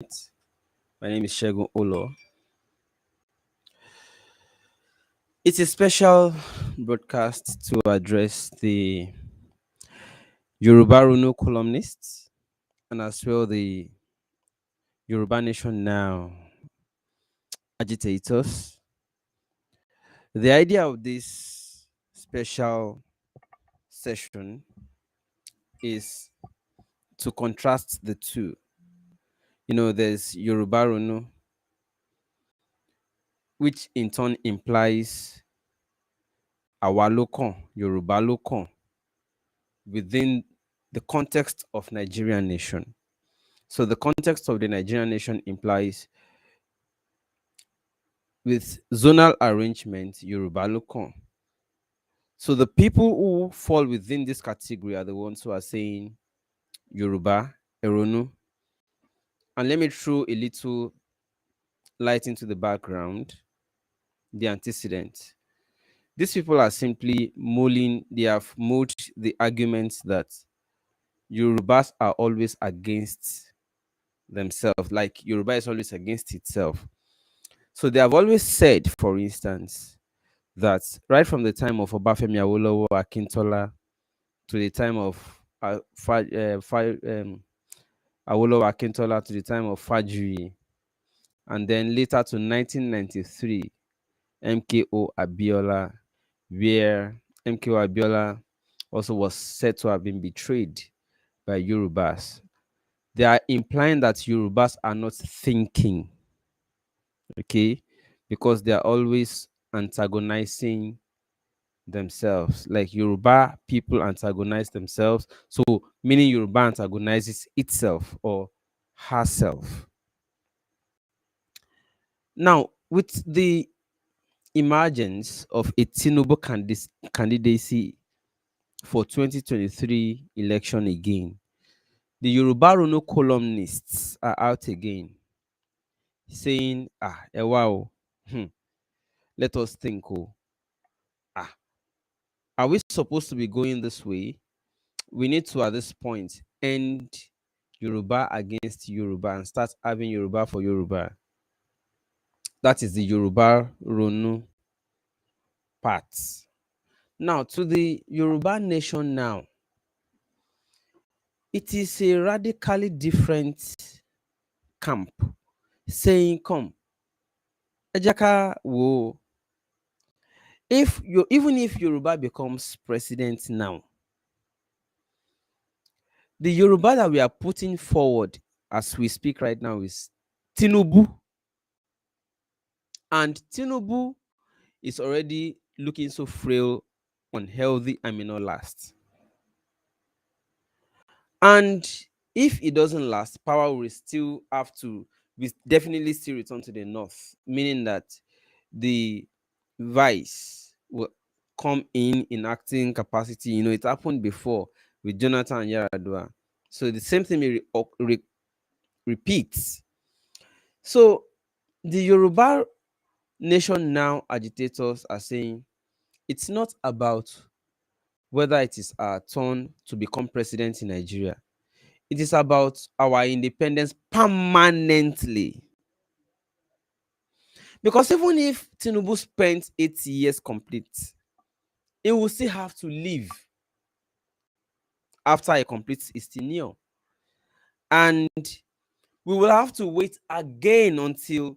My name is Shegun Olo. It's a special broadcast to address the Yoruba Ronu columnists and as well the Yoruba Nation Now agitators. The idea of this special session is to contrast the two. There's Yoruba Ronu, which in turn implies Awa Lokan, Yoruba Lokan, within the context of Nigerian nation. So the context of the Nigerian nation implies with zonal arrangement, Yoruba Lokan. So the people who fall within this category are the ones who are saying Yoruba, Eronu. And let me throw a little light into the background, the antecedent. These people are simply they have molded the arguments that Yorubas are always against themselves, like Yoruba is always against itself. So they have always said, for instance, that right from the time of Obafemi Awolowo Akintola to the time of Awolowo Akintola to the time of Fajri, and then later to 1993, MKO Abiola, where MKO Abiola also was said to have been betrayed by Yorubas. They are implying that Yorubas are not thinking, okay, because they are always antagonizing themselves. Like Yoruba people antagonize themselves, so meaning Yoruba antagonizes itself or herself. Now, with the emergence of a Tinubu candidacy for 2023 election again, the Yoruba Rono columnists are out again saying, wow, let us think, ah, are we supposed to be going this way? We need to, at this point, end Yoruba against Yoruba and start having Yoruba for Yoruba. That is the Yoruba Ronu part. Now, to the Yoruba nation now, it is a radically different camp saying, come, Ejaka wo. Even if Yoruba becomes president now, the Yoruba that we are putting forward as we speak right now is Tinubu. And Tinubu is already looking so frail, unhealthy, and may not last. And if it doesn't last, power will still have to, we definitely still return to the north, meaning that the vice will come in acting capacity. It happened before with Jonathan and Yaradua. So the same thing repeats. So the Yoruba nation now agitators are saying it's not about whether it is our turn to become president in Nigeria. It is about our independence permanently. Because even if Tinubu spent 8 years complete, he will still have to leave after he completes his tenure. And we will have to wait again until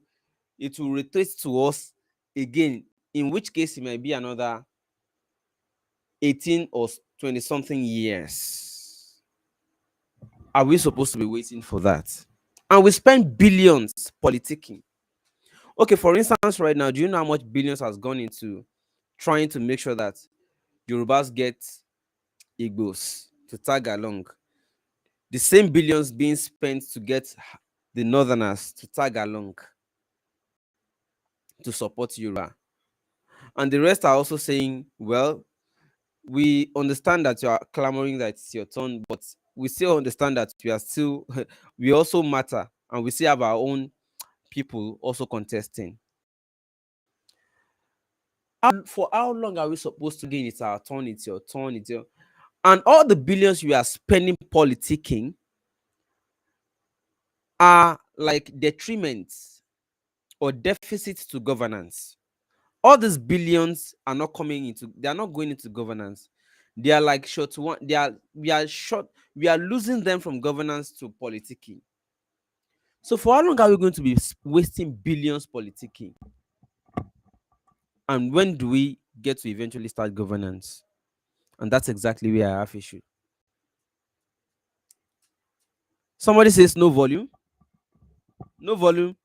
it will return to us again, in which case it might be another 18 or 20 something years. Are we supposed to be waiting for that? And we spend billions politicking. Okay, for instance, right now, do you know how much billions has gone into trying to make sure that Yorubas get Igbos to tag along? The same billions being spent to get the Northerners to tag along to support Yoruba. And the rest are also saying, well, we understand that you are clamoring that it's your turn, but we still understand that we also matter, and we still have our own people also contesting. For how long are we supposed to gain? It's our turn, it's your turn, and all the billions we are spending politicking are like detriments or deficits to governance. All these billions are not coming into, they are not going into governance. They are like short one, we are losing them from governance to politicking. So for how long are we going to be wasting billions politicking? And when do we get to eventually start governance? And that's exactly where I have issue. Somebody says no volume. No volume.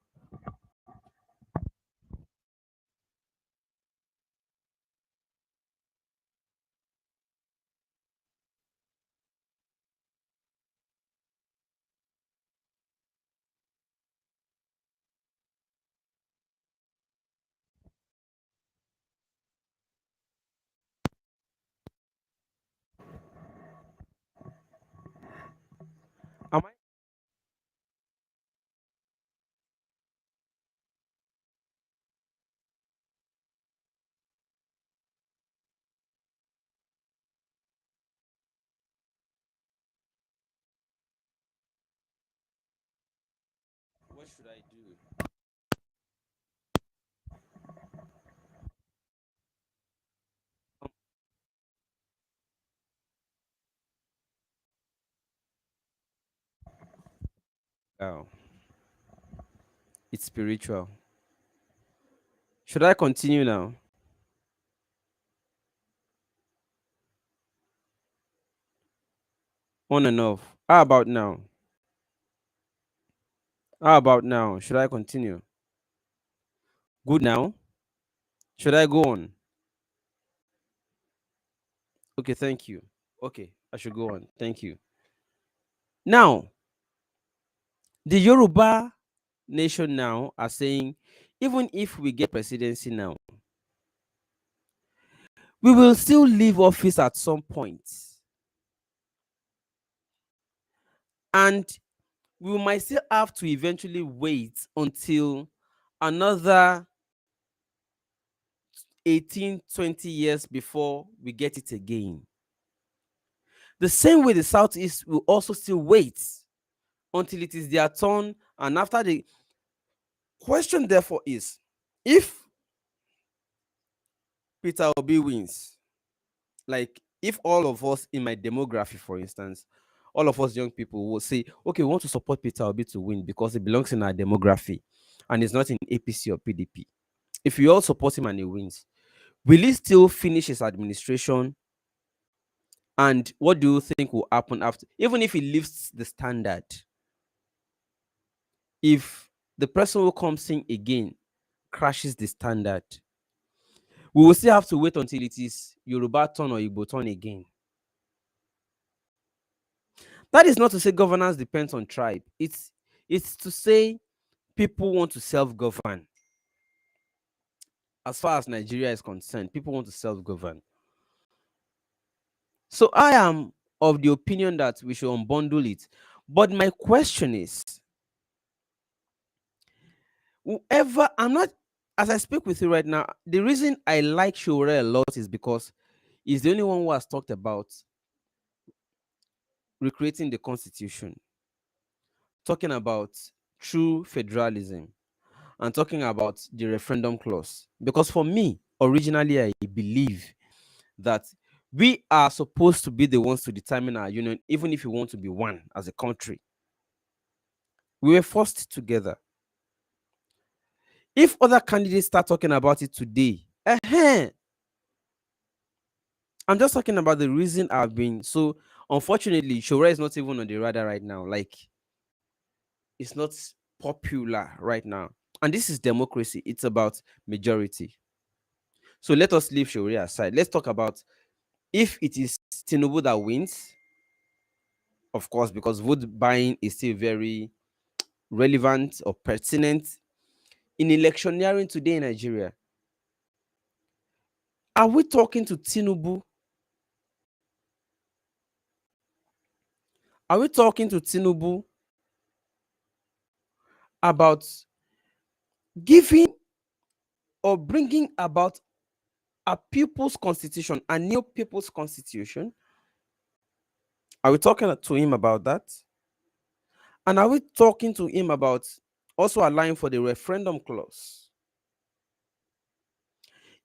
Am I? What should I do? Oh, it's spiritual. Should I continue now? On and off. How about now? How about now? Should I continue? Good now? Should I go on? Okay, thank you. Okay, I should go on. Thank you. Now, the Yoruba nation now are saying, even if we get presidency now, we will still leave office at some point. And we might still have to eventually wait until another 18, 20 years before we get it again. The same way the Southeast will also still wait until it is their turn. And after the question, therefore, is if Peter Obi wins, like if all of us in my demography, for instance, all of us young people will say, okay, we want to support Peter Obi to win because it belongs in our demography and it's not in APC or PDP. If we all support him and he wins, will he still finish his administration? And what do you think will happen after? Even if he lifts the standard, if the person who comes in again crashes the standard, we will still have to wait until it is Yoruba turn or Igbo turn again. That is not to say governance depends on tribe. It's to say people want to self-govern. As far as Nigeria is concerned, people want to self-govern. So I am of the opinion that we should unbundle it. But my question is, whoever, I'm not, as I speak with you right now, the reason I like Shore a lot is because he's the only one who has talked about recreating the constitution, talking about true federalism, and talking about the referendum clause. Because for me, originally, I believe that we are supposed to be the ones to determine our union, even if we want to be one as a country. We were forced together. If other candidates start talking about it today, I'm just talking about the reason I've been so. Unfortunately, Shura is not even on the radar right now. Like, it's not popular right now. And this is democracy. It's about majority. So let us leave Sharia aside. Let's talk about if it is Tinubu that wins, of course, because vote buying is still very relevant or pertinent in electioneering today in Nigeria. Are we talking to Tinubu? Are we talking to Tinubu about giving or bringing about a people's constitution, a new people's constitution? Are we talking to him about that? And are we talking to him about also allowing for the referendum clause?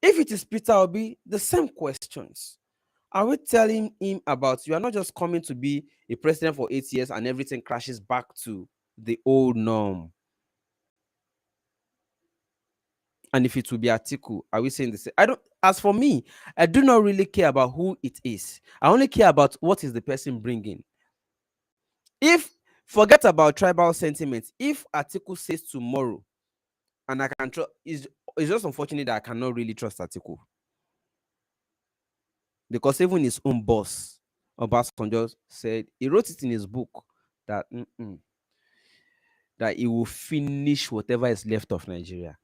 If it is Peter Obi, the same questions. Are we telling him about you are not just coming to be a president for 8 years and everything crashes back to the old norm? And if it will be Atiku, are we saying the same? I don't. As for me, I do not really care about who it is. I only care about what is the person bringing. If forget about tribal sentiments, if Atiku says tomorrow, and I can trust, it's just unfortunate that I cannot really trust Atiku, because even his own boss, Obasanjo, said he wrote it in his book that that he will finish whatever is left of Nigeria.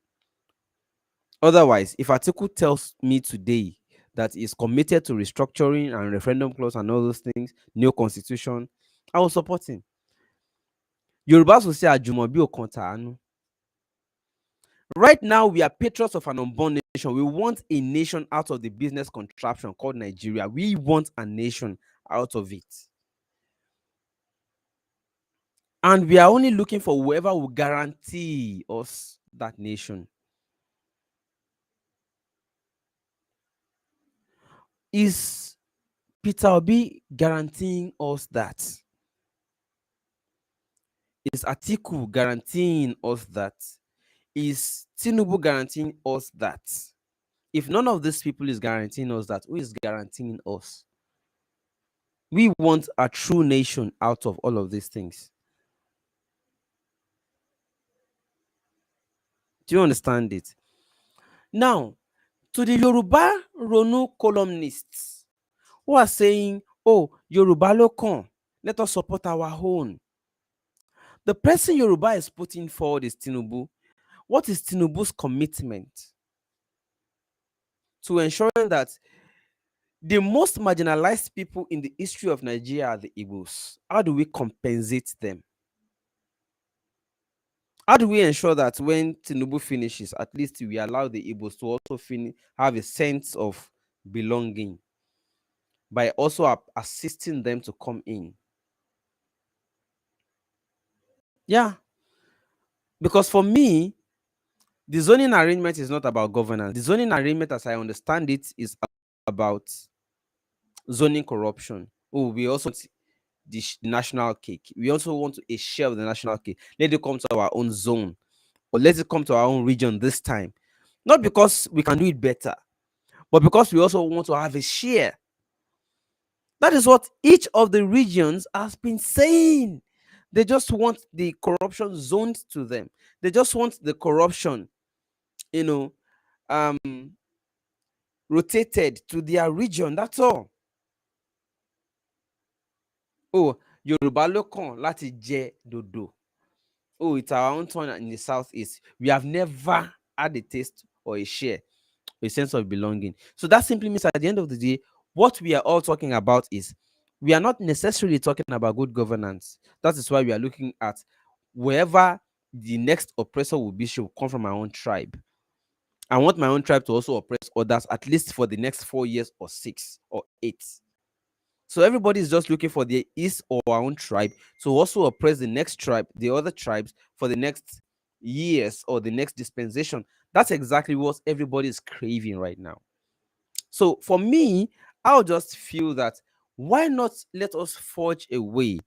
Otherwise, if Atiku tells me today that he's committed to restructuring and referendum clause and all those things, new constitution, I will support him. Yorubas will say Ajumobi Okontanu. Right now, we are patriots of an unborn nation. We want a nation out of the business contraption called Nigeria. We want a nation out of it. And we are only looking for whoever will guarantee us that nation. Is Peter Obi guaranteeing us that? Is Atiku guaranteeing us that? Is Tinubu guaranteeing us that? If none of these people is guaranteeing us that, who is guaranteeing us? We want a true nation out of all of these things. Do you understand it? Now, to the Yoruba Ronu columnists who are saying, oh, Yoruba Lokon, let us support our own. The person Yoruba is putting forward is Tinubu. What is Tinubu's commitment to ensuring that the most marginalized people in the history of Nigeria are the Igbos? How do we compensate them? How do we ensure that when Tinubu finishes, at least we allow the Igbos to also have a sense of belonging by also assisting them to come in? Yeah. Because for me, the zoning arrangement is not about governance. The zoning arrangement, as I understand it, is about zoning corruption. Oh, we also want the national cake. We also want a share of the national cake. Let it come to our own zone, or let it come to our own region this time. Not because we can do it better, but because we also want to have a share. That is what each of the regions has been saying. They just want the corruption zoned to them. They just want the corruption, um, rotated to their region. That's all. Oh, Yoruba ló kàn láti jẹ dodo. Oh, it's our own turn in the southeast. We have never had a taste or a share, a sense of belonging. So that simply means at the end of the day, what we are all talking about is we are not necessarily talking about good governance. That is why we are looking at wherever the next oppressor will be, should come from my own tribe. I want my own tribe to also oppress others, at least for the next 4 years or 6 or 8. So everybody is just looking for the east or our own tribe to also oppress the next tribe, the other tribes, for the next years or the next dispensation. That's exactly what everybody is craving right now. So for me, I'll just feel that why not let us forge a way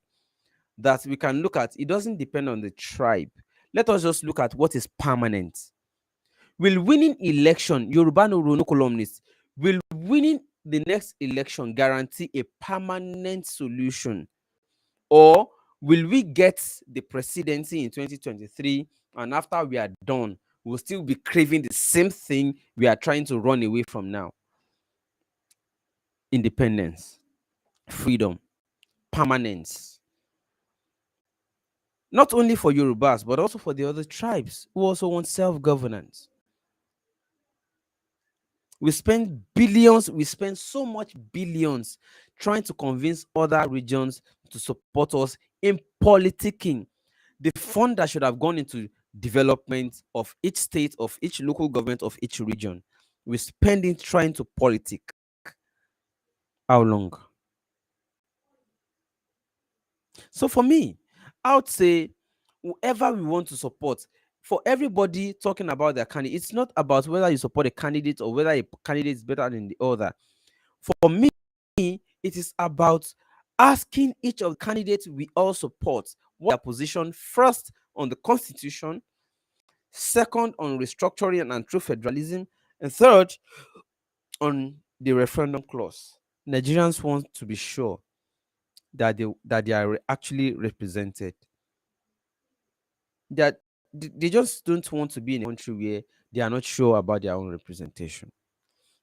that we can look at? It doesn't depend on the tribe. Let us just look at what is permanent. Will winning election, Yoruba no Ronu columnists, will winning the next election guarantee a permanent solution? Or will we get the presidency in 2023 and after we are done, we'll still be craving the same thing we are trying to run away from now? Independence, freedom, permanence. Not only for Yorubas, but also for the other tribes who also want self-governance. We spend billions, we spend so much billions trying to convince other regions to support us in politicking. The fund that should have gone into development of each state, of each local government, of each region, we spend it trying to politic. How long? So for me, I would say whoever we want to support, for everybody talking about their candidate, it's not about whether you support a candidate or whether a candidate is better than the other. For me, it is about asking each of the candidates we all support what their position, first on the constitution, second on restructuring and true federalism, and third on the referendum clause. Nigerians want to be sure that they are actually represented. That they just don't want to be in a country where they are not sure about their own representation.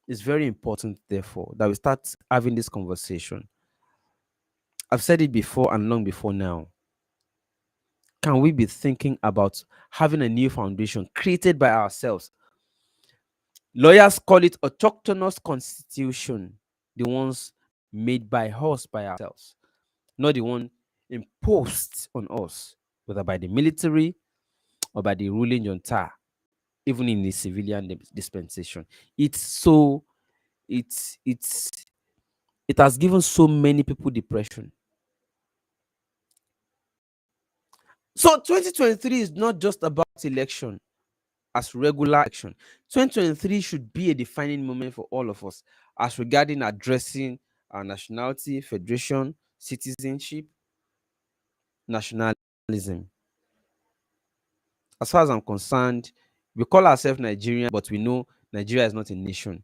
It's very important, therefore, that we start having this conversation. I've said it before and long before now. Can we be thinking about having a new foundation created by ourselves? Lawyers call it autochthonous constitution, the ones made by us, by ourselves, not the one imposed on us, whether by the military or by the ruling junta, even in the civilian dispensation. It's so it's it has given so many people depression. So 2023 is not just about election as regular election. 2023 should be a defining moment for all of us as regarding addressing our nationality, federation, citizenship, nationalism. As far as I'm concerned, we call ourselves Nigerian, but we know Nigeria is not a nation.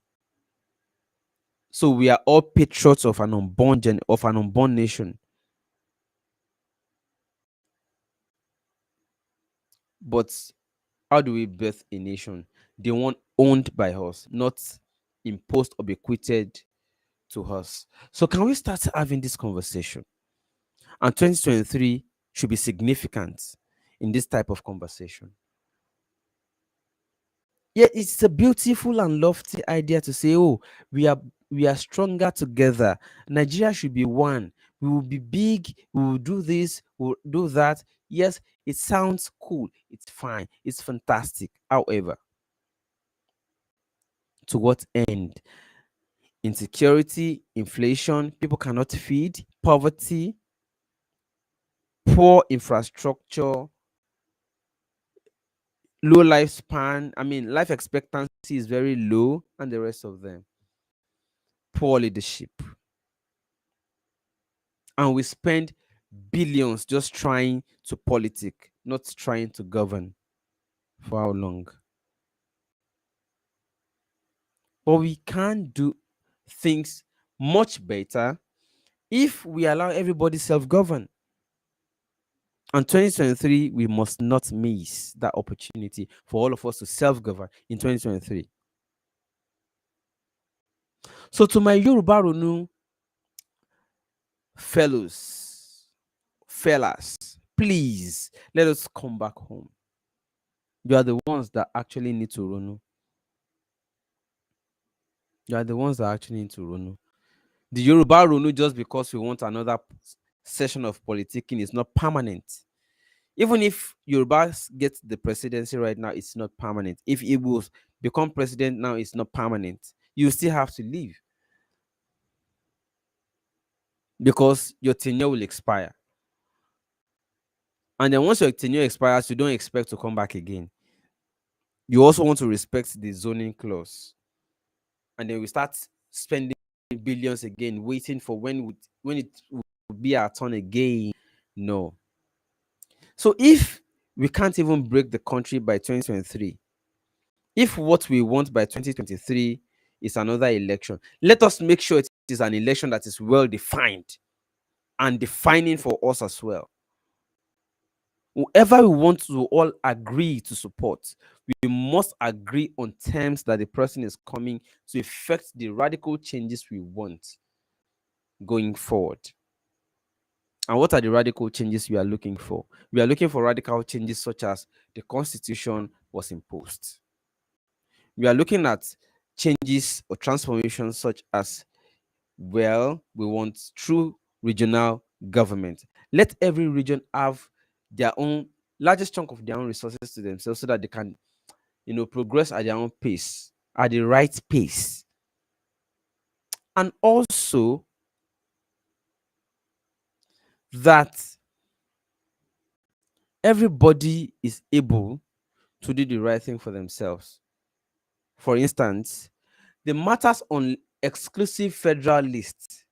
So we are all patriots of an unborn nation. But how do we birth a nation? The one owned by us, not imposed or bequeathed to us. So can we start having this conversation? And 2023 should be significant in this type of conversation. Yeah, it's a beautiful and lofty idea to say, oh, we are stronger together. Nigeria should be one. We will be big. We will do this. We will do that. Yes, it sounds cool. It's fine. It's fantastic. However, to what end? Insecurity, inflation, people cannot feed, poverty, poor infrastructure, low lifespan. I mean, life expectancy is very low, and the rest of them. Poor leadership. And we spend billions just trying to politic, not trying to govern. For how long? But we can do things much better if we allow everybody self-govern. And 2023, we must not miss that opportunity for all of us to self-govern in 2023. So to my Yoruba Ronu fellas, please let us come back home. You are the ones that actually need to Ronu. You are the ones that actually need to Ronu. The Yoruba Ronu, just because we want another session of politicking, is not permanent. Even if Yoruba gets the presidency right now, it's not permanent. If Igbos become president now, it's not permanent. You still have to leave because your tenure will expire. And then once your tenure expires, you don't expect to come back again. You also want to respect the zoning clause. And then we start spending billions again, waiting for when it will be our turn again. No. So if we can't even break the country by 2023, if what we want by 2023 is another election, let us make sure it is an election that is well defined and defining for us as well. Whoever we want to all agree to support, we must agree on terms that the person is coming to effect the radical changes we want going forward. And what are the radical changes we are looking for? We are looking for radical changes such as the constitution was imposed. We are looking at changes or transformations such as, well, we want true regional government. Let every region have their own largest chunk of their own resources to themselves so that they can, progress at their own pace, at the right pace. And also that everybody is able to do the right thing for themselves. For instance, the matters on exclusive federal lists,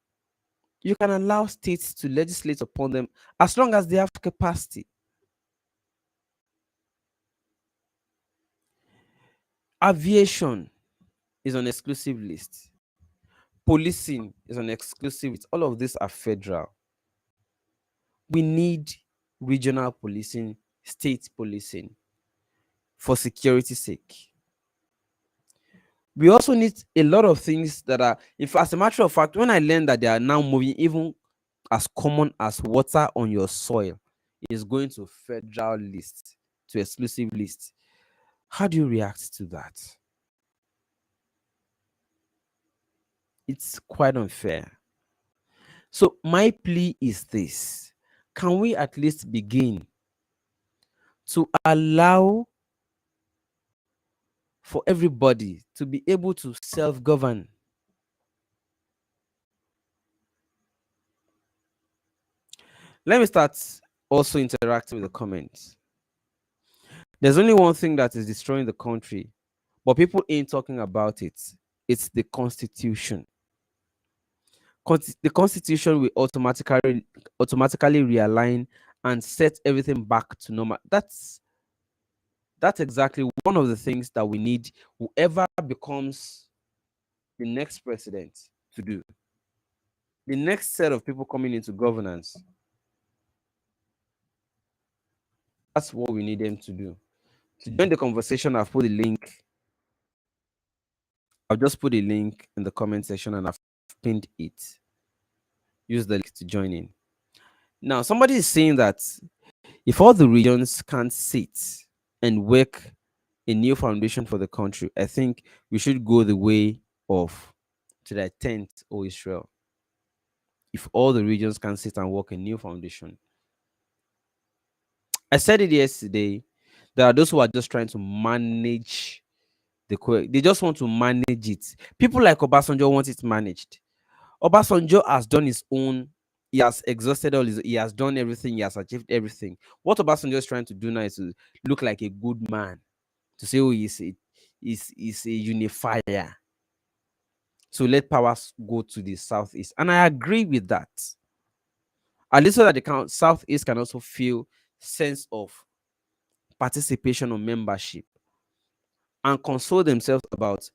you can allow states to legislate upon them as long as they have capacity. Aviation is on exclusive list. Policing is on exclusive list. All of these are federal. We need regional policing, state policing for security sake. We also need a lot of things that are, if as a matter of fact, when I learned that they are now moving even as common as water on your soil is going to federal list, to exclusive list, how do you react to that? It's quite unfair. So my plea is this: can we at least begin to allow for everybody to be able to self-govern? Let me start also interacting with the comments. There's only one thing that is destroying the country, but people ain't talking about it. It's the Constitution. The Constitution will automatically realign and set everything back to normal. That's exactly one of the things that we need whoever becomes the next president to do. The next set of people coming into governance. That's what we need them to do. To join the conversation, I've put a link. I've just put a link in the comment section and I've pinned it. Use the link to join in. Now, somebody is saying that if all the regions can't sit and work a new foundation for the country, I think we should go the way of to the tent, O Israel. If all the regions can sit and work a new foundation. I said it yesterday. There are those who are just trying to manage they just want to manage it. People like Obasanjo want it managed. Obasanjo has done his own. He has exhausted he has done everything. He has achieved everything. What Obasanjo is trying to do now is to look like a good man, to say, oh, he's a unifier. So let powers go to the southeast, and I agree with that. At least so that the southeast can also feel sense of participation or membership, and console themselves about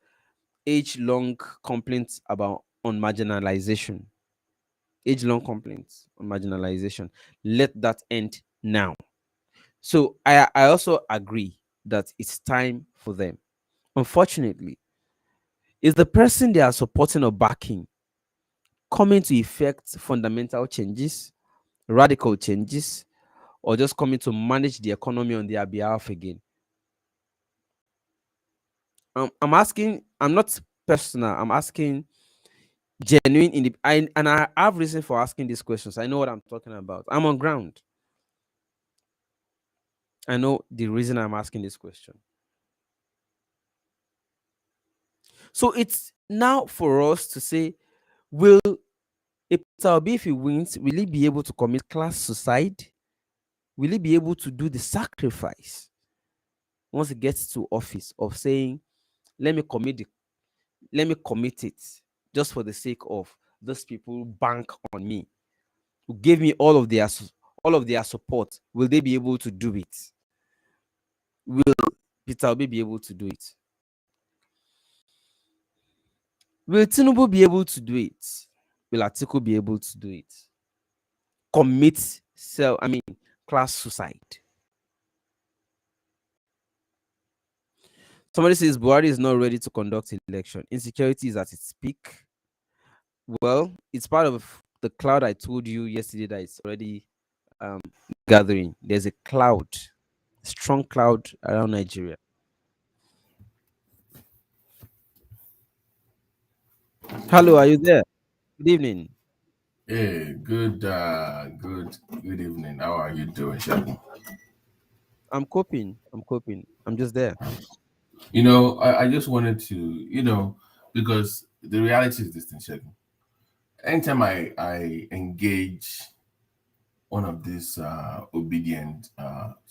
age-long complaints about on marginalization. Age-long complaints on marginalization. Let that end now. So I also agree that it's time for them. Unfortunately, is the person they are supporting or backing coming to effect fundamental changes, radical changes, or just coming to manage the economy on their behalf again? I'm asking, I'm not personal, I'm asking genuine and I have reason for asking these questions. I know what I'm talking about. I'm on ground. I know the reason I'm asking this question. So it's now for us to say, will Peter Obi, if he wins, will he be able to commit class suicide? Will he be able to do the sacrifice once he gets to office of saying, let me commit it just for the sake of those people who bank on me, who gave me all of their support? Will they be able to do it? Will Peter Obi be able to do it? Will Tinubu be able to do it? Will Atiku be able to do it? Commit class suicide. Somebody says Buhari is not ready to conduct election. Insecurity is at its peak. Well, it's part of the cloud I told you yesterday that it's already gathering. There's a cloud, strong cloud around Nigeria. Hello, are you there? Good evening. Hey, good evening. How are you doing, Sheldon? I'm coping. I'm just there. I just wanted to, because the reality is this thing, Sheldon. Anytime I engage one of these obedient.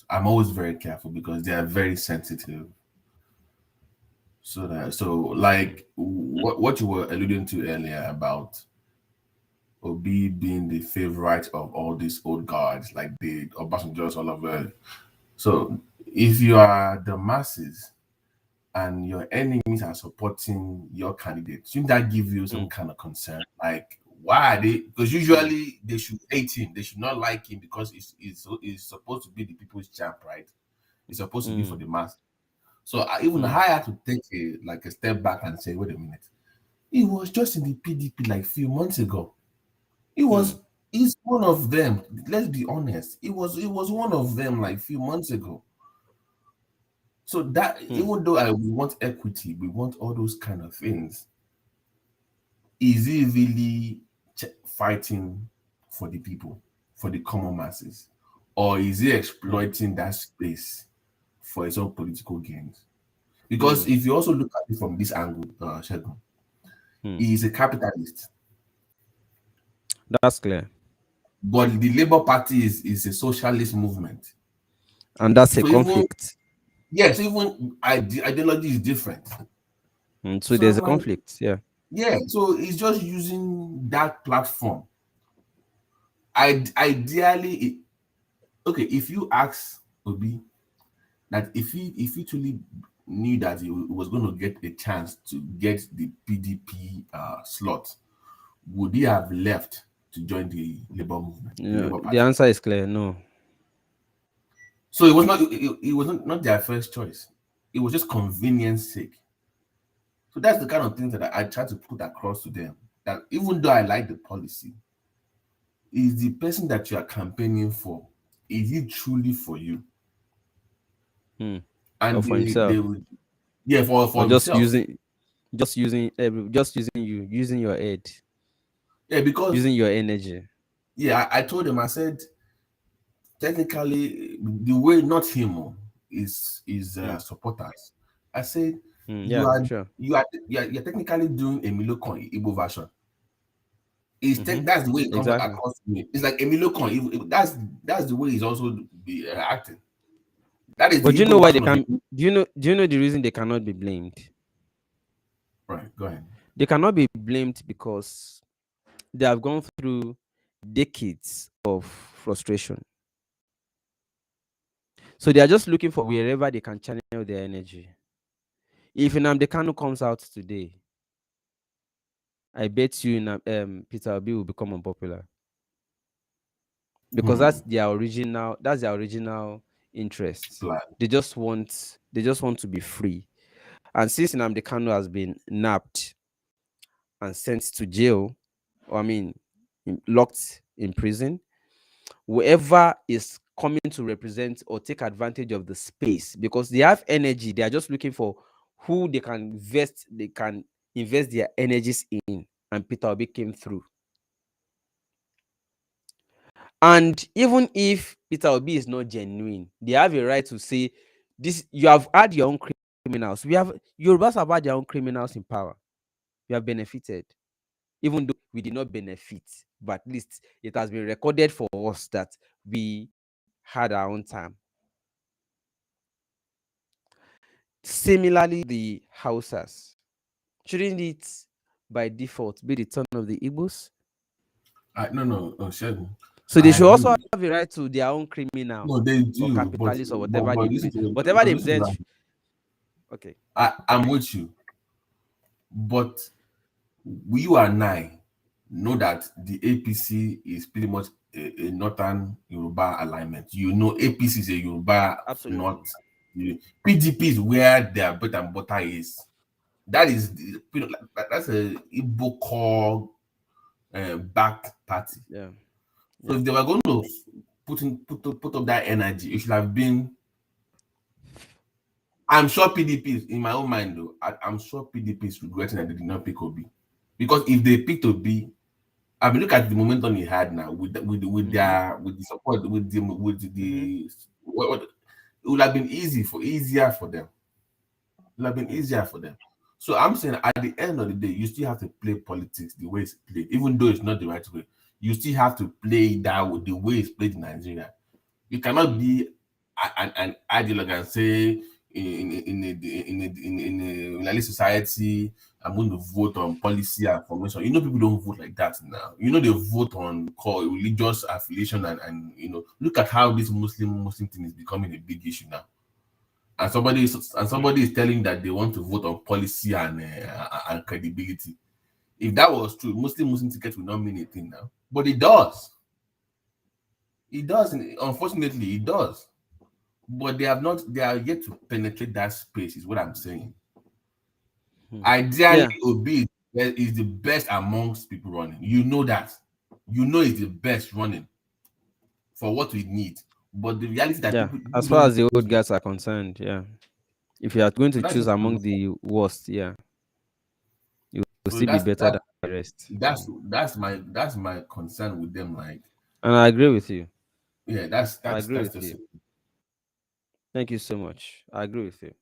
I'm always very careful because they are very sensitive. So like what you were alluding to earlier about Obi being the favorite of all these old guards, like the Obasanjo's all over. So if you are the masses and your enemies are supporting your candidate, shouldn't that give you some Mm, kind of concern? Like, why are they? Because mm, usually they should hate him, they should not like him because it's supposed to be the people's champ, right? It's supposed to be for mm, the mass. So even I mm, had to take a step back and say, wait a minute, he was just in the PDP like few months ago. He mm, was he's one of them. Let's be honest. It was one of them like few months ago. So that mm, even though we want equity, we want all those kind of things, is he really fighting for the people, for the common masses, or is he mm, exploiting that space for his own political gains? Because mm, if you also look at it from this angle, Shegun, mm. he is a capitalist, That's clear. but the Labour Party is a socialist movement. And that's a So even conflict. yes, even ideology is different. So So there's I'm a like, conflict. Yeah. yeah. So he's just using that platform. Ideally, okay. If you ask Obi that if he truly knew that he was going to get a chance to get the PDP slot, would he have left to join the Labour movement, the Labour The Party? answer is clear. No. So it was not. It was not their first choice. It was just convenience sake. So that's the kind of things that I try to put across to them. That even though I like the policy, is the person that you are campaigning for, is it truly for you? Hmm. Or And for they himself. would, yeah, for Or just himself. using you, using your head, Yeah, because using your energy. yeah, I told them, I said, technically, the way not him is Hmm. supporters. I said, you Yeah, are sure. you're technically doing a Milocon Igbo version. Mm-hmm. That's the way it comes Exactly. across to me. It's like Emilio Con. That's the way he's also be acting. That is But the do you know Igbo why they version of can? it. Do you know the reason they cannot be blamed? Right, go ahead. They cannot be blamed because they have gone through decades of frustration. So they are just looking for wherever they can channel their energy. If Nnamdi Kanu comes out today, I bet you Peter Obi will become unpopular because Hmm. that's their original interest. Plan. They just want to be free. And since Nnamdi Kanu has been nabbed and sent to jail, or I mean, locked in prison, whoever is coming to represent or take advantage of the space because they have energy, they are just looking for who they can invest their energies in. And Peter Obi came through. And even if Peter Obi is not genuine, they have a right to say, this you have had your own criminals. We have Yorubas have had their own criminals in power. We have benefited, even though we did not benefit, but at least it has been recorded for us that we had our own time. Similarly, the Hausas, shouldn't it by default be the turn of the Igbos? No, Shegun. So they I should agree also with have a right to their own no, criminals they or do, capitalists or but listen to whatever they listen to present. that. Okay. I'm with you, but you and I know that the APC is pretty much a northern Yoruba alignment. You know, APC is a Yoruba north. Absolutely. PDP is where their bread and butter is. That is that's a Igbo core backed party. Yeah. So Yeah. if they were going to put up that energy, it should have been. I'm sure PDP in my own mind though. I'm sure PDP is regretting that they did not pick Obi, because if they picked Obi, I mean, look at the momentum he had now Mm-hmm. with the support Mm-hmm. it would have been easier for them. It would have been Mm. easier for them. So I'm saying at the end of the day, you still have to play politics the way it's played, even though it's not the right way. you still have to play that the way it's played in Nigeria. You cannot be an ideologue and say in a society, I'm going to vote on policy and formation. You know, people don't vote like that now. You know, they vote on core religious affiliation and look at how this Muslim thing is becoming a big issue now. And somebody is telling that they want to vote on policy and credibility. If that was true, Muslim ticket will not mean anything now. But it does. It does. Unfortunately, it does. But they are yet to penetrate that space, is what I'm saying. Ideally, Yeah, Obi is the best amongst people running. You know that. You know he's the best running for what we need. But the reality that yeah. people As far don't as the know. old guys are concerned, yeah. If you are going So to that's choose just what I'm among saying. the worst, yeah, you will So still be better than the rest. that's my concern with them. Like, And I agree with you. yeah, that's I that's agree that's with just you. it. Thank you so much. I agree with you.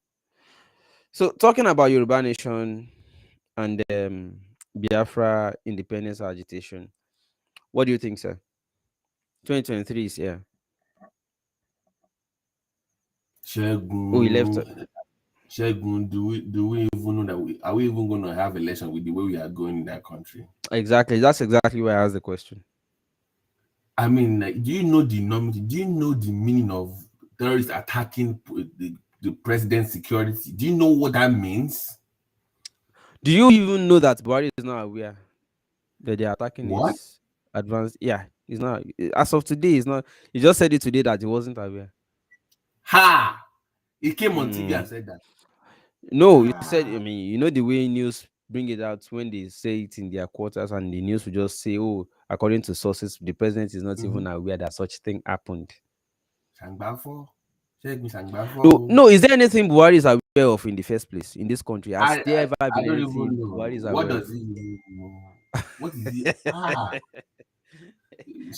So, talking about Yoruba Nation and Biafra independence agitation, what do you think, sir? 2023 is here. Oh, he left. Shegun, do we even know that are we even going to have election with the way we are going in that country? Exactly. That's exactly why I asked the question. I mean, like, do you know the Do you know the meaning of terrorists attacking the president's security? Do you know what that means? Do you even know that Buhari is not aware that they're attacking What? his advanced? Yeah, he's not. As of today, he's not. He just said it today that he wasn't aware. Ha! He came on TV Mm. and said that. No, you said. I Ha! mean, you know the way news bring it out when they say it in their quarters, and the news will just say, "Oh, according to sources, the president is not Mm-hmm. even aware that such thing happened." Sangbafo. Shegun Sangbafo. No, no. Is there anything Buhari is aware of in the first place in this country? Has I, there I ever I been don't even anything know. Buhari is What aware of? does he even know? What is he?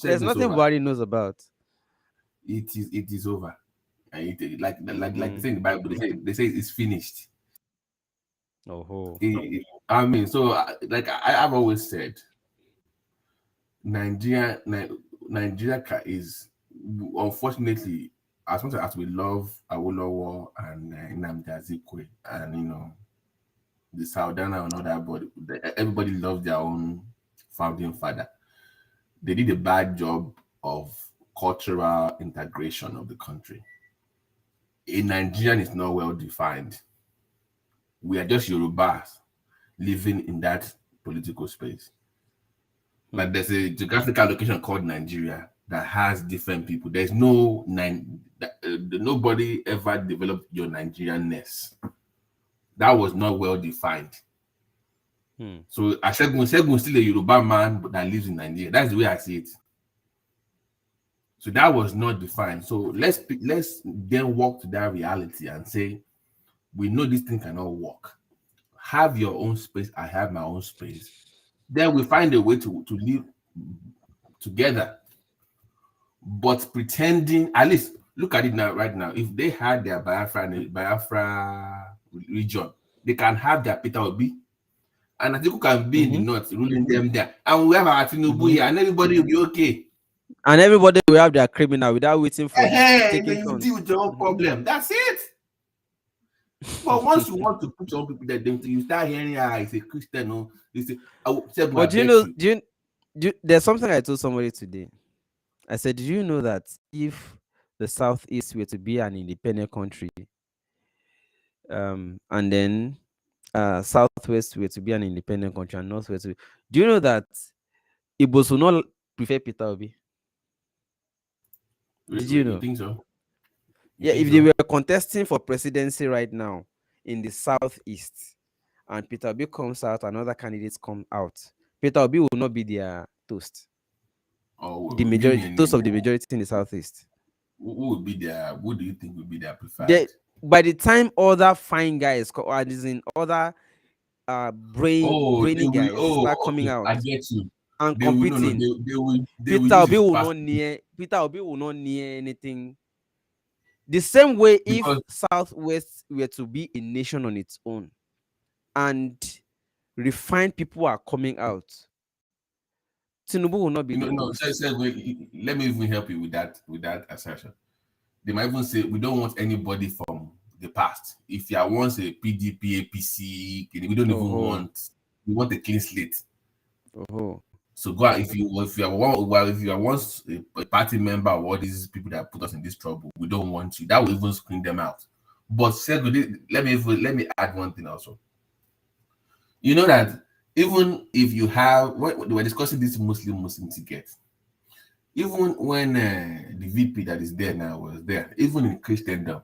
There's Shegun is nothing over. Buhari knows about. It is over. And like they Mm-hmm. say in the Bible, they say it's finished. Oh, I mean, so like I've always said, Nigeria, Nigeria is unfortunately, as much as we love Awolowo and Nnamdi Azikiwe and the Saudana and all that, but everybody loves their own founding father. They did a bad job of cultural integration of the country. A Nigerian is not well defined. We are just Yorubas living in that political space. hmm. Like there's a geographical location called Nigeria that has different people. There's no nobody ever developed your Nigerianness. That was not well defined. Hmm. So Segun is still a Yoruba man that lives in Nigeria. That's the way I see it. So that was not defined. So let's then walk to that reality and say we know this thing cannot work. Have your own space. I have my own space. Then we find a way to live together, but pretending, at least look at it now, right now. If they had their Biafra region, they can have their Peter Obi, and Atiku can be in the Mm-hmm. north ruling them there, and we have our Tinubu here, and everybody will be okay. And everybody will have their criminal without waiting for Hey, taking then you deal turns. with your own problem. That's it. But once you want to put your own people there, then you start hearing, it's a Christian, no, it's a, I But do you bet know? you. There's something I told somebody today. I said, "Do you know that if the Southeast were to be an independent country, and then Southwest were to be an independent country, and Northwest, do you know that Igbos will not prefer Peter Obi? Did you You know? think so? You Yeah, think if they so? were contesting for presidency right now in the Southeast, and Peter Obi comes out and other candidates come out, Peter Obi will not be their toast. The Or majority, meaning toast of the majority in the Southeast. who would be their? Who do you think would be their They, preferred? by the time other fine guys, as in other Oh, they brainy will. guys Oh, start coming okay, out I get you. and They will. No, no. competing, They will use his past Peter Obi will not near anything. The same way, if because Southwest were to be a nation on its own and refined people are coming out, Tinubu will not be You the know, no, post. let me even help you with that assertion. They might even say we don't want anybody from the past. If you are once a PDP, APC, we don't even Oh, want. We want a clean slate. oh, So go out if you are one well if you are once a party member of all these people that put us in this trouble, we don't want you. That will even screen them out. But secondly, let me add one thing also. You know that even if you have when we were discussing this Muslim ticket, even when the VP that is there now was there, even in Christendom,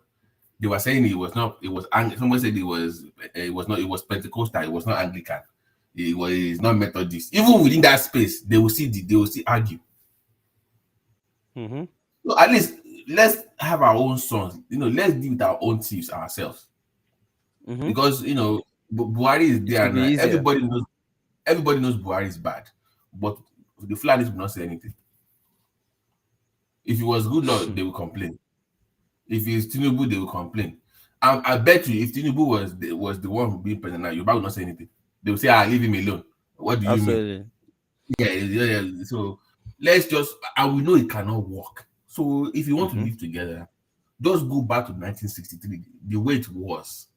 they were saying it was not. It was someone said it was. It was not. It was Pentecostal. It was not Anglican. It was not Methodist. Even within that space, they will still argue. mm-hmm, So at least let's have our own sons. You know, let's deal with our own thieves ourselves. mm-hmm. Because you know, Buhari is It there will be now. easier. Everybody knows Buhari is bad, but the Fulanis will not say anything. If it was good law, they will complain. If it's Tinubu, they will complain. I bet you, if Tinubu was the one who being president now, Yoruba will not say anything. They will say, "Ah, leave him alone." What do you mean? Absolutely. Yeah. So let's just, and we know it cannot work. So if you want to Mm-hmm. live together, just go back to 1963, the way it was.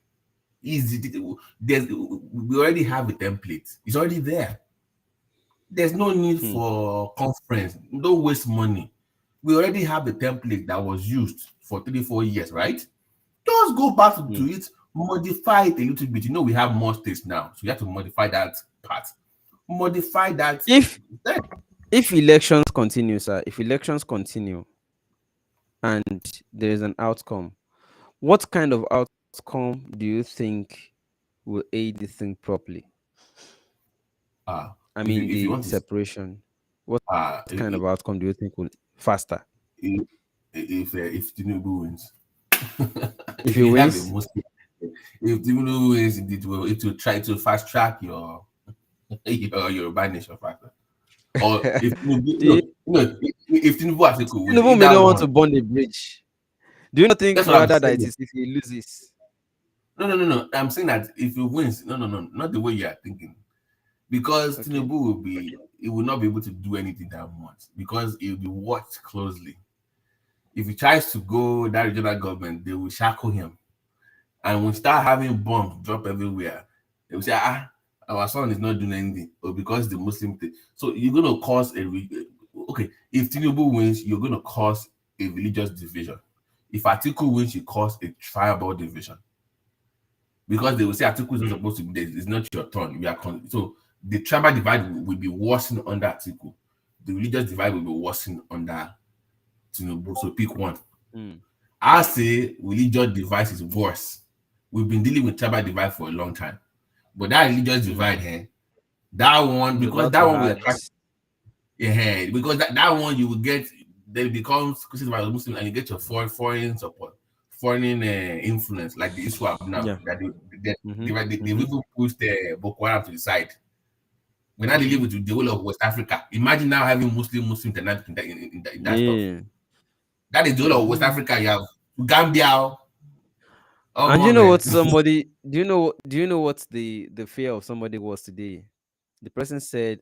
Easy. We already have a template. It's already there. There's no need Hmm. for conference. Don't waste money. We already have the template that was used for 3 4 years, right? Just go back to Hmm. it, modify it a little bit. You know, we have more states now, so you have to modify that part. Modify that. If Then, if elections continue, sir, if elections continue and there is an outcome, what kind of outcome do you think will aid the thing properly? I mean, if you the want to, separation. What kind if of outcome do you think will faster? if if Tinubu wins, If if he you have a wins, Muslim, if Tinubu wins, it will try to fast track your Yoruba nation factor. Or if Tinubu, do you, if Tinubu has to win, Tinubu may either not want to one. burn the bridge. Do you not think That's what I'm rather that it saying. is if he loses? No. I'm saying that if he wins, no, not the way you are thinking. Because Okay. Tinubu he will not be able to do anything that much because he will be watched closely. If he tries to go that regional government, they will shackle him. And we start having bombs drop everywhere. They will say, our son is not doing anything, or because the Muslim thing. So you're going to cause okay, if Tinubu wins, you're going to cause a religious division. If Atiku wins, you cause a tribal division. Because they will say Atiku is not supposed to be there. It's not your turn. So the tribal divide will be worsened under Atiku. The religious divide will be worsened under Tinubu. So pick one. Hmm. I say religious divide is worse. We've been dealing with tribal divide for a long time. But that religious Hmm. divide here, that one, It's because about that to one will hard. attract, yeah, because that one you will get, then it becomes Christian by Muslim and you get your foreign support, foreign influence, like the issue of now, Yeah. that Mm-hmm. they've Mm-hmm. even pushed Boko Haram to the side. We're not dealing Mm-hmm. with the whole of West Africa. Imagine now having Muslim dynamic in that stuff. Yeah. That is the whole of West Mm-hmm. Africa. You have Gambia, oh And you my know what man. somebody do you know what the fear of somebody was today? The person said,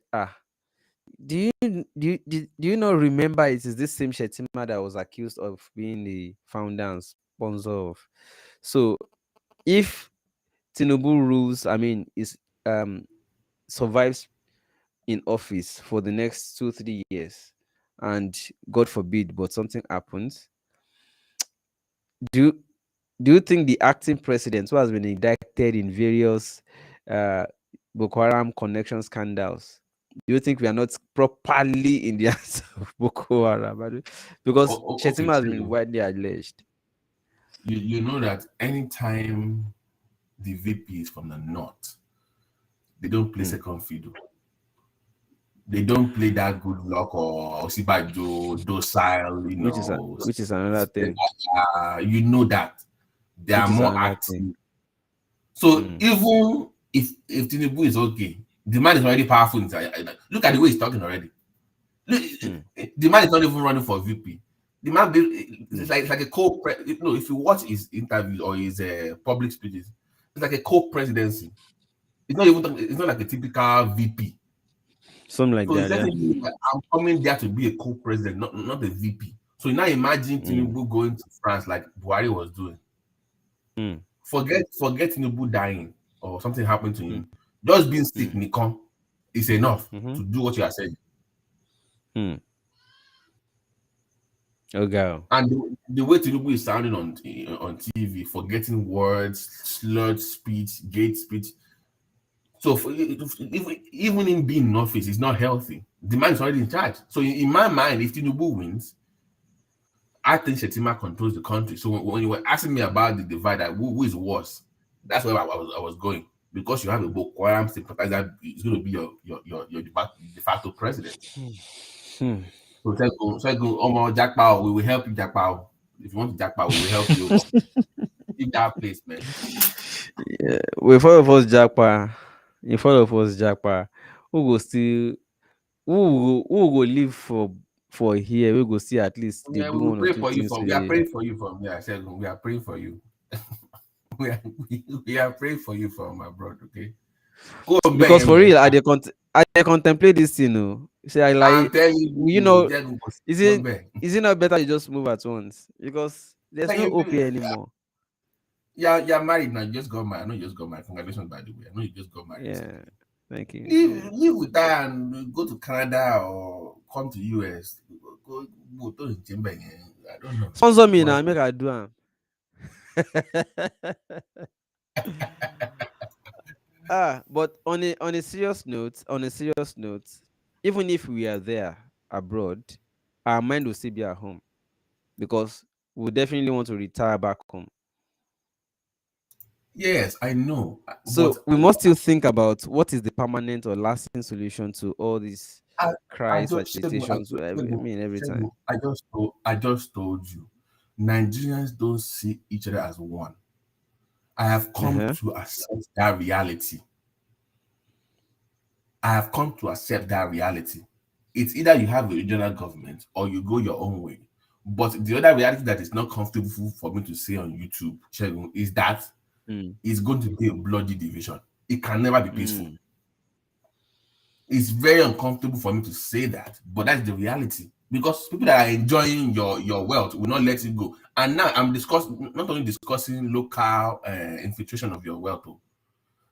do you not remember it is this same Shetima that was accused of being the founder and sponsor of? So if Tinubu rules, I mean, is survives in office for the next 2 3 years, and God forbid, but something happens, do you- do you think the acting president who has been indicted in various uh, Boko Haram connection scandals, do you think we are not properly in the hands of Boko Haram? Because Okay, Shetima has been so widely alleged. you know that anytime the VP is from the north, they don't play Hmm. second fiddle. They don't play that good luck or Osibajo, docile, Which is another thing. you know that they are Which is more another thing. active. So Hmm. even if Tinubu is okay, the man is already powerful. Look at the way he's talking already. Look, Hmm. the man is not even running for VP. The man, Hmm. it's like a no, if you watch his interviews or his public speeches, it's like a co-presidency. It's not like a typical VP. Something like So it's that. Yeah. letting me that I'm coming there to be a co-president, not a VP. So now imagine Mm. Tinubu going to France like Buhari was doing. Mm. Forget Tinubu dying or something happened to Mm. him. Just being sick, Mm. Nikon, is enough Mm-hmm. to do what you are saying. Mm. Okay. And the way Tinubu is sounding on TV, forgetting words, slurred speech, gate speech. So even in being in office, it's not healthy. The man is already in charge. So in my mind, if Tinubu wins, I think Shetima controls the country. So when you were asking me about the divide, who is worse, that's where I was going. Because you have a Boko Haram sympathizer, it's going to be your de facto president. Hmm. So Segun, Omo Jakpao, we will help you, Jakpao. If you want to Jakpao, we will help you. But leave that place, man. Yeah. We follow of us Jackpa. In front of us Jackpa. Who go still who go live for here? We go see at least they Yeah, do we will one or pray two for you things. from. We are praying for you from. Yeah, Segun, we are praying for you. We are praying for you from abroad. Okay, go Because bang, for man. real, I dey contemplate this thing. Oh. Say I I'm like, telling you you, know, Segun, is go it bang. is it not better you just move at once? Because there's Can no you hope do? here anymore. You're married now. You just got married. I know you just got married. Congratulations, by the way. I know you just got married Yeah. recently. Thank you. Yeah. Live with that and go to Canada or come to US. Go to the gym, I don't know. Sponsor me But now, make I do am. But on a serious note, even if we are there abroad, our mind will still be at home because we definitely want to retire back home. yes, I know. But So we must still think about what is the permanent or lasting solution to all these I, I cries or just Segun, agitations. I mean, every time. Segun, I just told you, Nigerians don't see each other as one. I have come Uh-huh. to accept that reality. I have come to accept that reality. It's either you have a regional government or you go your own way. But the other reality that is not comfortable for me to say on YouTube, Segun, is that Mm. it's going to be a bloody division. It can never be peaceful. Mm. It's very uncomfortable for me to say that, but that's the reality. Because people that are enjoying your wealth will not let it go. And now I'm discussing not only discussing local infiltration of your wealth, oh,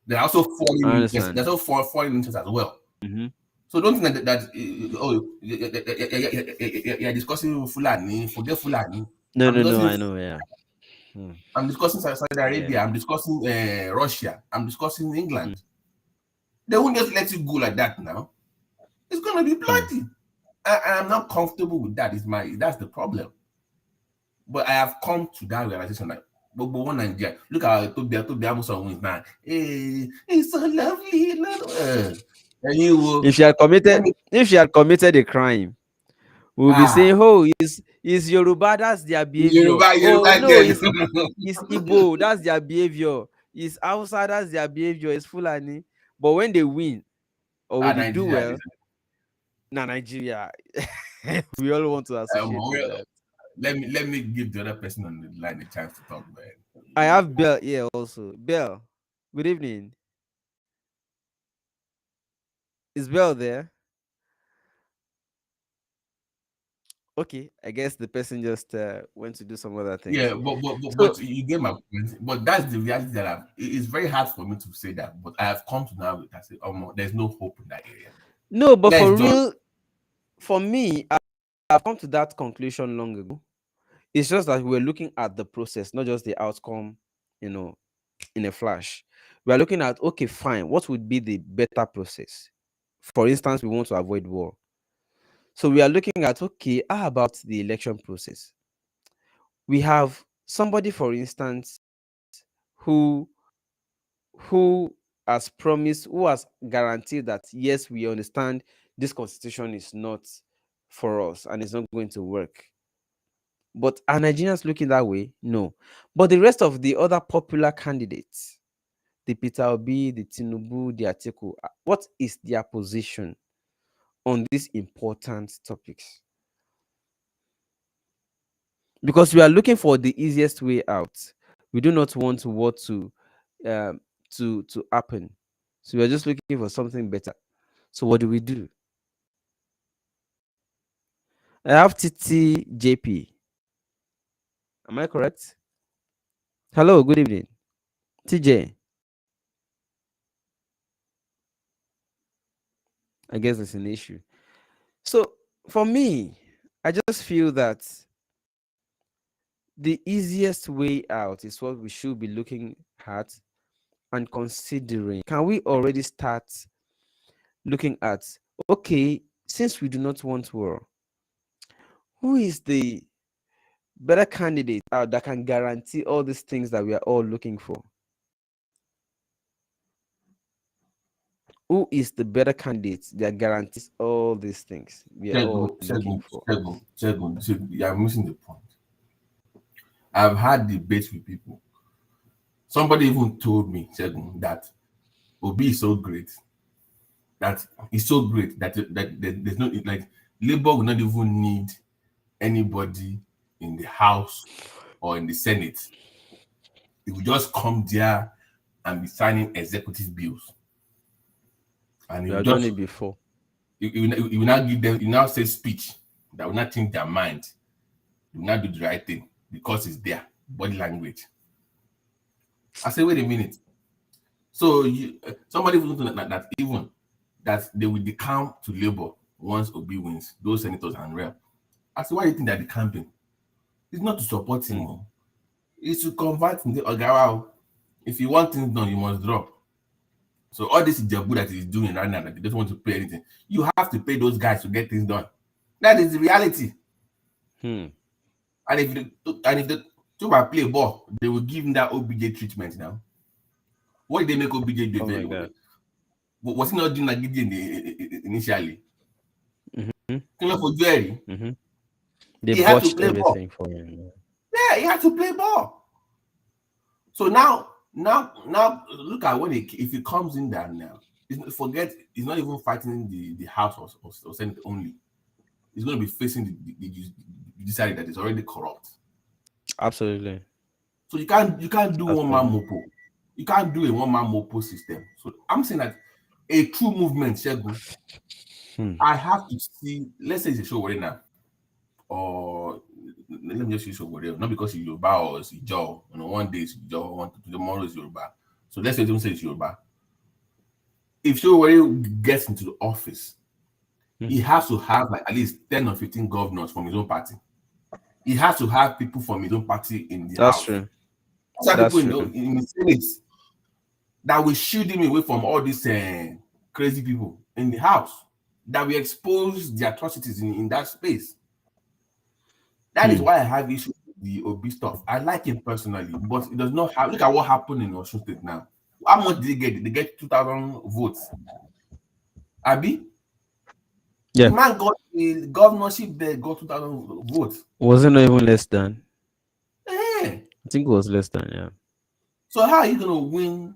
there are also foreign I interests. understand. There's also foreign interests as well. Mm-hmm. So don't think you're discussing Fulani, forget Fulani. No, I'm no, no. discussing I know. Yeah. Mm. Saudi Yeah. Arabia. I'm discussing Russia. I'm discussing Mm. England. They won't just let you go like that now. It's gonna be Mm. bloody. I'm not comfortable with that. That's the problem. But I have come to that realization that but one Nigeria, look at Toby Amuson wins now. Hey, it's so lovely. And you will If she had let committed, me if she had committed a crime, we'll be saying, ah "Oh, is Yoruba? That's their behavior. Oh Yoruba no, girl. it's Igbo. That's their behavior. It's Hausa. That's their behavior. It's Fulani." But when they win or when they do Nigeria is well, na Nigeria. We all want to associate with well, that. let me give the other person on the line a chance to talk, man. I have Bell here also. Bell, good evening. Is Bell there? Okay, I guess the person just went to do some other things. Yeah, but So you get my point. But that's the reality that it's very hard for me to say that, but I have come to now that say, oh, no, there's no hope in that area. no, but Let's for just real, for me, I've come to that conclusion long ago. It's just that we're looking at the process, not just the outcome, you know, in a flash. We're looking at, okay, fine, what would be the better process? For instance, we want to avoid war. So we are looking at, okay, how about the election process? We have somebody, for instance, who who has promised, who has guaranteed that yes, we understand this constitution is not for us and it's not going to work. But are Nigerians looking that way? No. But the rest of the other popular candidates, the Peter Obi, the Tinubu, the Atiku, what is their position on these important topics? Because we are looking for the easiest way out. We do not want war um, to happen. So we are just looking for something better. So what do we do? I have TTJP. Am I correct? Hello, good evening. TJ. I guess it's an issue. So for me, I just feel that the easiest way out is what we should be looking at and considering. Can we already start looking at, okay, since we do not want war, who is the better candidate out that can guarantee all these things that we are all looking for? Who is the better candidate that guarantees all these things we are all Shegun, looking Shegun, for? Shegun, Shegun, Shegun, you are missing the point. I've had debates with people. Somebody even told me, Shegun, that Obi is so great, that he's so great that there's no like Labour will not even need anybody in the House or in the Senate. It will just come there and be signing executive bills. And We he will have done just it before. he will not give them, he will now say speech that will not change their mind. He will not do the right thing because it's there, body language. I say, wait a minute. So somebody even that even that they will decamp to Labour once Obi wins, those senators and rep. I say, why do you think that the camping? It's not to support him. Mm. It's to convert in the Ogawa. If you want things done, you must drop. So all this Ijebu that he's doing right now, that they don't want to pay anything, you have to pay those guys to get things done. That is the reality. Hmm. And if the two play ball, they will give him that OBJ treatment now. What did they make OBJ do? Oh my God. Was he not doing like Gideon initially? Mm-hmm. For Jerry, Mm-hmm. They he had to botched play ball. everything for him. Yeah, he had to play ball. So now, look at when if he comes in there now, forget he's not even fighting the House or Senate only. He's going to be facing the judiciary that is already corrupt. Absolutely. So you can't do one man Absolutely. mopo. You can't do a one man mopo system. So I'm saying that a true movement, Shegun, Hmm. I have to see. Let's say it's a show right now, or let me just use show whatever. Not because it's Yoruba or it's Ijaw. One day it's Ijaw, tomorrow it's Yoruba. So let's say don't say it's Yoruba. If Showore gets into the office, he has to have like at least 10 or 15 governors from his own party. He has to have people from his own party in the That's house. true. Some That's people true. in the Senate that will shield him away from all these crazy people in the house that will expose the atrocities in that space. That is why I have issues with the Obi stuff. I like him personally, but it does not have. Look at what happened in Osun State now. How much did they get? They get 2,000 votes. Abi? Yeah. The man got the governorship there, got 2,000 votes. Was it not even less than? Eh. I think it was less than, yeah. So how are you gonna win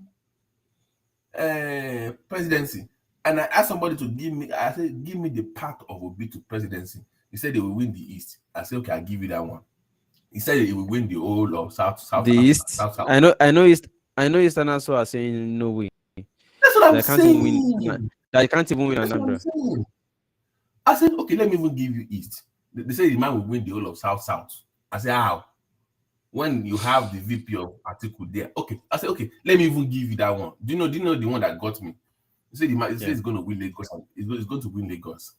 presidency? And I asked somebody to give me, I said, give me the path of Obi to presidency. He said they will win the East. I said, okay, I'll give you that one. He said he will win the whole of South. The East. South. I know Easterners who are saying no way. That's what I'm That can't even win. saying. That can't even win That's what I'm Anambra. saying. I said, okay, let me even give you East. They say the man will win the whole of South. I said, how? When you have the VP of article there. Okay. I said, okay, let me even give you that one. Do you know the one that got me? He said the man said he's going to win Lagos. He's going to win Lagos.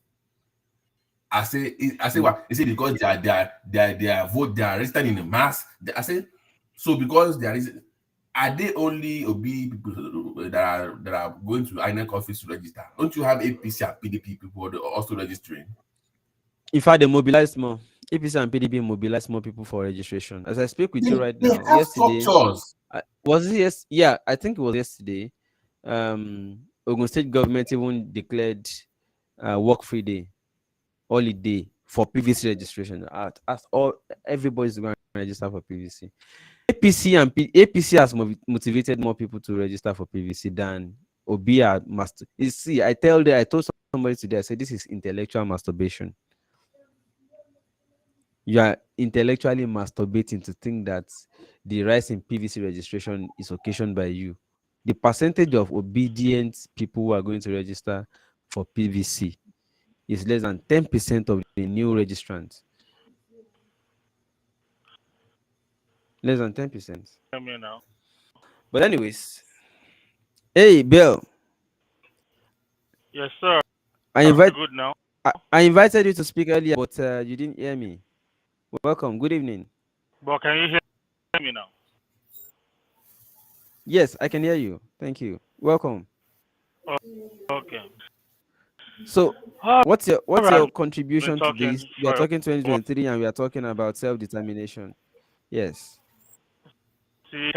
I say what? He said because they are vote, they are registered in a mass. I said, so because are they only Obi people that are going to INEC office to register? Don't you have APC and PDP people also registering? In fact, they mobilized more. APC and PDP mobilized more people for registration. As I speak with you right They now, have yesterday, structures. was it yes? Yeah, I think it was yesterday. Ogun State government even declared work-free day, holiday for PVC registration. As all everybody's going to register for PVC. APC has motivated more people to register for PVC than Obia must. You see, I told somebody today, I said this is intellectual masturbation. You are intellectually masturbating to think that the rise in PVC registration is occasioned by you. The percentage of obedient people who are going to register for PVC is less than 10% of the new registrants. Less than 10%. Hear me now. But anyways, hey Bill, Yes, sir. I invite Good now. I invited you to speak earlier, but you didn't hear me. Welcome. Good evening. But can you hear me now? Yes, I can hear you. Thank you. Welcome. Oh, okay. So, All what's right. your Been contribution to talking this? We are for a talking while. 2023, and we are talking about self-determination. Yes. See,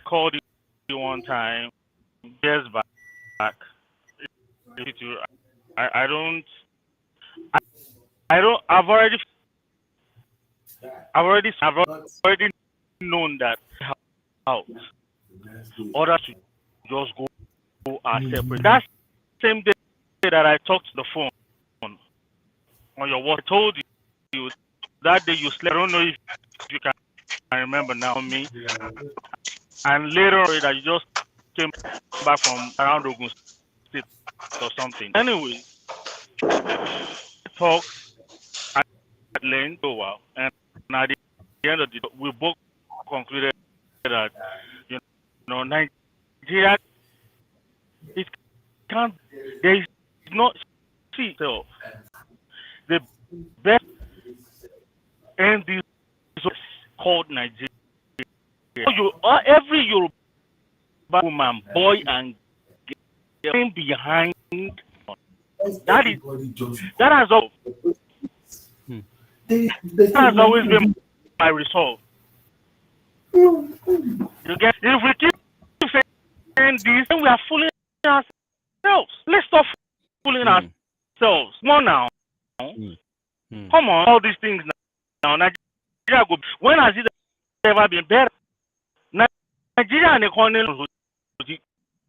called you one time years back. I don't. I don't. I've already known that out. Others to just go our separate. That same day that I talked to the phone on your watch, I told you that day you slept. I don't know if you can remember now me. And later on that you just came back from around Ogun State or something. Anyway, talk at length for a while, and at the end of the day, we both concluded that you Nigeria it can't. There is not see so the best end this called Nigeria. Every Yoruba woman, boy, and girl behind that is that has all. Hmm. That has always been my resolve. You get if we keep saying this, then we are fooling ourselves. Let's stop fooling ourselves. More now. Come on, all these things now. Nigeria go. When has it ever been better? Nigeria and the economy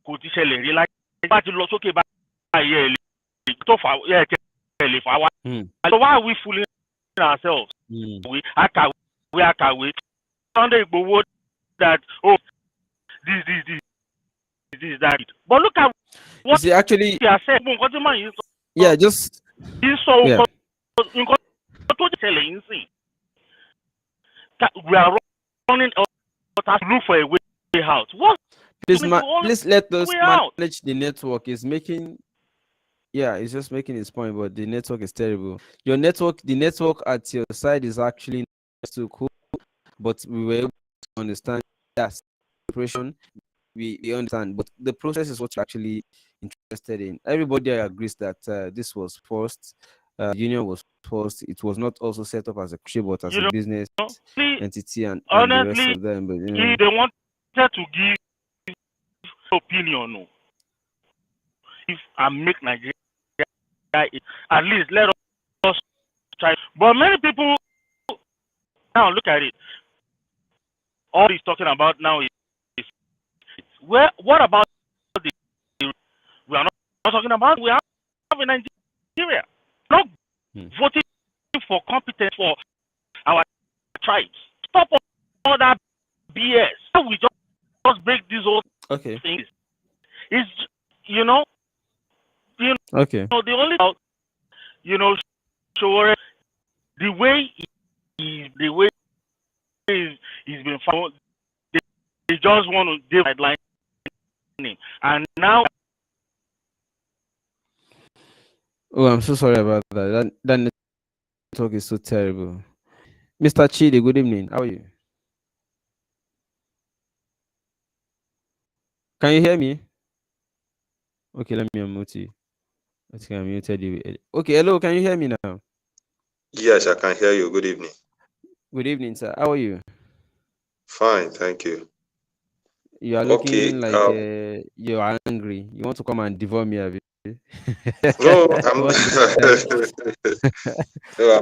kò ti ṣẹlẹ̀ rí láyé bá ti lọ sókè báyìí ẹ̀ lè tó fà ẹ̀ lè fà wá. So why are we fooling ourselves? We akàwé Sunday Igboho that this that. But look at what you see, actually, he has said. Nǹkan tí màá yín sọ. Yeah, just Yín sọ nǹkan tó ṣẹlẹ̀ yín sìn. We are running out to look for a way out. What? please let us way out. manage the network. Is making, yeah, it's just making its point, but the network is terrible. The network at your side is actually not too cool, but we were able to understand. Yes, operation, we understand, but the process is what you're actually interested in. Everybody agrees that this was forced. Union was forced. It was not also set up as a country, but as a business entity, and the rest of them. But they wanted to give opinion, no. If I make Nigeria, at least let us try. But many people now look at it. All he's talking about now is what about the we are not talking about we have in Nigeria. Not voting for competence for our tribes. Stop all that BS. We just break these old things. It's okay. The only sure the way he's been found. They just want to give guidelines, and now. Oh, I'm so sorry about that. That network is so terrible. Mr. Chidi, good evening. How are you? Can you hear me? Okay, let me unmute you. I think I muted you. Okay, hello, can you hear me now? Yes, I can hear you. Good evening. Good evening, sir. How are you? Fine, thank you. You are looking like you're angry. You want to come and devour me a bit. No, I'm no,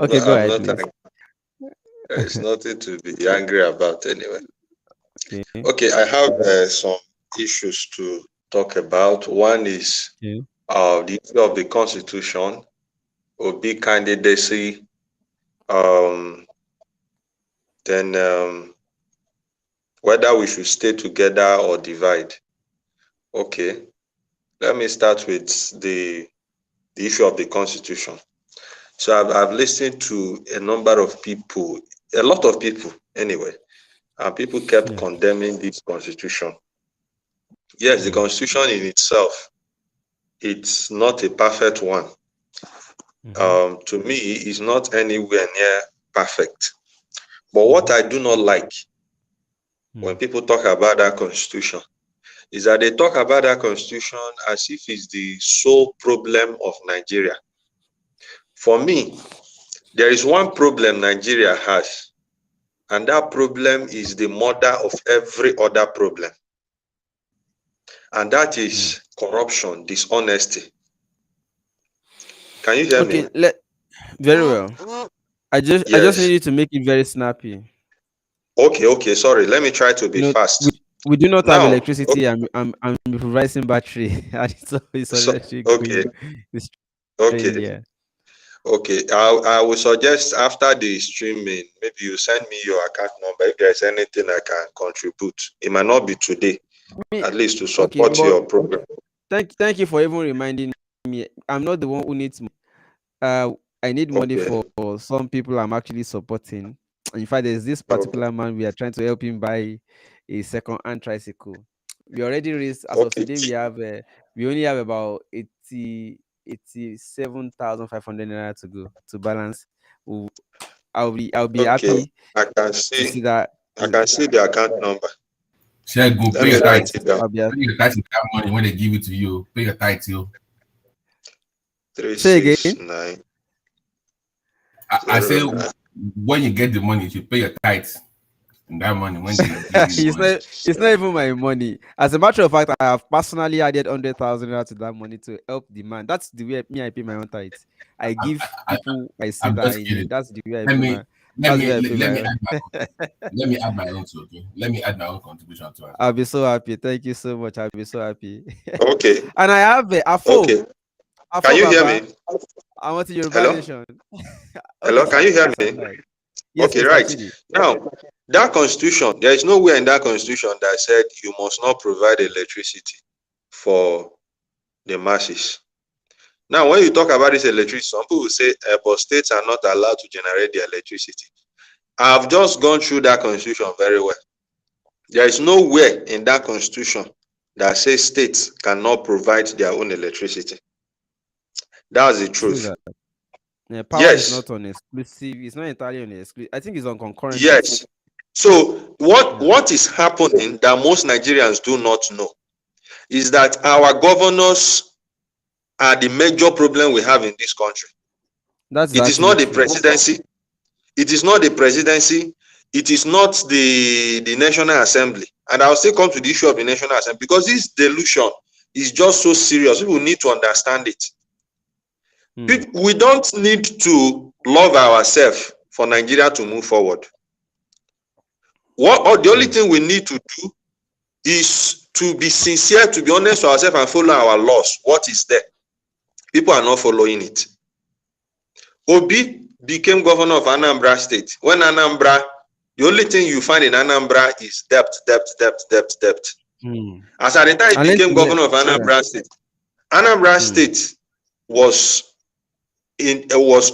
okay, go ahead, please. It's nothing to be angry about anyway. Okay, I have some issues to talk about. One is the issue of the Constitution, Obi candidacy, then whether we should stay together or divide. Okay, let me start with the Constitution. Obi candidacy, then whether we should stay together or divide. Okay, let me start with the Constitution. Obi candidacy, then whether we should stay together or divide. Okay, let me start with the Constitution. Obi candidacy, then whether we should stay together or divide. Okay, let me start with the the issue of the constitution. So I've listened to a number of people, a lot of people anyway, and people kept condemning this constitution. Yes, the constitution in itself, it's not a perfect one. To me, it's not anywhere near perfect. But what I do not like when people talk about that constitution is that they talk about that constitution as if it's the sole problem of Nigeria. For me, there is one problem Nigeria has, and that problem is the mother of every other problem. And that is corruption, dishonesty. Can you hear me? Very well. I just need you to make it very snappy. Okay, sorry. Let me try to be fast. We do not have electricity. Okay. I'm improvising battery. Okay. I will suggest after the streaming, maybe you send me your account number if there's anything I can contribute. It might not be today, at least to support your program. Thank you for even reminding me. I'm not the one who needs money. I need money for some people I'm actually supporting. In fact, there's this particular man, we are trying to help him buy a second-hand tricycle. We already raised, as of today, we only have about 87,500 naira to go to balance. I'll be happy. I can see that. I can see the account number. Go pay your tithe. Pay your tithe with that money when they give it to you. Pay your tithe, you. 369. I say when you get the money, you should pay your tithe. And that money when they give you it's not even my money. As a matter of fact, I have personally added 100,000 to that money to help the man. That's the way I pay my own tithe. I give people I see that I need. That's the way I pay my. Let me add my own, okay? Let me add my own contribution to it. I'll be so happy. Thank you so much. I'll be so happy. Okay. And I have a phone. Okay. Can you hear me? I want to Yoruba Nation. Hello, can you hear me? Yes, okay, right. Now, that constitution, there is nowhere in that constitution that said you must not provide electricity for the masses. Now, when you talk about this electricity, some people will say but states are not allowed to generate the electricity. I've just gone through that constitution very well. There is nowhere in that constitution that says states cannot provide their own electricity. That's the truth. Power is not on exclusive. It's not entirely on exclusive. I think it's on concurrent. Yes. So what is happening that most Nigerians do not know is that our governors are the major problem we have in this country. It is not the presidency. It is not the presidency. It is not the National Assembly. And I'll still come to the issue of the National Assembly because this delusion is just so serious. People need to understand it. We don't need to love ourselves for Nigeria to move forward. The only thing we need to do is to be sincere, to be honest to ourselves and follow our laws. What is there? People are not following it. Obi became governor of Anambra State. When Anambra, the only thing you find in Anambra is debt. As at the time he became governor of Anambra State, Anambra State was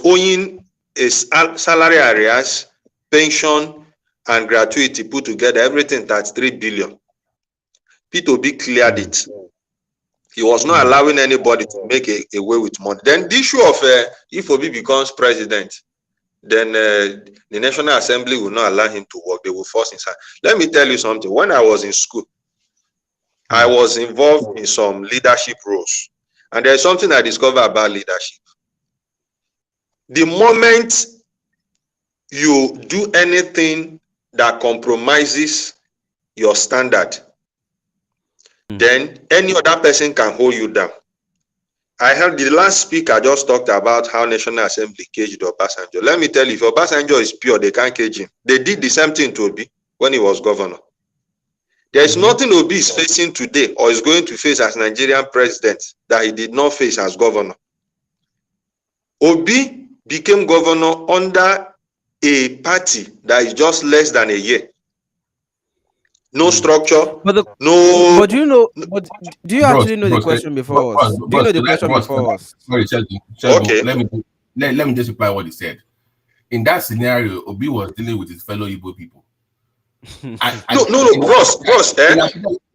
owing a salary arrears, pension, and gratuity put together, everything that's 3 billion. P2B cleared it. He was not allowing anybody to make away with money. Then the issue of if Obi becomes president, then the National Assembly will not allow him to work. They will force him. Let me tell you something. When I was in school, I was involved in some leadership roles. And there's something I discovered about leadership. The moment you do anything that compromises your standard, then any other person can hold you down. I heard the last speaker just talked about how National Assembly caged Obasanjo. Let me tell you, if Obasanjo is pure, they can't cage him. They did the same thing to Obi when he was governor. There is nothing Obi is facing today or is going to face as Nigerian president that he did not face as governor. Obi became governor under a party that is just less than a year. no structure, But the, no. but do you know? But do you Bros, actually know the bros, question before us? Do you know the question before us? sorry, Okay. let me just reply what he said. In that scenario, Obi was dealing with his fellow Igbo people. No, bros.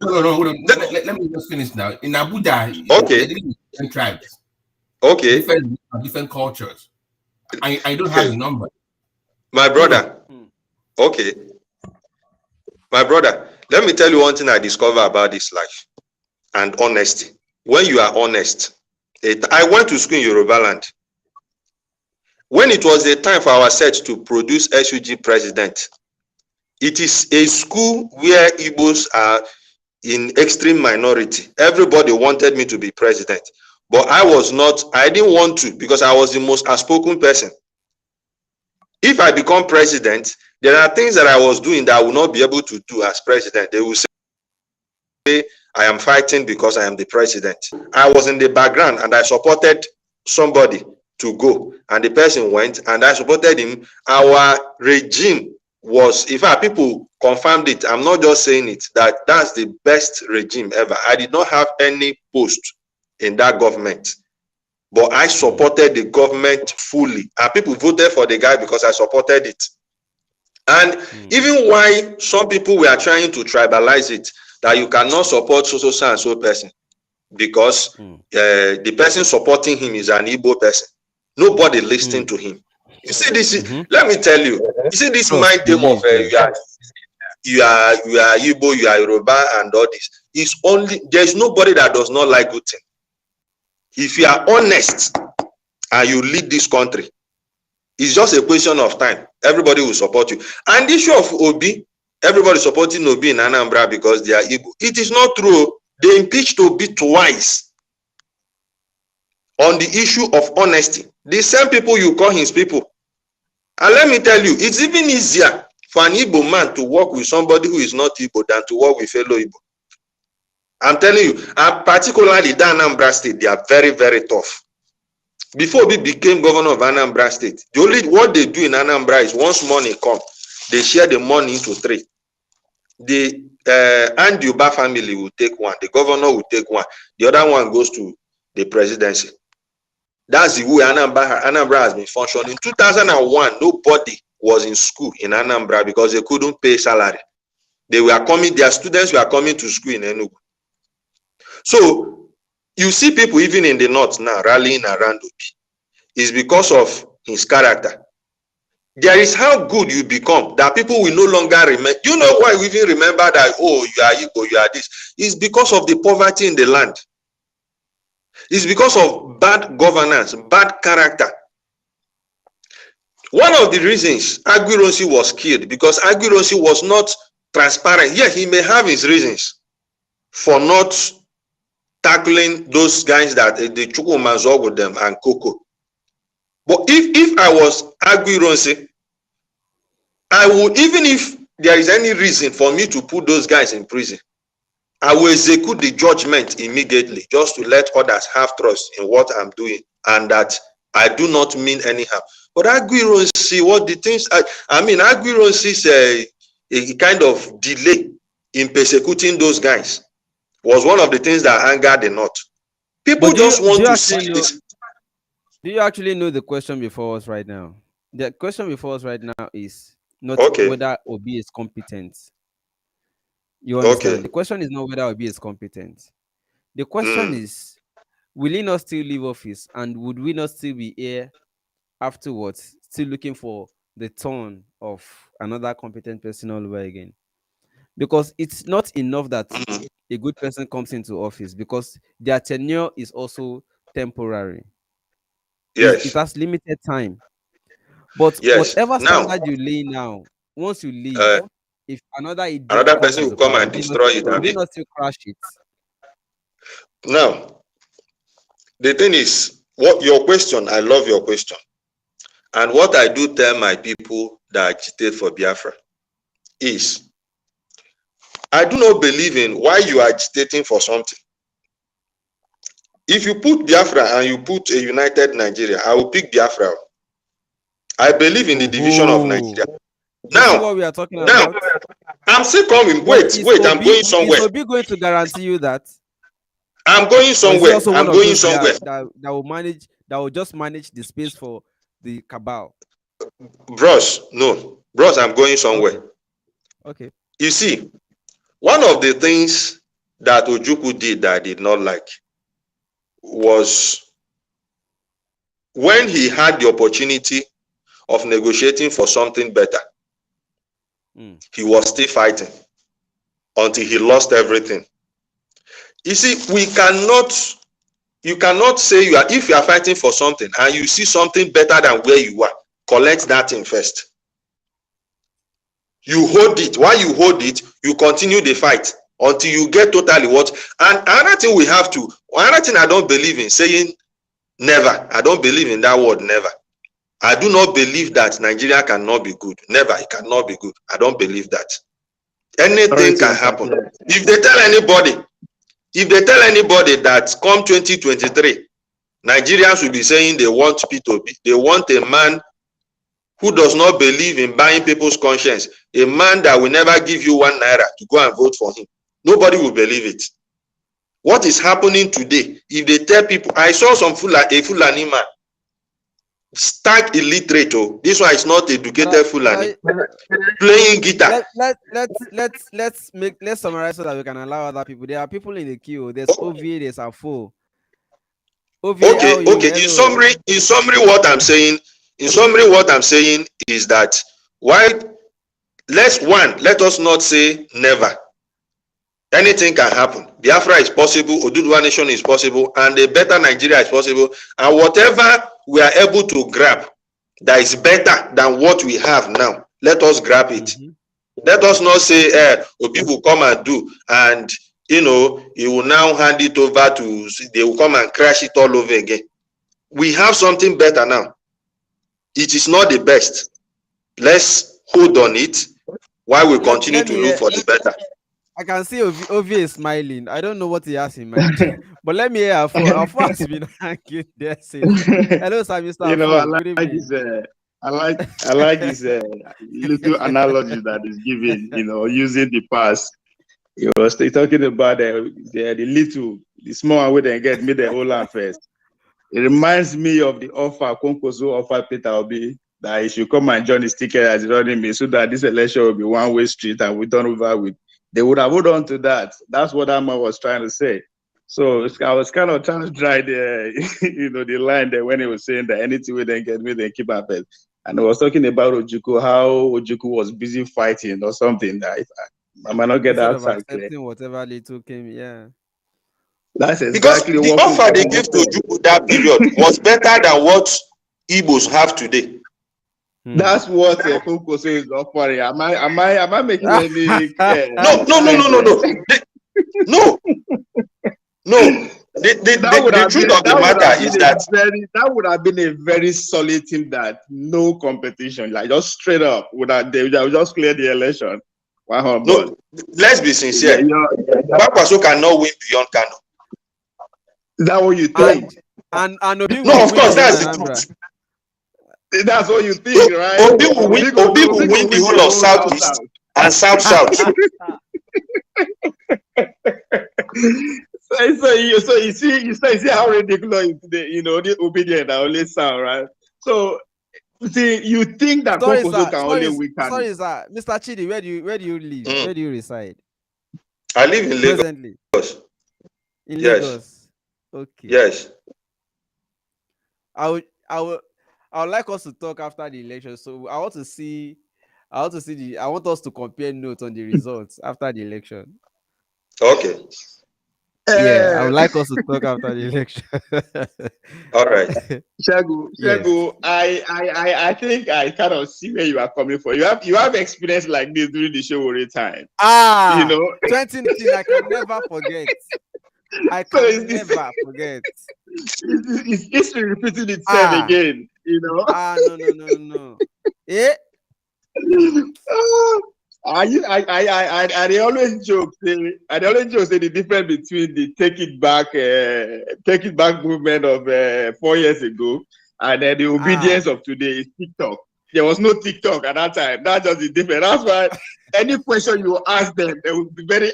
No, hold on. Let me just finish now. In Abuja, Okay. they're dealing with different tribes, Okay, different cultures. I don't have the number. my brother. Okay, my brother. Let me tell you one thing I discovered about this life and honesty. When you are honest, I went to school in Yoruba land. When it was the time for our set to produce SUG president, it is a school where Igbos are in extreme minority. Everybody wanted me to be president, but I didn't want to because I was the most outspoken person. If I become president, there are things that I was doing that I will not be able to do as president. They will say I am fighting because I am the president. I was in the background and I supported somebody to go, and the person went and I supported him. Our regime was, in fact, people confirmed it. I'm not just saying it, that's the best regime ever. I did not have any post in that government, but I supported the government fully, and people voted for the guy because I supported it. And even why some people were trying to tribalize it, that you cannot support so and so person because the person supporting him is an Igbo person. Nobody listening to him. You see this? Let me tell you. You see this mind game of you are Igbo, you are Yoruba, and all this. It's only there's nobody that does not like good thing. If you are honest and you lead this country, it's just a question of time. Everybody will support you. And the issue of Obi, everybody supporting Obi in Anambra because they are Igbo. It is not true. They impeached Obi twice on the issue of honesty. The same people you call his people. And let me tell you, it's even easier for an Igbo man to work with somebody who is not Igbo than to work with fellow Igbo. I'm telling you, and particularly the Anambra state, they are very, very tough. Before we became governor of Anambra state, the only what they do in Anambra is once money come, they share the money into three. The Anduba family will take one, the governor will take one, the other one goes to the presidency. That's the way Anambra has been functioning. In 2001, nobody was in school in Anambra because they couldn't pay salary. They were coming, their students were coming to school in Enugu. So you see people even in the north now rallying around Obi. It's because of his character. There is how good you become that people will no longer remember. You know why we even remember that, oh, you are Igbo, you are this? It's because of the poverty in the land. It's because of bad governance, bad character. One of the reasons Aguironsi was killed, because Aguironsi was not transparent. Yeah, he may have his reasons for not tackling those guys that the Chukwumanzo with them and Coco. But if I was Aguironsi, I would, even if there is any reason for me to put those guys in prison, I will execute the judgment immediately just to let others have trust in what I'm doing and that I do not mean any harm. But Aguironsi, what the things, I mean, Aguironsi's a kind of delay in persecuting those guys was one of the things that angered the North. People just want to see this. Do you actually know the question before us right now? The question before us right now is not whether Obi is competent. You understand? The question is not whether Obi is competent. The question is, will he not still leave office, and would we not still be here afterwards, still looking for the turn of another competent person all over again? Because it's not enough that a good person comes into office, because their tenure is also temporary. Yes. It has limited time. But whatever standard you lay now, once you leave, if another person will come and destroy it, will they not still crash it? Now, the thing is, what your question, I love your question. And what I do tell my people that agitate for Biafra is, I do not believe in why you are agitating for something. If you put Biafra and you put a united Nigeria, I will pick Biafra. I believe in the division of Nigeria. You see Now, what we are talking now, about? I'm still coming. But Wait, I'm going somewhere. is Obi going to guarantee you that? I'm going Or is he somewhere. also I'm one of going those somewhere. that will just manage the space for the cabal? Bros, no. Bros, I'm going somewhere. Okay. You see, one of the things that Ojukwu did that I did not like was when he had the opportunity of negotiating for something better, he was still fighting until he lost everything. You see, you cannot say if you are fighting for something and you see something better than where you are, collect that thing first. You hold it. While you hold it, you continue the fight until you get totally what. And another thing I don't believe in saying never. I don't believe in that word never. I do not believe that Nigeria cannot be good. Never, it cannot be good. I don't believe that. Anything can happen. If they tell anybody that come 2023, Nigerians will be saying they want P2B. They want a man who does not believe in buying people's conscience, a man that will never give you 1 naira to go and vote for him. Nobody will believe it. What is happening today? If they tell people, I saw a Fulani man, stark illiterate. This one is not educated Fulani, playing guitar. Let's summarize so that we can allow other people. There are people in the queue. There's OVA, there's Afo. Okay. In summary, what I'm saying is that let us not say never. Anything can happen. Biafra is possible, Oduduwa nation is possible, and a better Nigeria is possible. And whatever we are able to grab that is better than what we have now, let us grab it. Let us not say, Obi will come and do, and he will now hand it over to, they will come and crash it all over again. We have something better now. It is not the best. Let's hold on it while we continue to look for the better. I can see Ovi is smiling. I don't know what he has in mind. But let me hear Afo has been hanging there since. Hello, sir, Mr. Afo. I like this little analogy that is given, using the past. You was talking about the small one where they get me the whole land first. It reminds me of the offer Konkoso offered Peter Obi that he should come and join his ticket as running me so that this election will be one-way street and we turn over with. They would have hold on to that. That's what that man was trying to say. So I was kind of trying to dry the line there when he was saying that anything we then get me, then keep our bed. And I was talking about Ojukwu, how Ojukwu was busy fighting or something. That I might not get that side clear. Whatever little came, yeah. That's exactly because the offer they gave to Ojukwu that period was better than what Igbos have today. That's what Konkoso is offering. Am I making any? No. The truth of the matter is that would have been a very solid thing that no competition, like just straight up, they would just clear the election. Wow, no, let's be sincere. Bakwaso cannot win beyond Kano. Is that what you think? And no, of course, that's the truth. That's what you think, right? Obi will win the whole of Southeast and South. So you see how ridiculous the obedient that only sound, right? So see, you think that Konkoso can only weaken. Sorry, sir. Mr. Chidi, where do you live? Where do you reside? I live in Lagos. Presently. In Lagos. Okay. Yes. I would like us to talk after the election. So I want us to compare notes on the results after the election. Okay. Yeah, I would like us to talk after the election. All right. Shagu, yes. I think I kind of see where you are coming from. You have experience like this during the show all the time. 2019, I can never forget. Never forget. It's history repeating itself again, No. Eh? I always joke say the difference between the take it back movement of 4 years ago and the obedience of today is TikTok. there was no TikTok at that time. That's just the difference. That's why any question you ask them, they will be very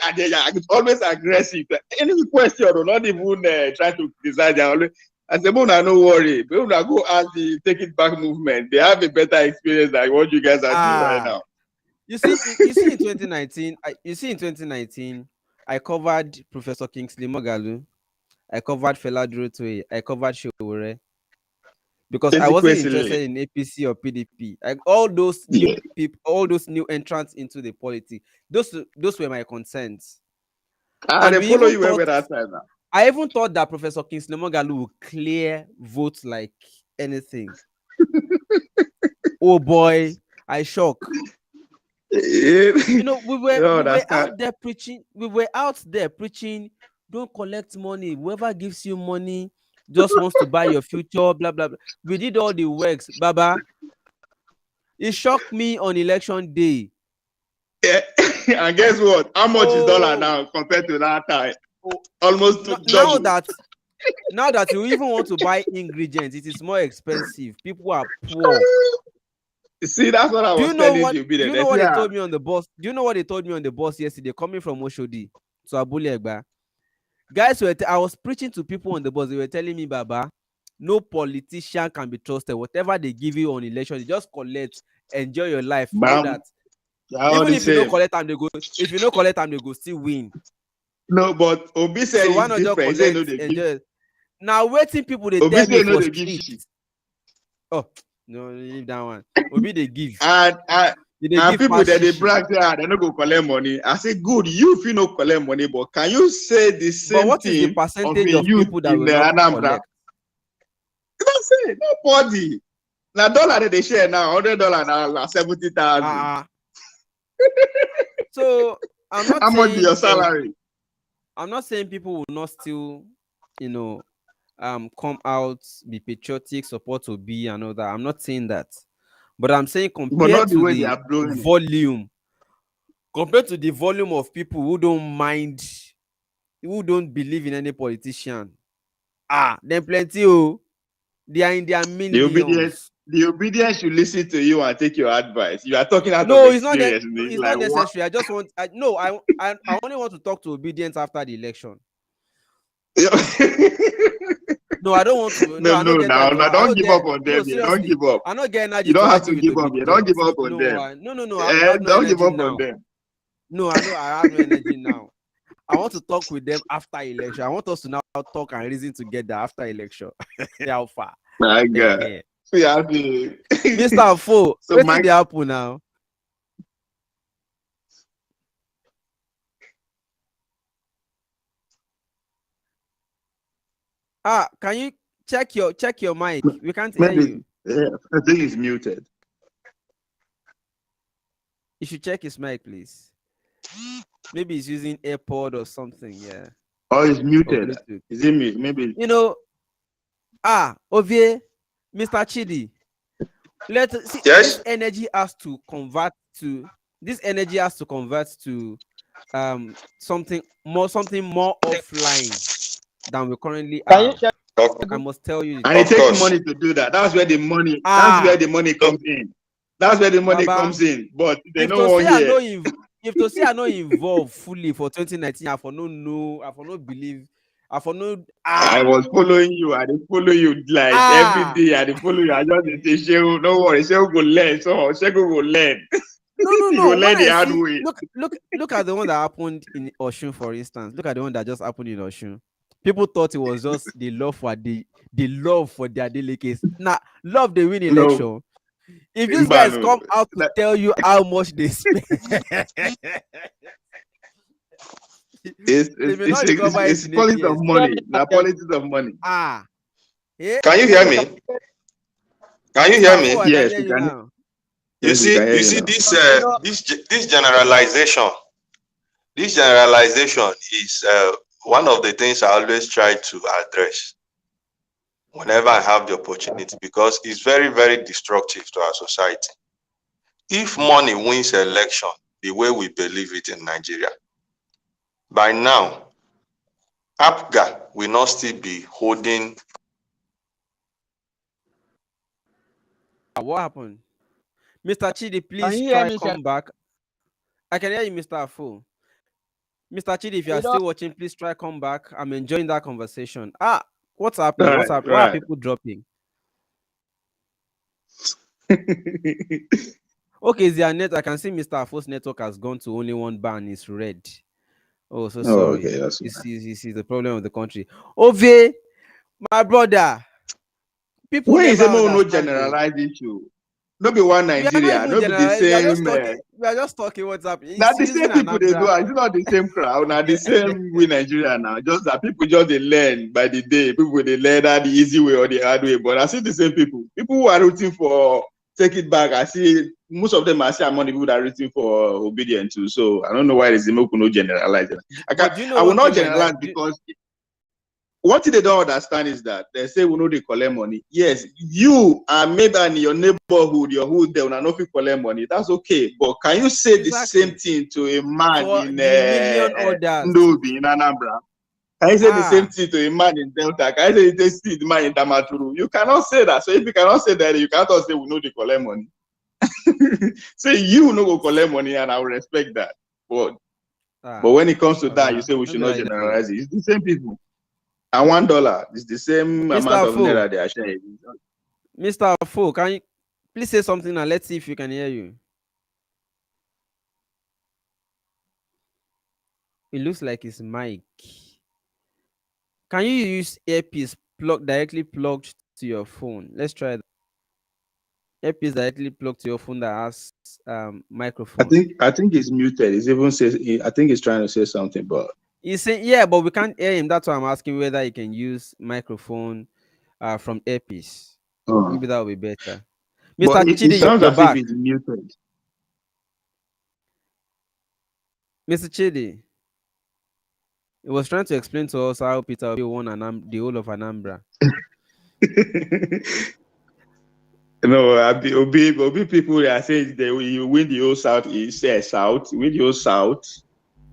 always aggressive. Any question, or not even try to decide. They always, I said, Mona, no worry. When I go ask the Take It Back movement, they have a better experience than what you guys are doing right now. You see in 2019, I covered Professor Kingsley Moghalu, I covered Fela Durotoye, I covered Showore, because I wasn't interested in APC or PDP. Like all those new people, all those new entrants into the politics, those were my concerns. And they follow you every that time now. I even thought that Professor Kingsley Moghalu would clear votes like anything. Oh boy, I shock. You know, we were out there preaching. We were out there preaching. Don't collect money. Whoever gives you money just wants to buy your future. Blah blah blah. We did all the works, Baba. It shocked me on election day. Yeah. And guess what? How much is dollar now compared to that time? Almost double. Now that you even want to buy ingredients, it is more expensive. People are poor. See, that's what I was telling you. Do you know what they told me on the bus? Do you know what they told me on the bus yesterday? Coming from Oshodi to Abule Egba. Guys, I was preaching to people on the bus. They were telling me, Baba, no politician can be trusted. Whatever they give you on election, you just collect, enjoy your life. Know that. Even if you don't collect them, they go. If you don't collect them, they go still win. No, but Obi said so why not just collect, enjoy? Now waiting people they tell me for street. Oh no, leave that one. Obi they give. And people that they brag there, they no go collect money. I say good, you if you no collect money, but can you say the same thing? But what is the percentage of people that will not collect? You don't say nobody. Now dollar that they share now, $100 now, 70,000. So I'm not. How much is your salary? I'm not saying people will not still, come out, be patriotic, support Obi and all that. I'm not saying that. But I'm saying compared to the volume of people who don't mind, who don't believe in any politician, then plenty, they are in their millions. The obedience should listen to you and take your advice. You are talking out of experience. It's not necessary. What? I just want. I only want to talk to obedience after the election. No, I don't want to. No, don't give up on them. Don't give up. I'm not getting energy. You don't have to give up. Don't give up on them. No. Don't give up on them. No, I know I have no energy now. I want to talk with them after election. I want us to now talk and reason together after election. How far? My God. Yeah, Mr. Fo, so what's the apple now? Can you check your mic? We can't hear you. Yeah, I think it's muted. You should check his mic, please. Maybe he's using AirPod or something. Yeah. Oh, it's muted. Is it me? Maybe. Ovie, Mr. Chidi. Let's see. Yes. This energy has to convert to something more offline than we currently are. I must tell you. And it takes money to do that. That's where the money. That's where the money comes in. That's where the money comes in. But they know here. If to say I not involved fully for 2019, I for no believe. I was following you. I didn't follow you like every day. I didn't follow you. I just say, Shehu, don't worry. Shehu go learn. So Shehu go learn. No. Go learn the hard way. Look at the one that happened in Osun, for instance. Look at the one that just happened in Osun. People thought it was just the love for their delicacies. Now, love they win election. No. If these guys come out to tell you how much they spend, it's politics of money. The politics of money. Yeah. Can you hear me? Can you hear me? Yes, you can. You see this generalization. This generalization is one of the things I always try to address whenever I have the opportunity, because it's very, very destructive to our society. If money wins election the way we believe it in Nigeria, by now, APGA will not still be holding. What happened? Mr. Chidi, Can please you hear try me, sir? come back. I can hear you, Mr. Afo. Mr. Chidi, if you You are don't. still watching, please try come back. I'm enjoying that conversation. What's happening? Right, What's happening? Why are right. people dropping? Okay, is their net? I can see Mr. Afo's network has gone to only one bar and it's red. Oh, so Oh, sorry. okay, that's You see the problem of the country. Ove, my brother, people when you never say no understand though. generalize issue, no be one We are not Nigeria, even no be the general. We are just same. talking. We are just talking what's happening. Now It's the using same people they do, Anambra. it's not the same crowd, now the same we Nigeria now. Just that people just they learn by the day. People they learn that the easy way or the hard way. But I see the same people. People who are rooting for take it back. I see most of them I see among the people that are rooting for obedience too. So I don't know why there's no generalize. But do you know I will one not thing generalize because what they don't understand is that they say we know they collect money. Yes, you and maybe in your neighborhood, your hood, they will not collect money. That's okay. But can you say the same thing to a man for in the million others? Ndobi in Anambra? Can you say the same Ah, thing to a man in Delta? Can you say the same thing to a man in Damaturu? You cannot say that. So if you cannot say that, you cannot also say we know they collect money. Say you no go collect money, and I will respect that. But when it comes to that, you say we should not generalize it. It's the same people. And $1 is the same Mr. amount of Afo, naira they are sharing. Mr. Afo, can you please say something and let's see if we can hear you? It looks like it's mic. Can you use earpiece directly plugged to your phone? Let's try that. Earpiece directly plugged to your phone that has microphone. I think it's muted. It's even says I think he's trying to say something, but He's saying yeah, but we can't hear him. That's why I'm asking whether he can use microphone from earpiece. Maybe that will be better. Mr. it Chidi, sounds you're as back. if it's muted. Mr. Chidi, he was trying to explain to us how Peter Obi won the whole of Anambra. No, Obi people they are saying they will win the whole southeast, south, win the whole south,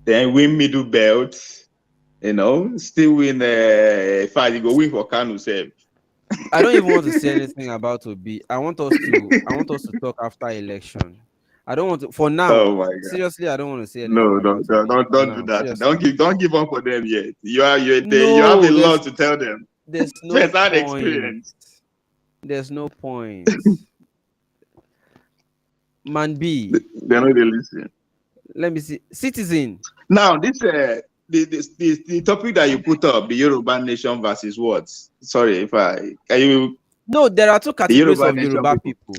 then win middle belt, still win fight, you go win for Kanu save. I don't even want to say anything about Obi. I want us to talk after election. I don't want to for now. Oh my God. Seriously, I don't want to say anything. No, about don't do that. Seriously. Don't give up for them yet. You have No, a lot to tell them. There's no point. Experience. There's no point. Man B. They're not really listening. Let me see. Citizen. Now, this the topic that you put up, the Yoruba nation versus what? Sorry, No, there are two categories Yoruba of Yoruba people.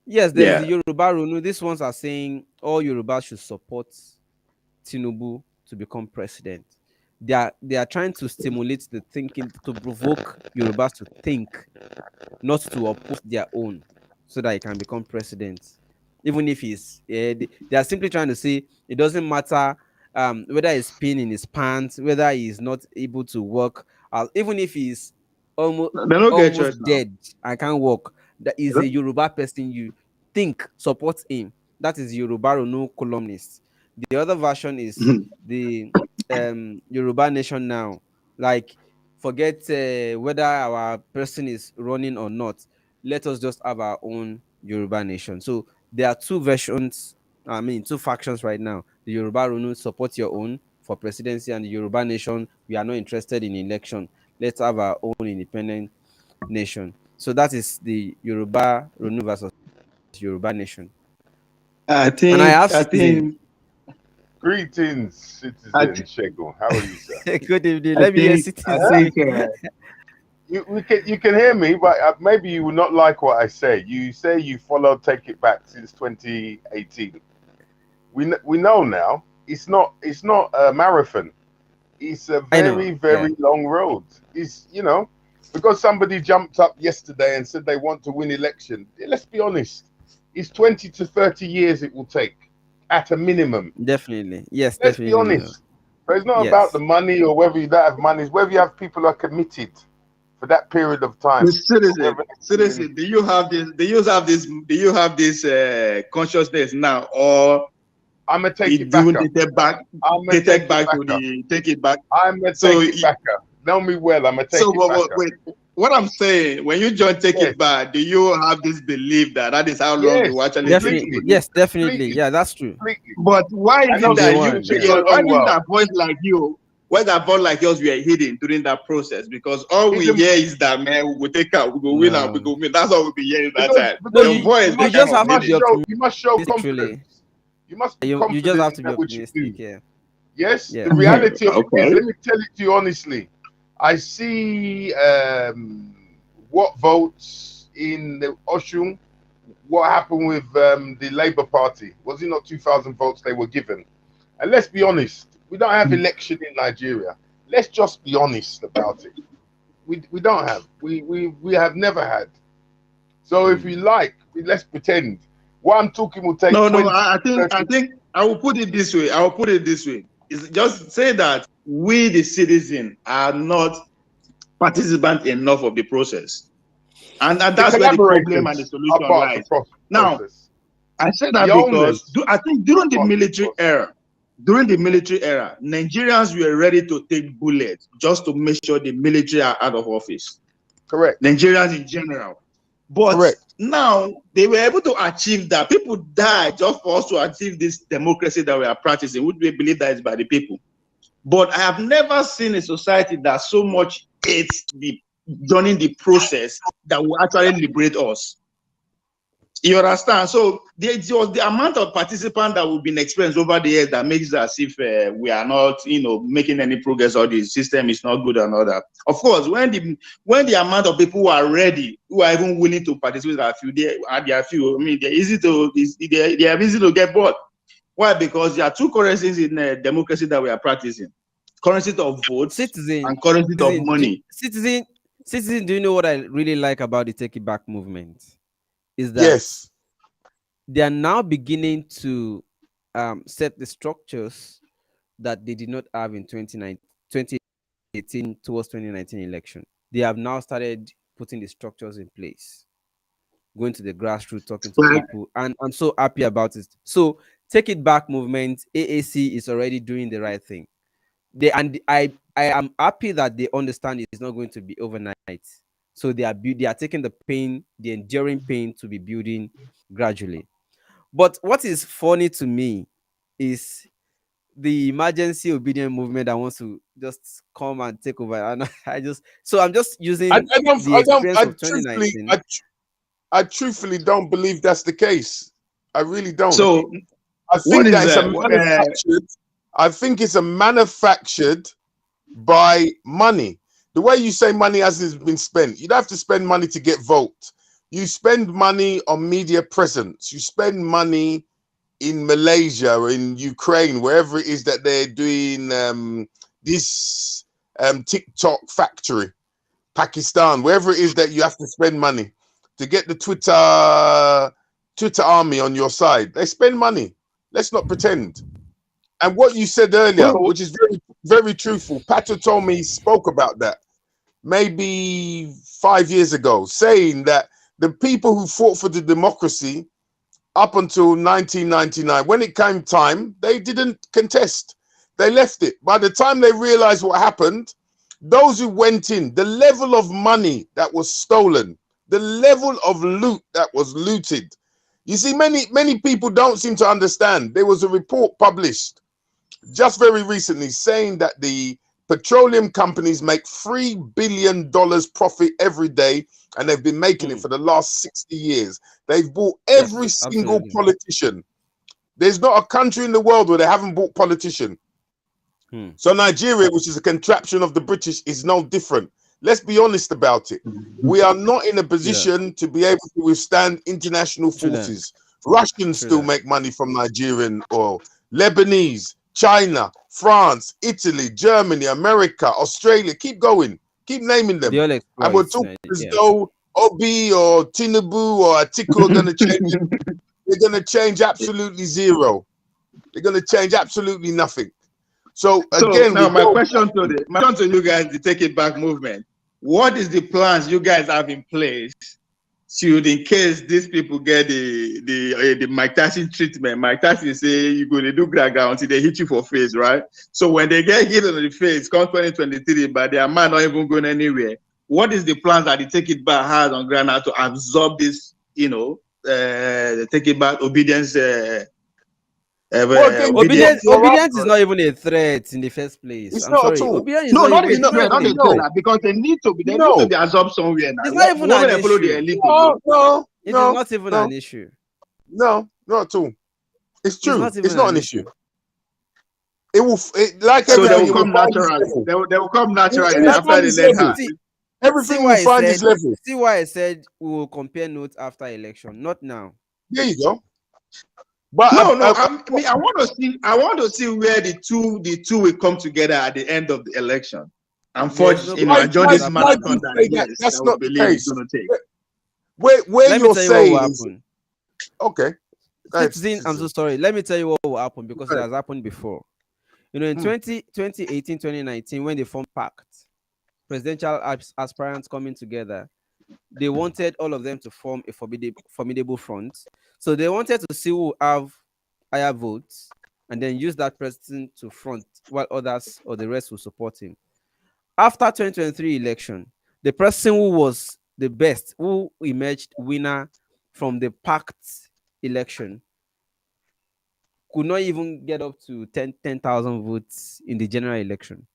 Yes, there's the Yoruba Ronu. These ones are saying all Yoruba should support Tinubu to become president. They are trying to stimulate the thinking, to provoke Yorubas to think, not to oppose their own, so that he can become president. Even if they are simply trying to say it doesn't matter whether he's peeing in his pants, whether he's not able to work, even if he's almost dead and can't walk. That is a Yoruba person. You think, support him. That is Yoruba Ronu columnist. The other version is the Yoruba nation now. Like, forget whether our person is running or not. Let us just have our own Yoruba nation. So there are two versions. Two factions right now. The Yoruba Ronu, support your own for presidency, and the Yoruba nation, we are not interested in election. Let's have our own independent nation. So that is the Yoruba Ronu versus Yoruba nation. I think Greetings, Citizen Shego. How are you, sir? Good evening. Let me hear Citizen. You can hear me, but maybe you will not like what I say. You say you followed Take It Back since 2018. We know now it's not a marathon. It's a very long road. It's because somebody jumped up yesterday and said they want to win election. Let's be honest. It's 20 to 30 years it will take at a minimum. Definitely. Yes, Let's definitely. be honest. So it's not about the money or whether you don't have money. It's whether you have people who are committed for that period of time. Citizen, do you have this consciousness now, or I'm a take it back. Take it back. I'm a take it backer. Know me well. I'm a take it backer. Wait, what I'm saying, when you join Take It Back, do you have this belief that that is how long you actually Definitely. take? Yes, definitely. Yeah, that's true. But why is it that you, why did that voice like you, why that voice like yours were hidden during that process? Because all we hear is that, man, we will take out, we go win out, we go win. That's all we be hearing that time. No, Your voice, you just have to be optimistic. You must show confidence. You must be confident. You just have to be in what you do. optimistic. Yeah. Yes, Yeah. the reality of it is, let me tell it to you honestly. I see what votes in the Oshun, what happened with the Labour Party. Was it not 2,000 votes they were given? And let's be honest, we don't have election in Nigeria. Let's just be honest about it. We don't have. We have never had. So if we like, let's pretend. What I'm talking will take. No, I think I will put it this way. It's just say that we, the citizen, are not participant enough of the process, and that's where the problem and the solution lies. Now, I say that because I think during the military era, Nigerians were ready to take bullets just to make sure the military are out of office. Correct. Nigerians in general. But now they were able to achieve that. People died just for us to achieve this democracy that we are practicing, which we believe that is by the people. But I have never seen a society that so much hates joining the process that will actually liberate us. You understand? So there was the amount of participants that we've been experienced over the years that makes it as if we are not, making any progress, or the system is not good and all that. Of course, when the amount of people who are ready, who are even willing to participate, are few. I mean, they're easy to get bored. Why? Because there are two currencies in democracy that we are practicing: currency of votes and currency of money. Citizen, do you know what I really like about the Take It Back movement? Is that they are now beginning to set the structures that they did not have in 2018 towards 2019 election. They have now started putting the structures in place, going to the grassroots, talking to people, and I'm so happy about it. So Take It Back movement, AAC is already doing the right thing. I am happy that they understand it's not going to be overnight. So they are taking the pain, the enduring pain, to be building gradually. But what is funny to me is the emergency obedient movement that wants to just come and take over. And I'm just using the experience of 2019. I truthfully don't believe that's the case. I really don't. So I think I think it's a manufactured by money. The way you say money hasn't been spent, you don't have to spend money to get vote. You spend money on media presence. You spend money in Malaysia or in Ukraine, wherever it is that they're doing this TikTok factory, Pakistan, wherever it is that you have to spend money to get the Twitter army on your side. They spend money. Let's not pretend. And what you said earlier, which is very, very truthful, Patrick told me he spoke about that maybe 5 years ago, saying that the people who fought for the democracy up until 1999, when it came time, they didn't contest. They left it. By the time they realized what happened, those who went in, the level of money that was stolen, the level of loot that was looted. You see, many people don't seem to understand. There was a report published just very recently saying that the petroleum companies make $3 billion profit every day, and they've been making it for the last 60 years. They've bought every single politician. There's not a country in the world where they haven't bought politician. So Nigeria, which is a contraption of the British, is no different. Let's be honest about it. We are not in a position to be able to withstand international forces. Russians still make money from Nigerian oil. Lebanese, China, France, Italy, Germany, America, Australia. Keep going. Keep naming them. And we're talking as though Obi or Tinubu or Atiku are going to change. They're going to change absolutely zero. They're going to change absolutely nothing. So again, now my question to you guys, the Take It Back movement. What is the plans you guys have in place should, in case these people get the Mike Tyson treatment? Mike Tyson say you're going to do graga until they hit you for face, right? So when they get hit on the face, come 2023, but their man not even going anywhere. what is the plan that the Take It Back has on ground now to absorb this, the Take It Back obedience? Obedience is not even a threat in the first place. It's I'm not sorry. at all. Obedience is No, not even, a it's not threat, even not a a threat, threat. because they need to be absorbed somewhere now. It's not even Women an follow the issue. elite. No, It is not even an issue. no, not at all. It's true. not It's even not an an issue. issue. It will, like So they everything, will it come will find its naturally. level. They will come naturally It will after find they its learn level. how. See Everything why will find its level. see why I said we will compare notes after election, not now. There you go. But No, I want to see where the two will come together at the end of the election. Unfortunately, Why- enjoy why- this why marathon do you say that that? That's I not the believe it's case. going to take. Where Let me you're tell you what saying will is happen. okay. Go ahead, Citizen, I'm so Citizen. sorry. Let me tell you what will happen because Go it ahead. has happened before. In 2018, 2019, when they formed PACT, presidential aspirants coming together, they wanted all of them to form a formidable front. So they wanted to see who will have higher votes and then use that person to front while others or the rest will support him. After 2023 election, the person who was the best, who emerged winner from the PACT election, could not even get up to 10,000 votes in the general election.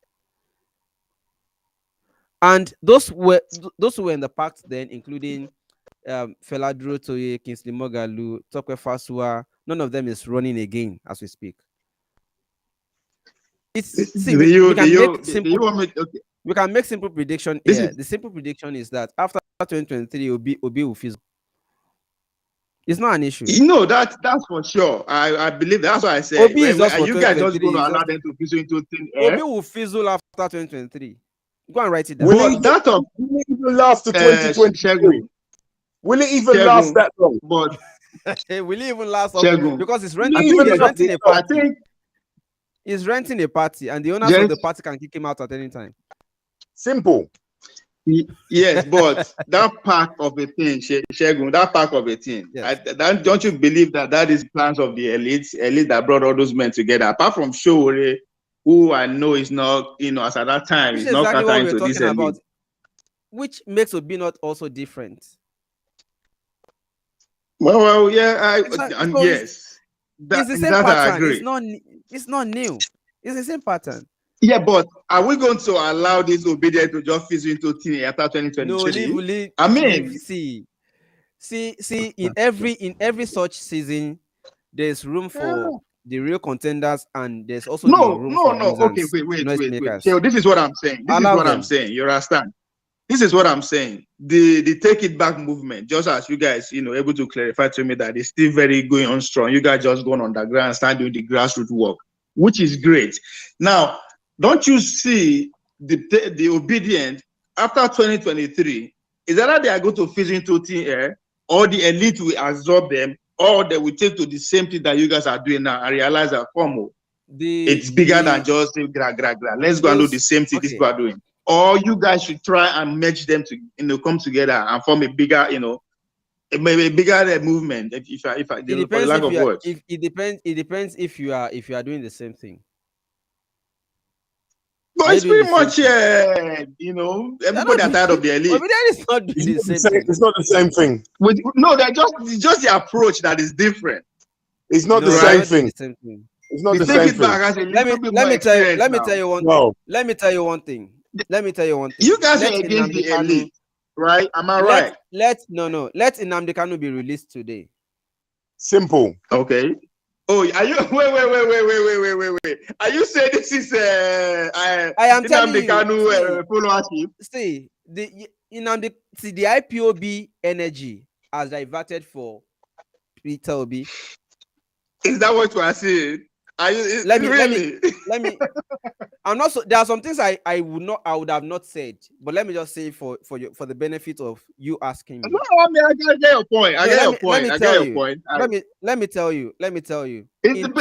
And those who were in the pact then, including Feladro Toye, Kingsley Mogalu, Tokwe Fasua, none of them is running again as we speak. We can make simple prediction here. The simple prediction is that after 2023, Obi will fizzle. It's not an issue. That's for sure. I believe that's why I said. Obi is just for you guys just 2023, going to allow them to fizzle into thin air? Obi will fizzle after 2023. Go and write it down. Will it even last to 2023? Will it even last that long? But will it even last because it's renting a party. He's renting a party, and the owners of the party can kick him out at any time. Simple. Yes, but that part of a thing, Shegun, that part of a thing. Yes. Don't you believe that is plans of the elite that brought all those men together? Apart from Showore, who I know is not, as at that time, is not catering to this elite. Which makes Obi not also different. Well, yeah, yes. It's the same pattern. I agree. It's not new. It's the same pattern. Yeah, but are we going to allow this obedience to just fizzle into thin air after 2023? No, I mean, see, in every such season, there's room for the real contenders, and there's also room for okay, wait. So this is what I'm saying. I'm saying. You understand? This is what I'm saying. The Take It Back movement, just as you guys, able to clarify to me that it's still very going on strong. You guys just going underground and start doing the grassroots work, which is great. Now, don't you see the obedient after 2023? Is that they are going to fizzle into thin air, or the elite will absorb them, or they will take to the same thing that you guys are doing now and realize that it's bigger than just gra. Let's go and do the same thing these people are doing. Or you guys should try and merge them to come together and form a bigger, maybe a bigger movement. If for lack of words. It depends if you are doing the same thing. But it's pretty much, everybody are tired of the elite. It's not the same thing. It's not the same thing. No, it's just the approach that is different. It's not the same thing. It's not the same thing. Let me tell you one thing. Let me tell you one thing. You guys are against the elite, right? Am I right? Let Nnamdi Kanu be released today. Simple. Okay. Oh, are you wait? Are you saying this is I am telling you, followership? See, the IPOB energy has diverted for Peter Obi. Is that what you are saying? Are you let me I'm not so there are some things I would have not said, but let me just say for the benefit of you asking me. No, I mean, I get your point. I get your point. Let me tell you. In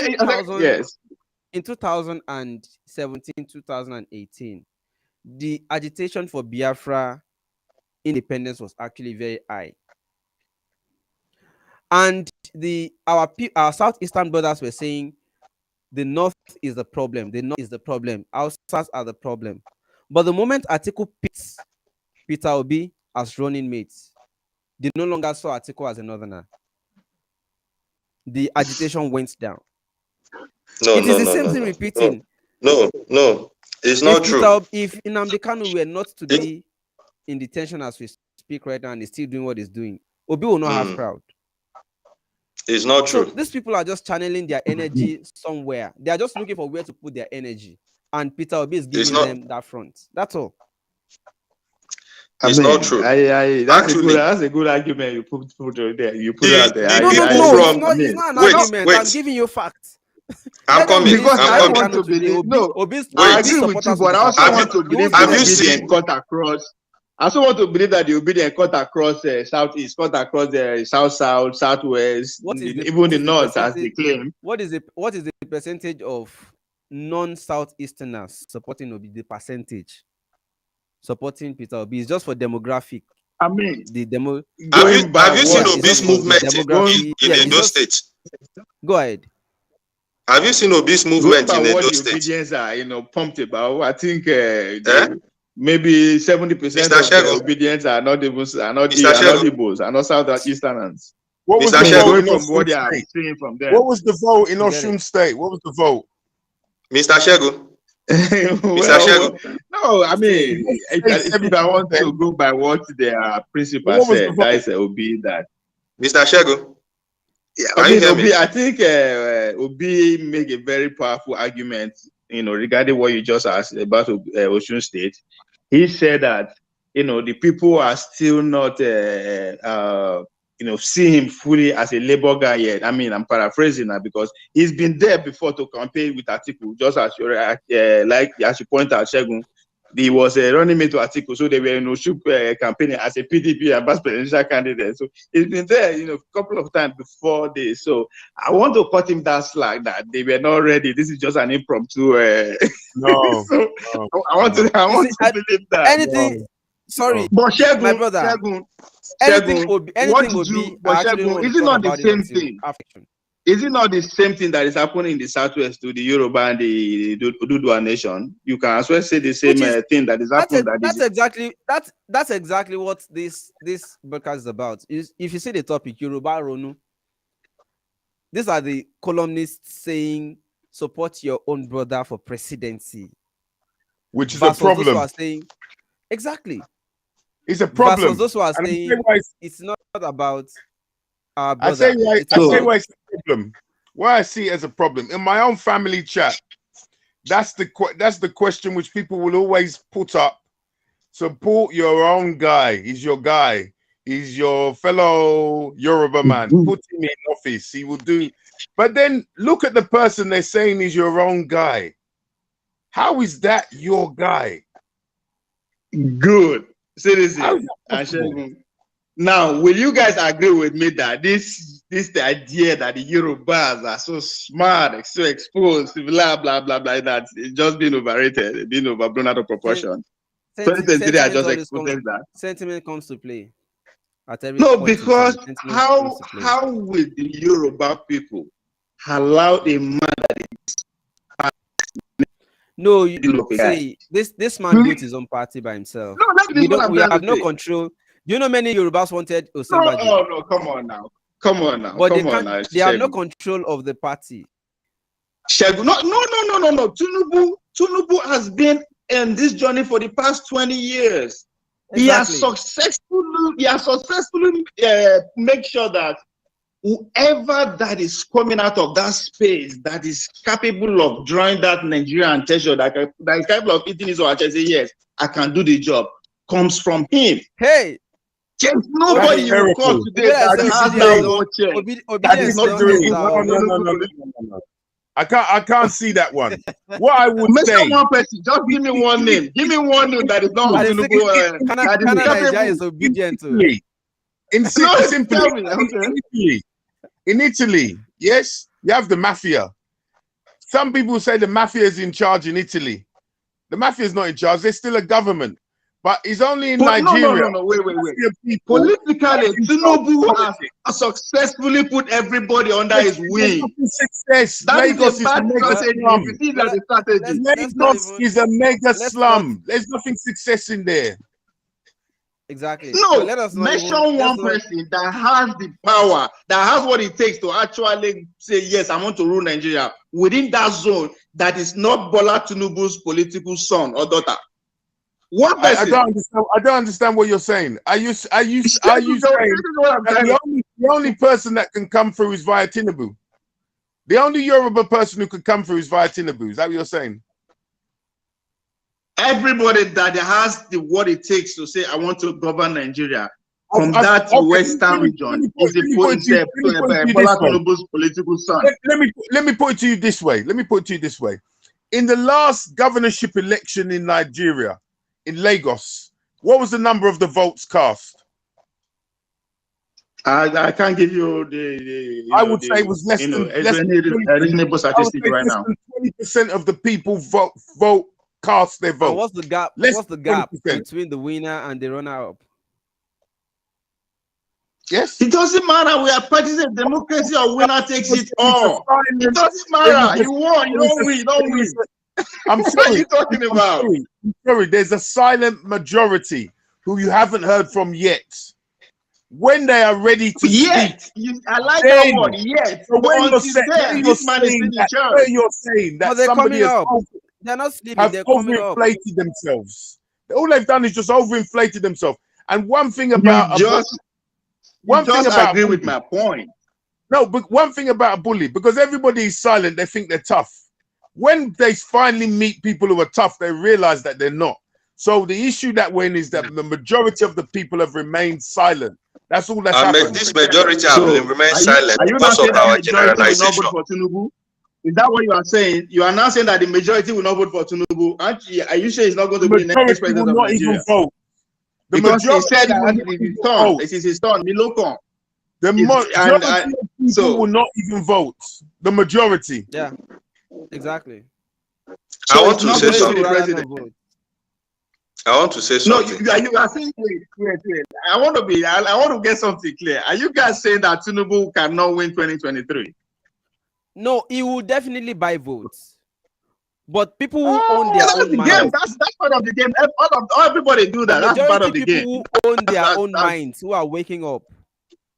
2017, 2018, the agitation for Biafra independence was actually very high. And our southeastern brothers were saying the north is the problem. The north is the problem. Our south are the problem. But the moment Atiku picks Peter Obi as running mates. They no longer saw Atiku as a northerner. The agitation went down. No, It no, is the no, same no, thing no, repeating. no. It's not true. If Nnamdi Kanu were not to be in detention as we speak right now and is still doing what he's doing, Obi will not have crowd. It's not So true. these people are just channeling their energy somewhere. They are just looking for where to put their energy. And Peter Obi is giving them that front. That's all. It's not true. That's a good argument you put there. You put it out there. It's not an argument. I'm giving you facts. I'm coming. Because I'm I coming. want to believe. I agree with you, but I also want to believe have you seen cut across. I also want to believe that the obedient cut across southeast, cut across the south, southwest, even the north, as they claim. What is the percentage of non-southeasterners supporting Obi? The percentage supporting Peter Obi is just for demographic. I mean, have you seen Obi's movement in Edo State? Go ahead. Have you seen Obi's movement in Edo State? Obedience are pumped about. I think maybe 70% of the obedience are not Igbos, are not Southeasterners. What was the vote in what they are saying from there? What was the vote in Osun State? What was the vote? Mr. Shego. Mr. Shego. No, I mean, if I want to go by what their principal said, that is Obi that. Mr. Shego. Yeah, I think Obi make a very powerful argument, regarding what you just asked about Osun State. He said that, the people are still not, see him fully as a labor guy yet. I mean, I'm paraphrasing that because he's been there before to campaign with Atiku, just as you point out, Shegun. He was running mate to Atiku, so they were campaigning as a PDP and vice presidential candidate. So he's been there, a couple of times before this. So I want to cut him that slack that they were not ready. This is just an impromptu. No, so no. I want to believe that. Anything. No. Sorry, but Shegun, my brother. Anything will be. Is it not the same thing? Is it not the same thing that is happening in the Southwest to the Yoruba and the Ududua nation? You can as well say the same thing that is happening. That's exactly what this broadcast is about. If you see the topic, Yoruba Ronu, these are the columnists saying, support your own brother for presidency. Which is a problem. Those who are saying, exactly. It's a problem. Versus those who are saying, it's not about our brother. I say why it's a problem. Why I see it as a problem. In my own family chat, that's the question which people will always put up. Support your own guy. He's your guy. He's your fellow Yoruba man. Put him in office. He will do. But then look at the person they're saying is your own guy. How is that your guy? Good. Seriously. Now, will you guys agree with me that this the idea that the Yorubas are so smart, so exposed, blah blah blah blah, that it's just been overrated, been overblown out of proportion? Sentiment comes to play. No, because how will the Yoruba people allow a man that is this man built his own party by himself. No, we have no control. Do you know many Yorubas wanted Osinbajo? No, come on now. But they have no control of the party. No. Tinubu has been in this journey for the past 20 years. Exactly. He has successfully make sure that whoever that is coming out of that space that is capable of drawing that Nigerian treasure, that is capable of eating his or say, yes, I can do the job, comes from him. Hey, there's nobody you will call today that has that watch. That is not doing it. No. I can't see that one. What I would say, one person, just give me one name. Give me one name that is not Nigeria is obedient to. In Italy, yes, you have the mafia. Some people say the mafia is in charge in Italy. The mafia is not in charge. They're still a government. But it's only in Nigeria. No, wait. Politically, Tinubu has successfully put everybody under his wing. Success. Lagos is a mega slum. Lagos is a mega slum. There's nothing success in there. Exactly. No, But let us not mention even, one person that has the power, that has what it takes to actually say, yes, I want to rule Nigeria within that zone that is not Bola Tinubu's political son or daughter. One I person. don't understand what you're saying. Are you saying This is what I'm that saying. the only person that can come through is via Tinubu? The only Yoruba person who could come through is via Tinubu. Is that what you're saying? Everybody that has what it takes to say, I want to govern Nigeria from Okay, that western region is Bola Tinubu's political son. Let me put it to you this way. In the last governorship election in Nigeria, in Lagos, what was the number of the votes cast? I can't give you I would say it was less than reasonable statistic right now. 20% of the people cast their vote. and what's the gap? What's the gap between the winner and the runner-up? Yes. It doesn't matter. We are practicing democracy or winner takes it all. It doesn't matter. You won. You don't win. You don't win. I'm sorry. What are you talking about? I'm sorry. There's a silent majority who you haven't heard from yet. When they are ready to speak, I like that word. Yet. So when you're saying that they're somebody coming has up. They're not sleeping. have They're coming up. overinflated themselves. All they've done is just overinflated themselves. And one thing about agree with my point. No, but one thing about a bully, because everybody is silent, they think they're tough. When they finally meet people who are tough, they realize that they're not. So the issue that we're in is that the majority of the people have remained silent. That's all that's happened. This majority have remained silent because of our generalization. Is that what you are saying? You are now saying that the majority will not vote for Tinubu. Are you sure he's not going to be the next president of Nigeria? Because he said that it is his turn. The majority of people will not even vote. The majority. Yeah, exactly. I want to say something. I want to say something. No, you are saying wait. I want to get something clear. Are you guys saying that Tinubu cannot win 2023? No, he will definitely buy votes. But people who own their own minds. That's part of the game. Everybody do that. That's part of the game. People who own their own minds, who are waking up,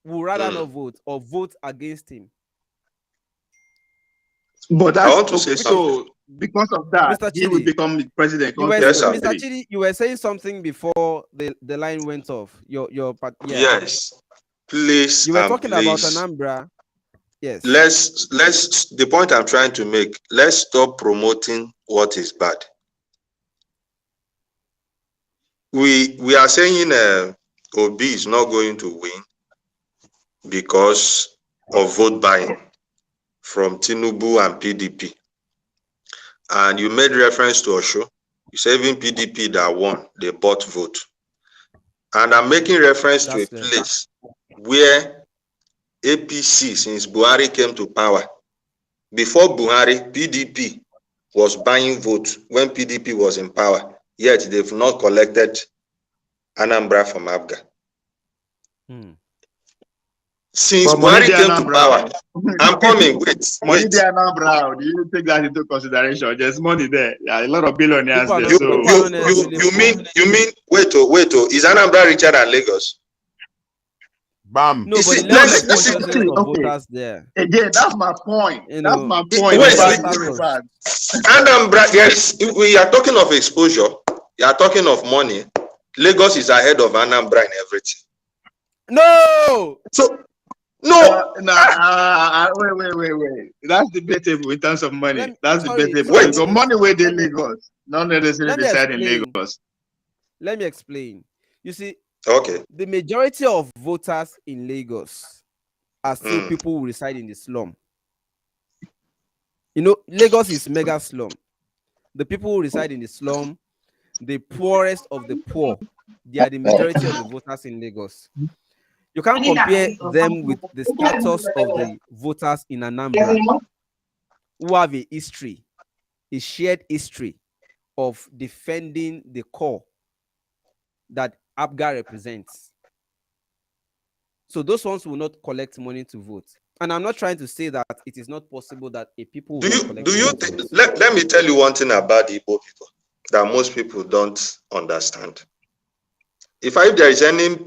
will rather not vote or vote against him. But I want to say something. Because of that, Mr. he will become Mr. president. Chidi, you were saying something before the line went off. Yes, please. You were talking about Anambra. Yes. Let's. The point I'm trying to make. Let's stop promoting what is bad. We are saying Obi is not going to win because of vote buying from Tinubu and PDP. And you made reference to Osho. You said even PDP that won, they bought vote. And I'm making reference to a place where APC, since Buhari came to power, before Buhari, PDP was buying votes when PDP was in power, yet they've not collected Anambra from Abga. Since Buhari came to power, I'm coming. Wait. Do you take that into consideration? There's money there. Yeah, a lot of billionaires there. You mean? Wait. Is Anambra richer than Lagos? Bam. No, but voters there. Again, that's my point. That's my point. Anambra, yes. If we are talking of exposure, you are talking of money. Lagos is ahead of Anambra in everything. No. So. No. Wait. That's debatable in terms of money. That's debatable. Wait. So money where they Lagos, not necessarily decide in Lagos. Let me explain. You see, okay, the majority of voters in Lagos are still people who reside in the slum. You know, Lagos is mega slum. The people who reside in the slum, the poorest of the poor, they are the majority of the voters in Lagos. You can't compare them with the status of the voters in Anambra, who have a history, a shared history of defending the core that Abga represents. So those ones will not collect money to vote. And I'm not trying to say that it is not possible that a people will let me tell you one thing about the Igbo people that most people don't understand. if there is any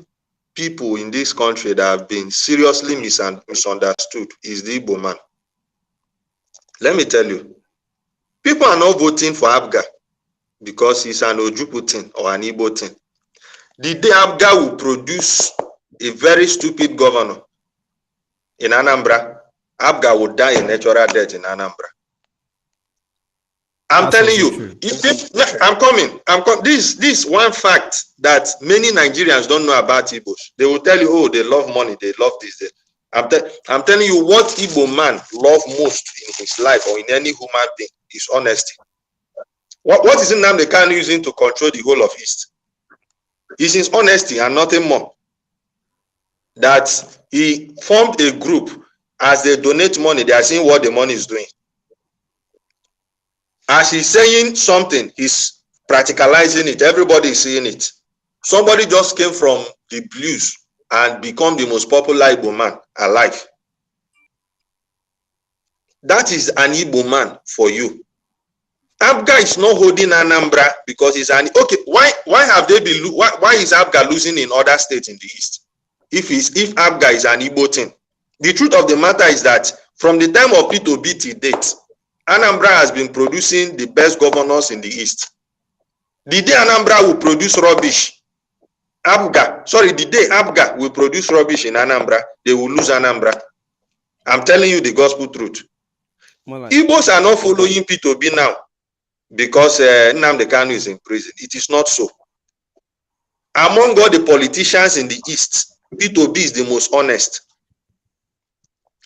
people in this country that have been seriously misunderstood, is the Igbo man. Let me tell you, people are not voting for Abga because he's an Ojukwu thing or an Igbo thing. The day Abga will produce a very stupid governor in Anambra, Abga will die a natural death in Anambra. I'm telling you, I'm coming. This one fact that many Nigerians don't know about Igbos. They will tell you, oh, they love money, they love this. I'm telling you, what Igbo man love most in his life or in any human being is honesty. What is Nnamdi Kanu using to control the whole of East? It's his honesty and nothing more. That he formed a group. As they donate money, they are seeing what the money is doing. As he's saying something, he's practicalizing it. Everybody is seeing it. Somebody just came from the blues and become the most popular Igbo man alive. That is an Igbo man for you. Abga is not holding Anambra because he's an okay. Why have they been? Why is Abga losing in other states in the East? If Abga is an Igbo thing, the truth of the matter is that from the time of P2B to date, Anambra has been producing the best governors in the East. The day Anambra will produce rubbish, the day Abga will produce rubbish in Anambra, they will lose Anambra. I'm telling you the gospel truth. Igbos are not following P2B now because Nnamdi Kanu is in prison. It is not so. Among all the politicians in the East, P2B is the most honest.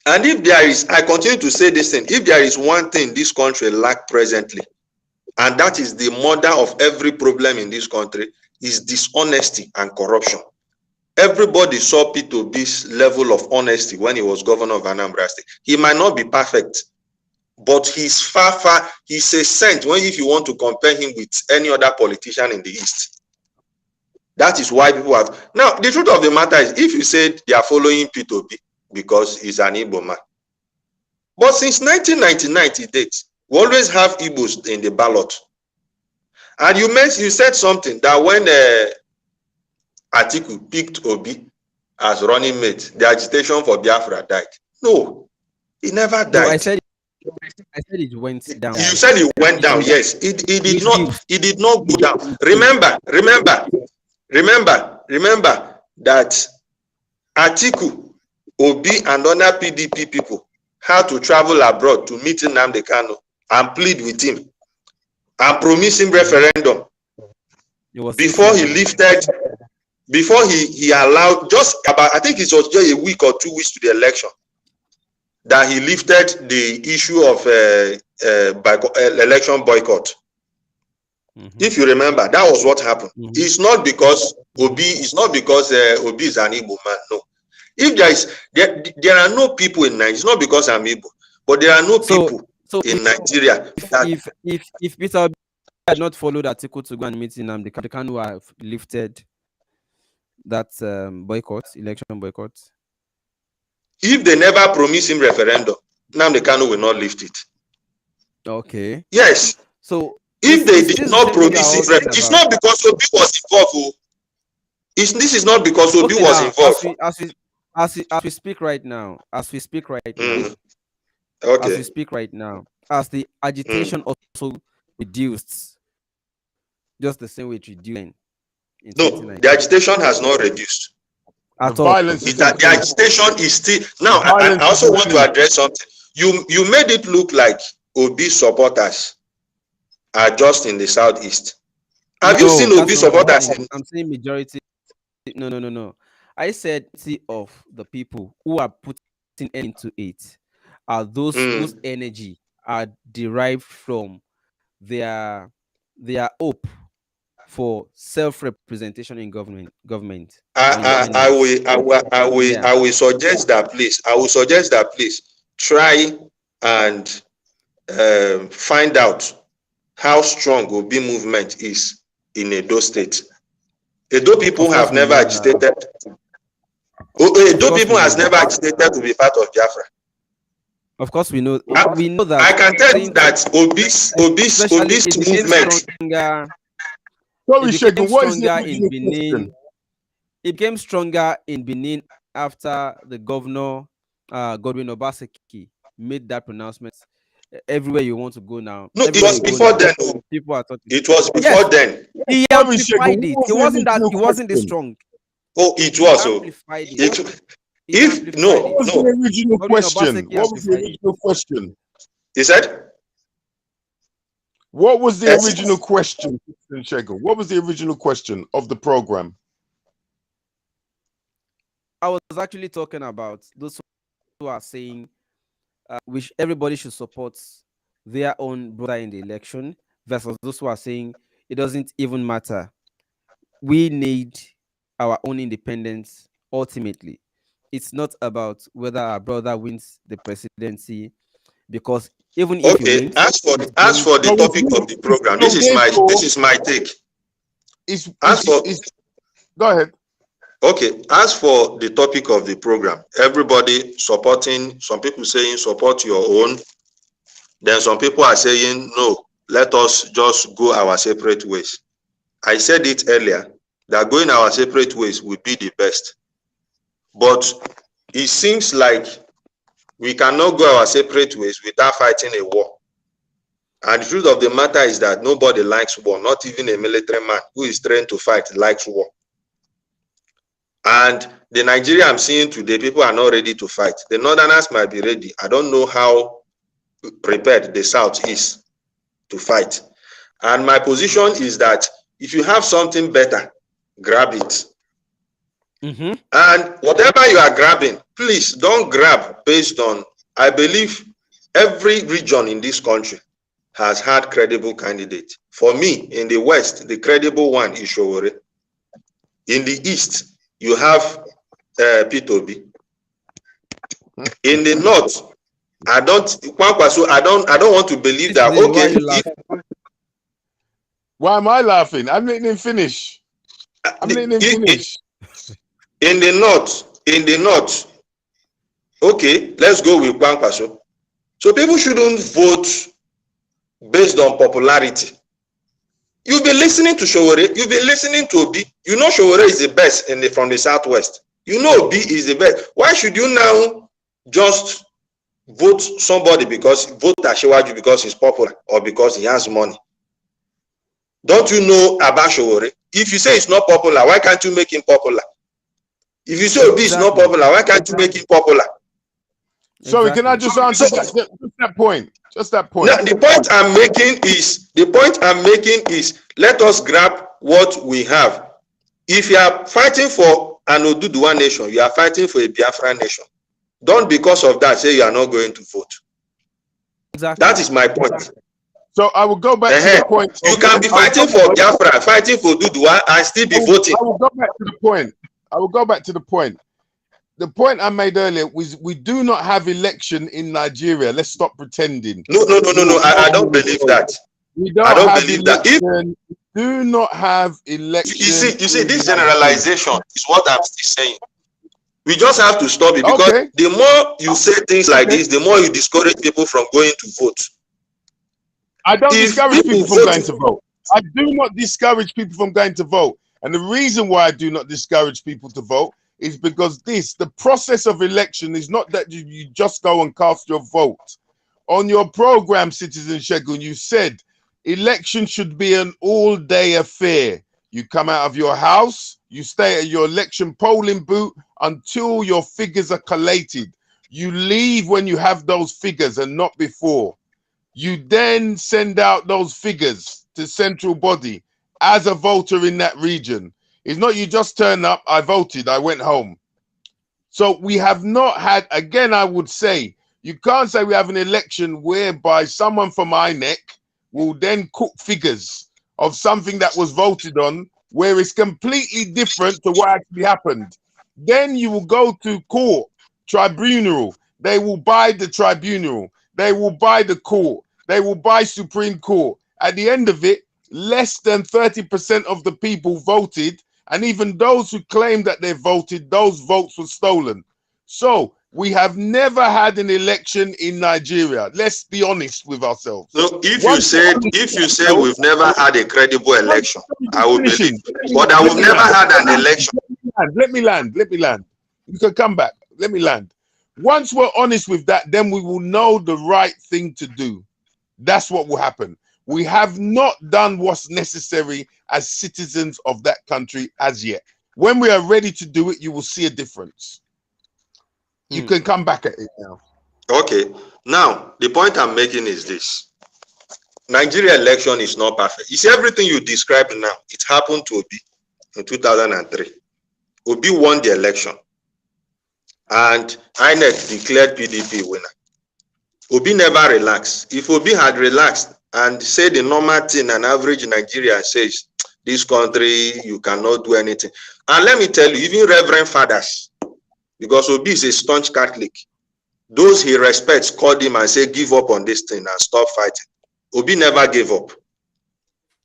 And if there is, I continue to say this thing, if there is one thing this country lacks presently, and that is the mother of every problem in this country, is dishonesty and corruption. Everybody saw P2B's level of honesty when he was governor of Anambra State. He might not be perfect, but he's he's a saint if you want to compare him with any other politician in the East. That is why people have. Now, the truth of the matter is, if you said they are following P2B, because he's an Igbo man. But since 1999 to date, we always have Igbos in the ballot. And you said something that when Atiku picked Obi as running mate, the agitation for Biafra died. No, he never died. No, I said it went down. You said it went down. Yes, it did not. It did not go down. Remember that Atiku, Obi and other PDP people had to travel abroad to meet Nnamdi Kanu and plead with him and promise him referendum before he lifted, before he allowed, just about, I think it was just a week or 2 weeks to the election, that he lifted the issue of election boycott. If you remember, that was what happened. It's not because Obi is an Igbo man, no. If there are no people in Nigeria, it's not because I'm Igbo, but there are no people in Nigeria. If Peter Obi had not followed article to go and meet Nnamdi Kanu have lifted that election boycott. If they never promise him referendum, Nnamdi Kanu will not lift it. Okay. Yes. So if they did not promise him, it's not because Obi was involved. This is not because Obi was involved. As we speak right now, okay, as we speak right now, as the agitation also reduced, just the same way it reduced. No, the agitation has not reduced. At all. The agitation is still now. I also want to address something. You made it look like Obi supporters are just in the southeast. Have you seen Obi supporters? I'm saying majority. No. I said of the people who are putting into it are those whose energy are derived from their hope for self-representation in government. I will suggest that please try and find out how strong Obi movement is in Edo State. Edo people have never agitated. Edo people has never agitated to be part of Biafra. Of course, we know that. I can tell you that Obi's movement. Sorry, Shegun, what is in Benin? it became stronger in Benin after the governor, Godwin Obaseki, made that pronouncement. Everywhere you want to go now, No, it everywhere was you go before now, then. Oh. people are talking. It was Yes, before then. he Sorry, Shego, amplified it. what It was wasn't the that. original It wasn't this question? strong. Oh, it He was. Oh, amplified it. it. He If amplified no, it. What was no, the original Godwin question? Obaseki What was the amplified it. original question? he said. What was the Yes. original question, Shego? What was the original question of the program? I was actually talking about those who are saying which everybody should support their own brother in the election versus those who are saying it doesn't even matter. We need our own independence ultimately. It's not about whether our brother wins the presidency, because even if he Okay. wins, As for it's the going. topic of the program, this is my take. Go ahead. Okay, as for the topic of the program, everybody supporting, some people saying support your own, then some people are saying no, let us just go our separate ways. I said it earlier that going our separate ways would be the best, but it seems like we cannot go our separate ways without fighting a war. And the truth of the matter is that nobody likes war, not even a military man who is trained to fight likes war. And the Nigeria I'm seeing today, people are not ready to fight. The Northerners might be ready. I don't know how prepared the South is to fight. And my position is that if you have something better, grab it. And whatever you are grabbing, please don't grab based on, I believe every region in this country has had credible candidates. For me, in the West, the credible one is Showore. In the East, you have P2B. In the North, I don't want to believe that. Okay, why am I laughing? I'm letting him finish. In the North, okay, let's go with Kwankwaso. So people shouldn't vote based on popularity. You've been listening to Showore, you've been listening to Obi. You know Showore is the best from the Southwest. You know Obi is the best. Why should you now just vote somebody vote Ashewaju because he's popular or because he has money? Don't you know about Showore? If you say it's not popular, why can't you make him popular? If you say Obi is not popular, why can't you make him popular? Sorry, can I just answer that point? Just that point. Now, the point I'm making is let us grab what we have. If you are fighting for an Oduduwa nation, you are fighting for a Biafra nation. Don't because of that say you are not going to vote. Exactly. That is my point. So I will go back to the point. You can be fighting for Biafra, fighting for Oduduwa, and still be voting. I will go back to the point. The point I made earlier was we do not have election in Nigeria. Let's stop pretending. No. I don't believe that. We don't have election. We do not have election. You see, this generalization is what I'm still saying. We just have to stop it because the more you say things like this, the more you discourage people from going to vote. I don't discourage people from going to vote. I do not discourage people from going to vote. And the reason why I do not discourage people to vote is because the process of election is not that you just go and cast your vote. On your program, Citizen Shegun, you said election should be an all-day affair. You come out of your house, you stay at your election polling booth until your figures are collated. You leave when you have those figures and not before. You then send out those figures to central body as a voter in that region. It's not you just turn up, I voted, I went home. So we have not had, again, I would say, you can't say we have an election whereby someone from INEC will then cook figures of something that was voted on where it's completely different to what actually happened. Then you will go to court, tribunal. They will buy the tribunal. They will buy the court. They will buy Supreme Court. At the end of it, less than 30% of the people voted, and even those who claim that they voted, those votes were stolen. So we have never had an election in Nigeria. Let's be honest with ourselves. So if you say we've never had a credible election, I will believe. But that we've never had an election. Let me land. You can come back. Let me land. Once we're honest with that, then we will know the right thing to do. That's what will happen. We have not done what's necessary as citizens of that country as yet. When we are ready to do it, you will see a difference. You can come back at it now. Okay. Now, the point I'm making is this. Nigeria election is not perfect. You see, everything you described now, it happened to Obi in 2003. Obi won the election. And INEC declared PDP winner. Obi never relaxed. If Obi had relaxed and said the normal thing, an average Nigerian says, this country, you cannot do anything. And let me tell you, even Reverend Fathers, because Obi is a staunch Catholic, those he respects called him and said, give up on this thing and stop fighting. Obi never gave up.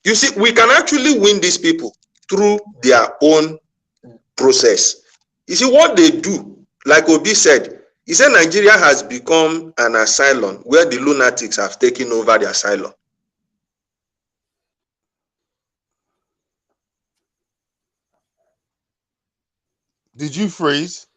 You see, we can actually win these people through their own process. You see, what they do, like Obi said, he said Nigeria has become an asylum where the lunatics have taken over the asylum. Did you freeze?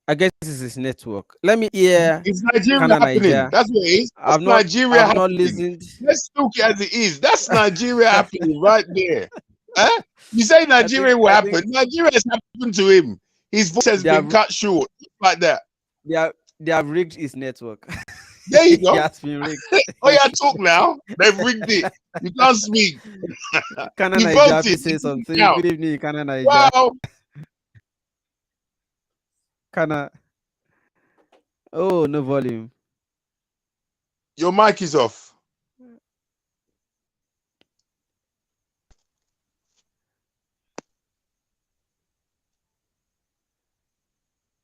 I guess this is his network. Let me hear. It's Nigeria Canada, happening. Nigeria. That's what it is. That's I've not Nigeria I've not happening. listened. Let's look as it is. That's Nigeria happening right there. Huh? You say Nigeria will happen. Nigeria has happened to him. His voice has been cut short like that. They have rigged his network. There you go. He has been rigged. Oh yeah, talk now. They've rigged it. You can't speak. Canada, He Nigeria, voted. say something. Now. Good evening, Canada, Nigeria. Wow. Canada. Oh, no volume. Your mic is off.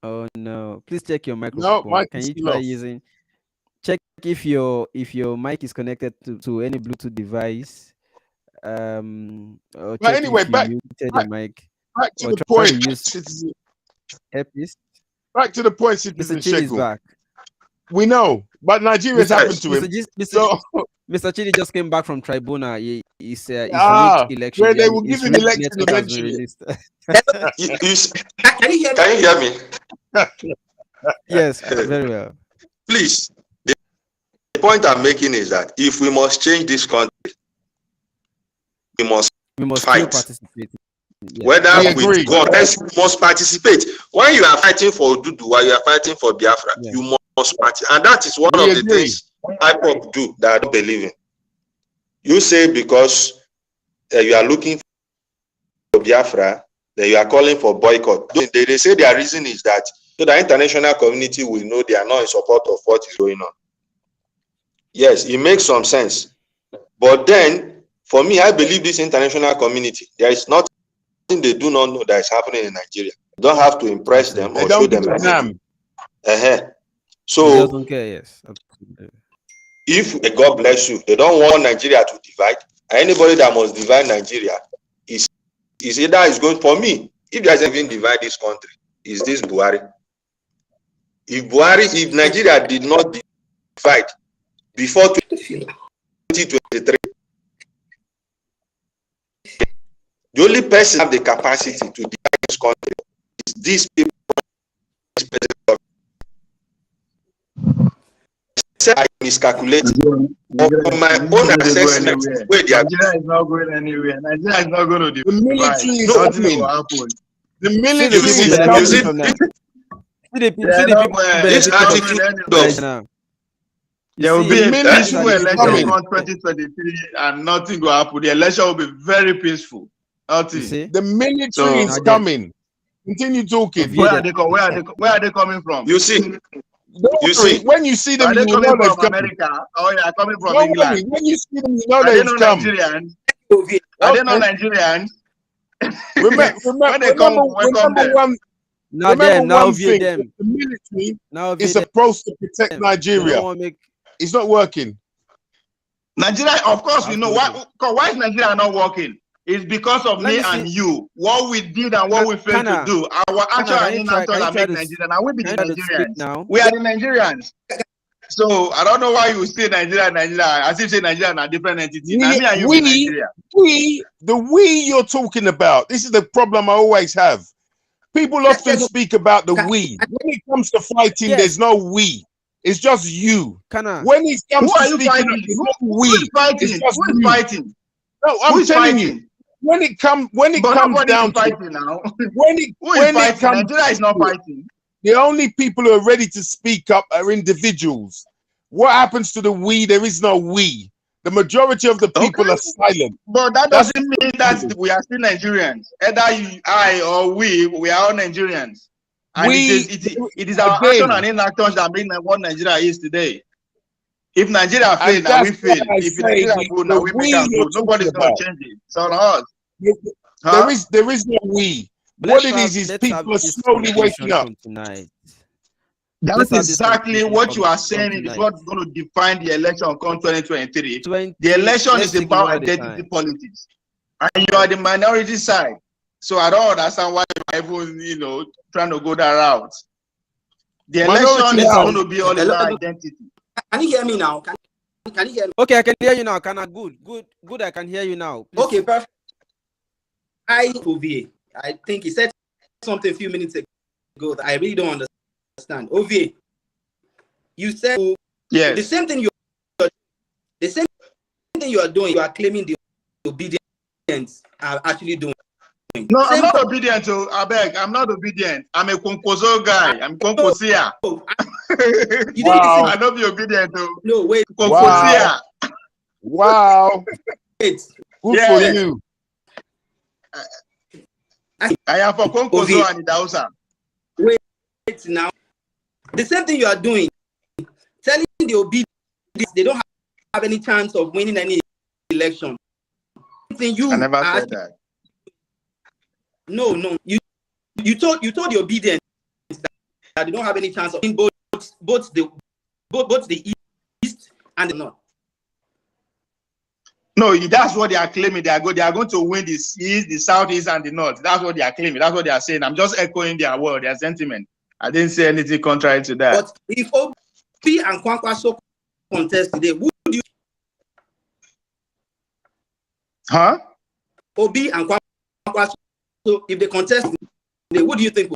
Oh no! Please check your microphone. mic Can is you still try off. using? Check if your mic is connected to any Bluetooth device. Or But check anyway, if you back muted your mic. back to Or the try point. to use Citizen, earpiece. back to the point, Mr. Citizen Chidi is Sheku. back. We know, but Nigeria's happened to him. So Mr. Chidi just came back from Tribuna. He's rigged election. where they Yeah, will his give him rigged election network has been eventually. released. Can you hear me? Yes, very well. Please, the point I'm making is that if we must change this country, we must still fight. participate. Yeah. Whether We agree. with God, we must participate. When you are fighting for Dudu, while you are fighting for Biafra, you must participate. And that is one We of the agree. things IPOP do that I don't believe in. You say because you are looking for Biafra, then you are calling for boycott. They say their reason is that so the international community will know they are not in support of what is going on. Yes, it makes some sense. But then, for me, I believe this international community, there is nothing they do not know that is happening in Nigeria. You don't have to impress them They or don't show them. give a damn. They So, just don't care. Yes. if God bless you, they don't want Nigeria to divide. Anybody that must divide Nigeria is either is going for me. If there's even divide this country, is this Buhari? If Nigeria did not divide before 2023, the only person have the capacity to divide this country is these people. I miscalculated. From my own assessment, where they are. Nigeria is not going anywhere. Nigeria is not going to The military is Nothing coming. will happen. The military See is the coming. people from that. See the people This benefit attitude from of now. There will see, be a military peaceful is election coming. on 2023 and nothing will happen. The election will be very peaceful. You Nothing. see? The military So- is coming. Continue talking. Where are they coming from? you see, Don't You worry. see- When you see them, Are you they will know coming they've from come. America or they are coming from Don't worry. England? When you see them, you know Are they they've not come. Nigerians? Are they not Nigerians? Remember come, welcome them. Now remember them, now one view thing. them. The military Now is view supposed to protect them. They Nigeria. don't want to make It's not working. Nigeria, of course, we know why is Nigeria not working? It's because of Let me me see. and you. What we did and what we failed to Kana, do. Our actual can and you try- inactual can you that try make to- Nigerian, and we be the can you try to speak Nigerians. now? We are the Nigerians. So I don't know why you say Nigeria, as if say Nigeria are a different entity. Now me and you We, be Nigeria. we you're talking about. This is the problem I always have. People often speak about the we. When it comes to fighting, Yes. there's no we. It's just you. Kana, When it comes Who to are you speaking, fighting? it's Who not who we. is fighting? It's just Who is you. fighting? No, Who I'm is telling fighting? you. When it comes But nobody down is to it, fighting now. when it Who is when it fighting? comes Nigeria is not to it, fighting. the only people who are ready to speak up are individuals. What happens to the we? There is no we. The majority of the people Okay. are silent. But that That's doesn't mean that we are still Nigerians. Either you, I, or we are all Nigerians. And it is our action and inaction that make what Nigeria is today. If Nigeria fail, and now we that's why fail. I If say Nigeria good, now we make we us you're good. talking Nobody's going about. to change it. It's on us. There is no we. What it is let's have people are this slowly waking conversation up. from tonight. That's Let's have this exactly conversation what you are from saying. It is tonight. what's going to define the election come 2023. 20, The election let's is take about one at a identity time. politics. And you are the minority side. So I don't understand why you are even, trying to go that route. The election is going to be all about identity. Can you hear me now? Can you hear me? Okay, I can hear you now. Kana, good. I can hear you now. Please. Okay, perfect. OVA, I think he said something a few minutes ago that I really don't understand. OVA, you said yes. The same thing you are doing. You are claiming the obedience are actually doing. No, I'm not obedient to Abeg. I'm not obedient. I'm a Konkozo guy. I'm Konkosia. You didn't listen. I don't be obedient to No, wait. Konkosia. Wow. Wait. Good for you. I am for Konkozo and Idausa. Wait now. The same thing you are doing, telling the obedience they don't have any chance of winning any election. I never said that. No. You told the obedience that they don't have any chance of winning both the east and the north. No, that's what they are claiming. They are going to win the east, the southeast, and the north. That's what they are claiming. That's what they are saying. I'm just echoing their word, their sentiment. I didn't say anything contrary to that. But if Obi and Kwankwaso contest today, who do you? Huh? Obi and Kwankwaso, if they contest today, what do you think?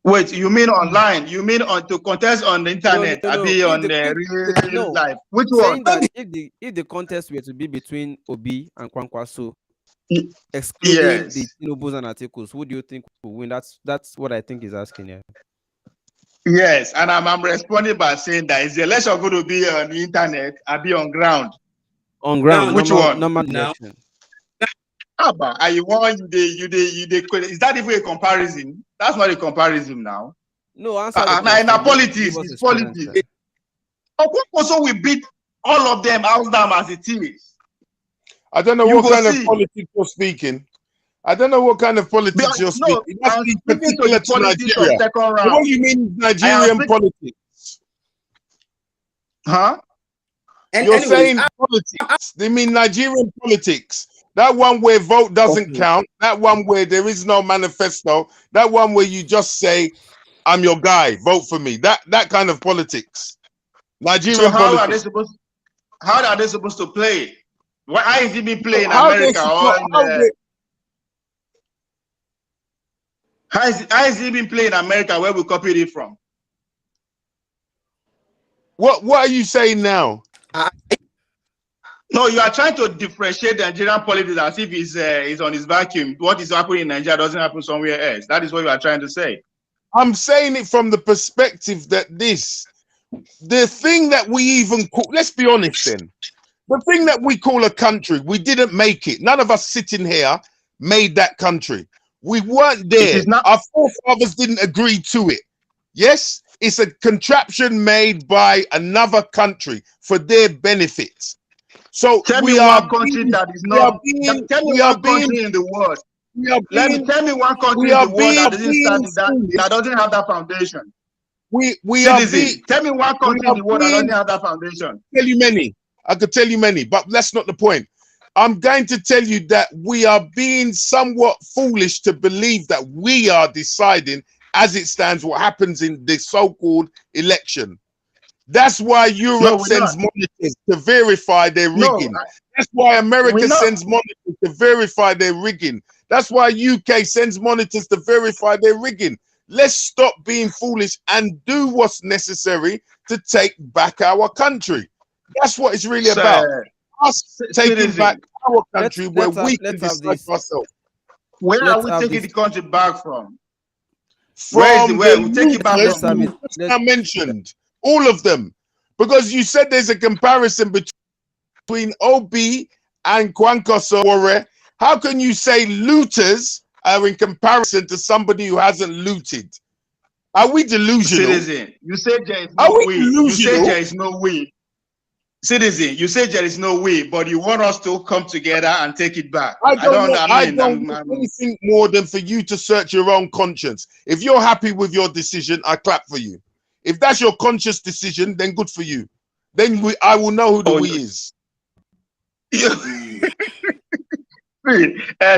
Wait, you mean online? You mean to contest on the internet? No. Be on the real life. Which one? That if the contest were to be between Obi and Kwankwaso, excluding the Tinubus and Atikos, who do you think will win? That's what I think he's asking here. Yes, and I'm responding by saying that is the election going to be on the internet and be on ground? On ground. Which one? Normal election. Are you one? You is that even a comparison? That's not a comparison now. No, answer. In our politics, it's politics. Also, we beat all of them house down as it is. I don't know what kind of politics you're speaking. I don't know what kind of politics you're speaking. It must be particular to Nigeria. What do you mean Nigerian politics? Huh? You're saying politics. They mean Nigerian politics. That one where vote doesn't count. That one where there is no manifesto. That one where you just say, "I'm your guy. Vote for me." That kind of politics. Nigerian how politics. How are they supposed to play? Why is it being played in America How is it being played in America where we copied it from? What are you saying now? No, you are trying to differentiate the Nigerian politics as if it's on his vacuum. What is happening in Nigeria doesn't happen somewhere else. That is what you are trying to say. I'm saying it from the perspective that the thing that we even call, let's be honest then, the thing that we call a country, we didn't make it. None of us sitting here made that country. We weren't there. Our forefathers didn't agree to it. Yes, it's a contraption made by another country for their benefits. So tell me one country that is not. Tell me one country in the world. Tell me one country in the world that doesn't have that foundation. Tell me one country in the world that doesn't have that foundation. I could tell you many, but that's not the point. I'm going to tell you that we are being somewhat foolish to believe that we are deciding, as it stands, what happens in the so-called election. That's why Europe No, we're sends not. monitors to verify their No, rigging. That's why America we're not. sends monitors to verify their rigging. That's why UK sends monitors to verify their rigging. Let's stop being foolish and do what's necessary to take back our country. That's what it's really about. Us taking Citizen, back our country where we can let's have decide this. for ourselves. where are Let's we have taking this. the country back from? Where is From it? Where the we take it back looters Let's have from? it. you just now mentioned, all of them. Because you said there's a comparison between OB and Kwankwaso Wore. How can you say looters are in comparison to somebody who hasn't looted? Are we delusional? Citizen, you say there is Are no we way. You say delusional? there is no way. Citizen, you say there is no way, but you want us to come together and take it back. I don't I'm- want anything more than for you to search your own conscience. If you're happy with your decision, I clap for you. If that's your conscious decision, then good for you. Then I will know who the we is.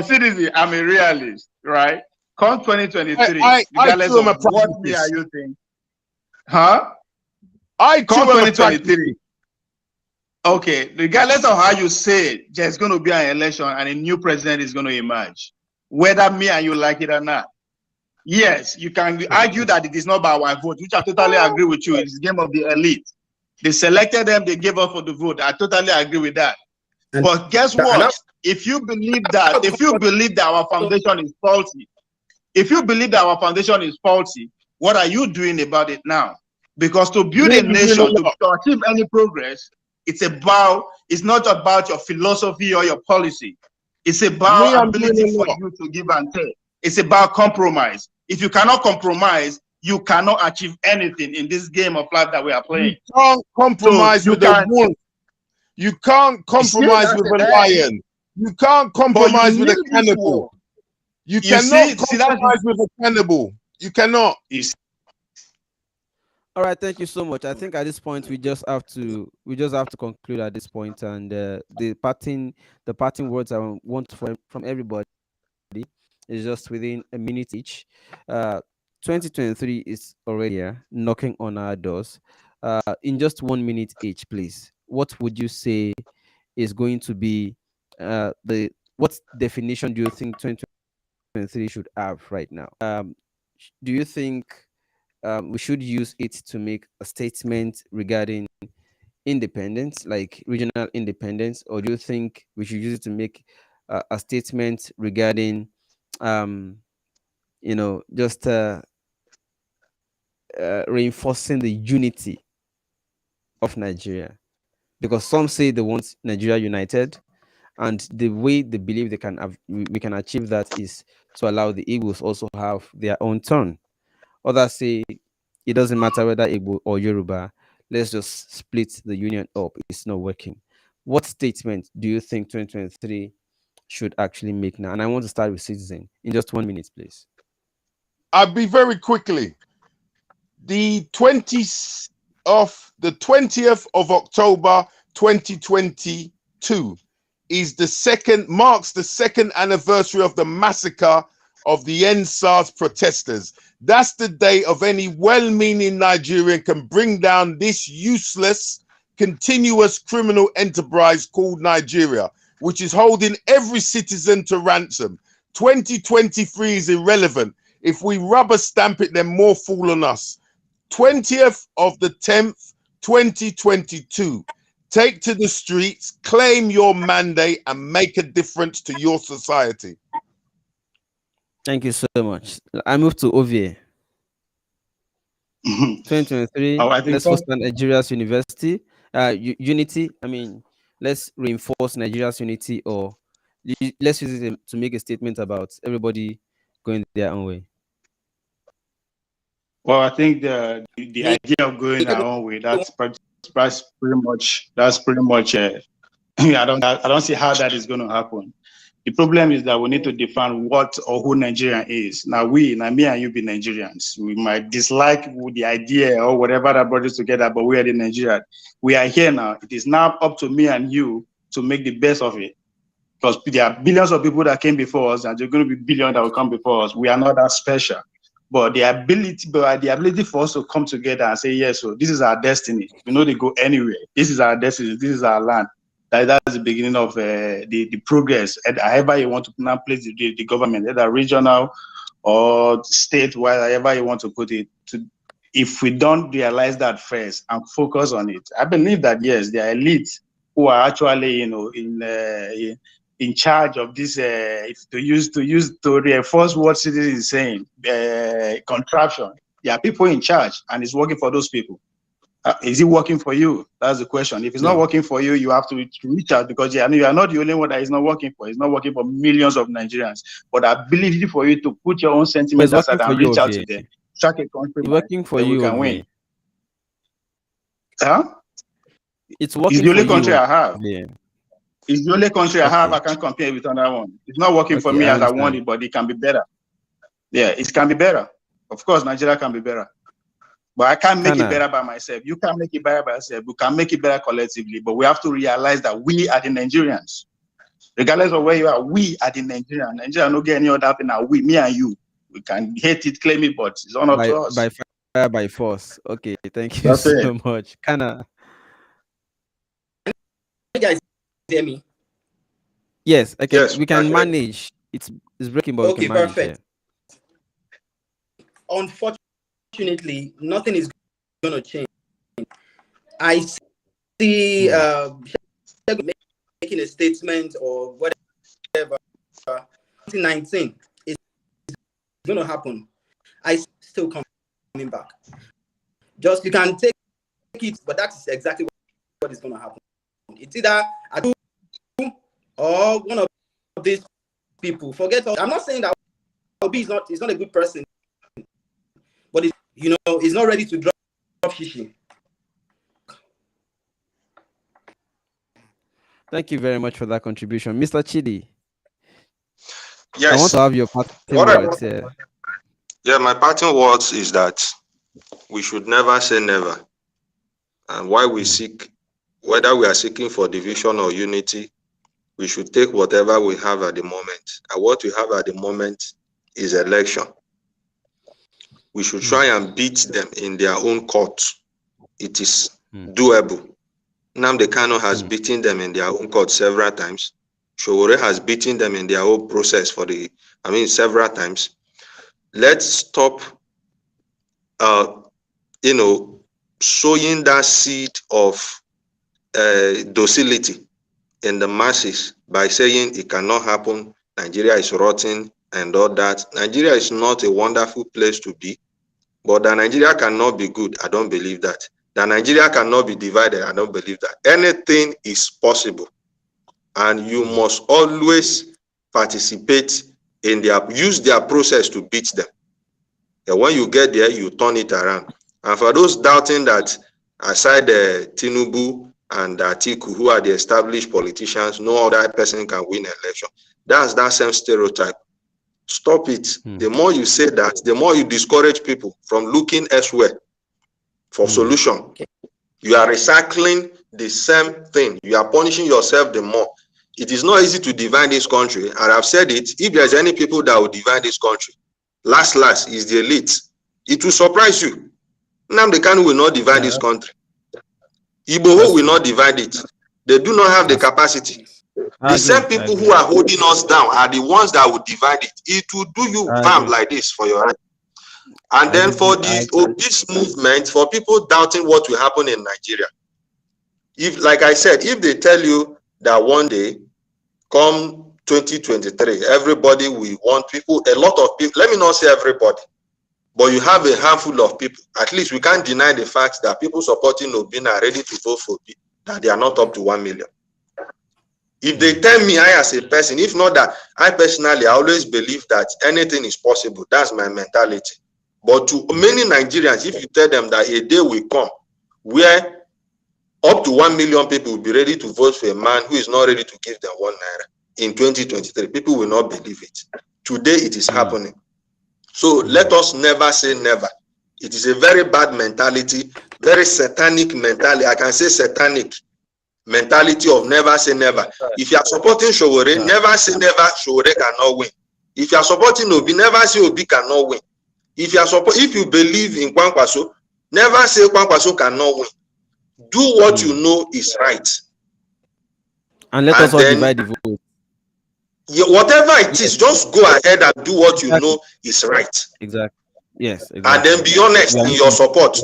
Citizen, I'm a realist, right? Come 2023, I regardless too am a of what me pragmatist. and you think. Huh? I too Come am a 2023. pragmatist. Okay, regardless of how you say it, there's going to be an election and a new president is going to emerge, whether me and you like it or not. Yes, you can argue that it is not by our vote, which I totally agree with you. It's a game of the elite. They selected them, they gave up for the vote. I totally agree with that. But guess what? If you believe that, our foundation is faulty, what are you doing about it now? Because to build a nation, to achieve any progress, it's not about your philosophy or your policy. It's about ability for you to give and take. It's about compromise. If you cannot compromise, you cannot achieve anything in this game of life that we are playing. You can't compromise with a wolf. You can't compromise with a lion. You can't compromise with a cannibal. You cannot compromise with a cannibal. You cannot. All right, thank you so much. I think at this point we just have to conclude at this point, and the parting words I want from everybody is just within a minute each. 2023 is already here, knocking on our doors. In just 1 minute each, please. What would you say is going to be what definition do you think 2023 should have right now? Do you think we should use it to make a statement regarding independence, like regional independence, or do you think we should use it to make a statement regarding just reinforcing the unity of Nigeria? Because some say they want Nigeria united, and the way they believe we can achieve that is to allow the Igbos also have their own turn. Others say it doesn't matter whether Igbo or Yoruba, let's just split the union up. It's not working. What statement do you think 2023 should actually make now? And I want to start with Citizen in just 1 minute, please. I'll be very quickly. The 20th of October 2022 marks the second anniversary of the massacre of the NSAS protesters. That's the day of any well-meaning Nigerian can bring down this useless, continuous criminal enterprise called Nigeria, which is holding every citizen to ransom. 2023 is irrelevant. If we rubber stamp it, then more fool on us. 20th of the 10th, 2022. Take to the streets, claim your mandate, and make a difference to your society. Thank you so much. I move to OVA. 2023. Let's foster Nigeria's unity. I mean, let's reinforce Nigeria's unity, or let's use it to make a statement about everybody going their own way. Well, I think the idea of going our own way, that's pretty much. I don't see how that is going to happen. The problem is that we need to define what or who Nigeria is. Now me and you be Nigerians. We might dislike the idea or whatever that brought us together, but we are the Nigerian. We are here now. It is now up to me and you to make the best of it. Because there are billions of people that came before us, and there are going to be billions that will come before us. We are not that special. But the ability for us to come together and say, yes, so this is our destiny. We know they go anywhere. This is our destiny. This is our land. That's the beginning of the progress. And however you want to now place the government, either regional or state, wherever you want to put it. If we don't realize that first and focus on it, I believe that yes, there are elites who are actually, in charge of this. To reinforce what citizens is saying, contraption. There are people in charge, and it's working for those people. Is it working for you? That's the question. If it's not working for you, you have to reach out, because you are not the only one that is not working for. It's not working for millions of Nigerians. But the ability for you to put your own sentiments aside and reach out to them, track a country, it's working for you, we can win. Huh? It's working. It's the only country you. I have. Yeah. It's the only country I have. I can't compare with another one. It's not working for me as I want it, but it can be better. Yeah, it can be better. Of course, Nigeria can be better. But I can't make it better by myself. You can't make it better by yourself. We can make it better collectively. But we have to realize that we are the Nigerians. Regardless of where you are, we are the Nigerians. Nigeria don't get any other thing now. We, me and you. We can hate it, claim it, but it's on up to us. By fire, by force. Okay, thank you so much. Kana. You guys hear me? Yes, okay. Yes, we can manage. It's breaking, but okay, we can manage. Perfect. Unfortunately, nothing is going to change. I see making a statement or whatever. 2019 is going to happen. I still coming back. Just you can take it, but that's exactly what is going to happen. It's either I do or one of these people. Forget all. I'm not saying that Obi is not a good person, but he's not ready to drop shishi. Thank you very much for that contribution, Mr. Chidi. Yes. I want to have your parting words here. Yeah, my parting words is that we should never say never. And why we seek, whether we are seeking for division or unity, we should take whatever we have at the moment. And what we have at the moment is election. We should try and beat them in their own court. It is doable. Nnamdi Kanu has beaten them in their own court several times. Showore has beaten them in their own process several times. Let's stop, sowing that seed of docility in the masses by saying it cannot happen, Nigeria is rotten and all that. Nigeria is not a wonderful place to be, but that Nigeria cannot be good, I don't believe that. That Nigeria cannot be divided, I don't believe that. Anything is possible, and you must always participate in use their process to beat them. And when you get there, you turn it around. And for those doubting that, aside Tinubu and Atiku, who are the established politicians, no other person can win an election. That's that same stereotype. Stop it. The more you say that, the more you discourage people from looking elsewhere for solution. You are recycling the same thing. You are punishing yourself the more. It is not easy to divide this country. And I've said it, if there's any people that will divide this country, last is the elite. It will surprise you. Nnamdi Kanu will not divide this country. Igbo will not divide it. They do not have the capacity. The same people who are holding us down are the ones that will divide it. It will do you bam like this for your head. And then for this movement, for people doubting what will happen in Nigeria, if, like I said, if they tell you that one day, come 2023, everybody will want people, a lot of people, let me not say everybody, but you have a handful of people. At least we can't deny the fact that people supporting Obi are ready to vote for Obi, that they are not up to 1 million. If they tell me, I as a person, if not that, I personally, I always believe that anything is possible. That's my mentality. But to many Nigerians, if you tell them that a day will come where up to 1 million people will be ready to vote for a man who is not ready to give them 1 naira in 2023, people will not believe it. Today it is happening. So let us never say never. It is a very bad mentality, very satanic mentality. I can say satanic mentality of never say never. If you are supporting Showore, never say never, Showore cannot win. If you are supporting Obi, never say Obi cannot win. If you believe in Kwankwaso, never say Kwankwaso cannot win. Do what you know is right. And let us all divide the vote. Whatever it is, just go ahead and do what you know is right. Exactly. Yes. Exactly. And then be honest in your support.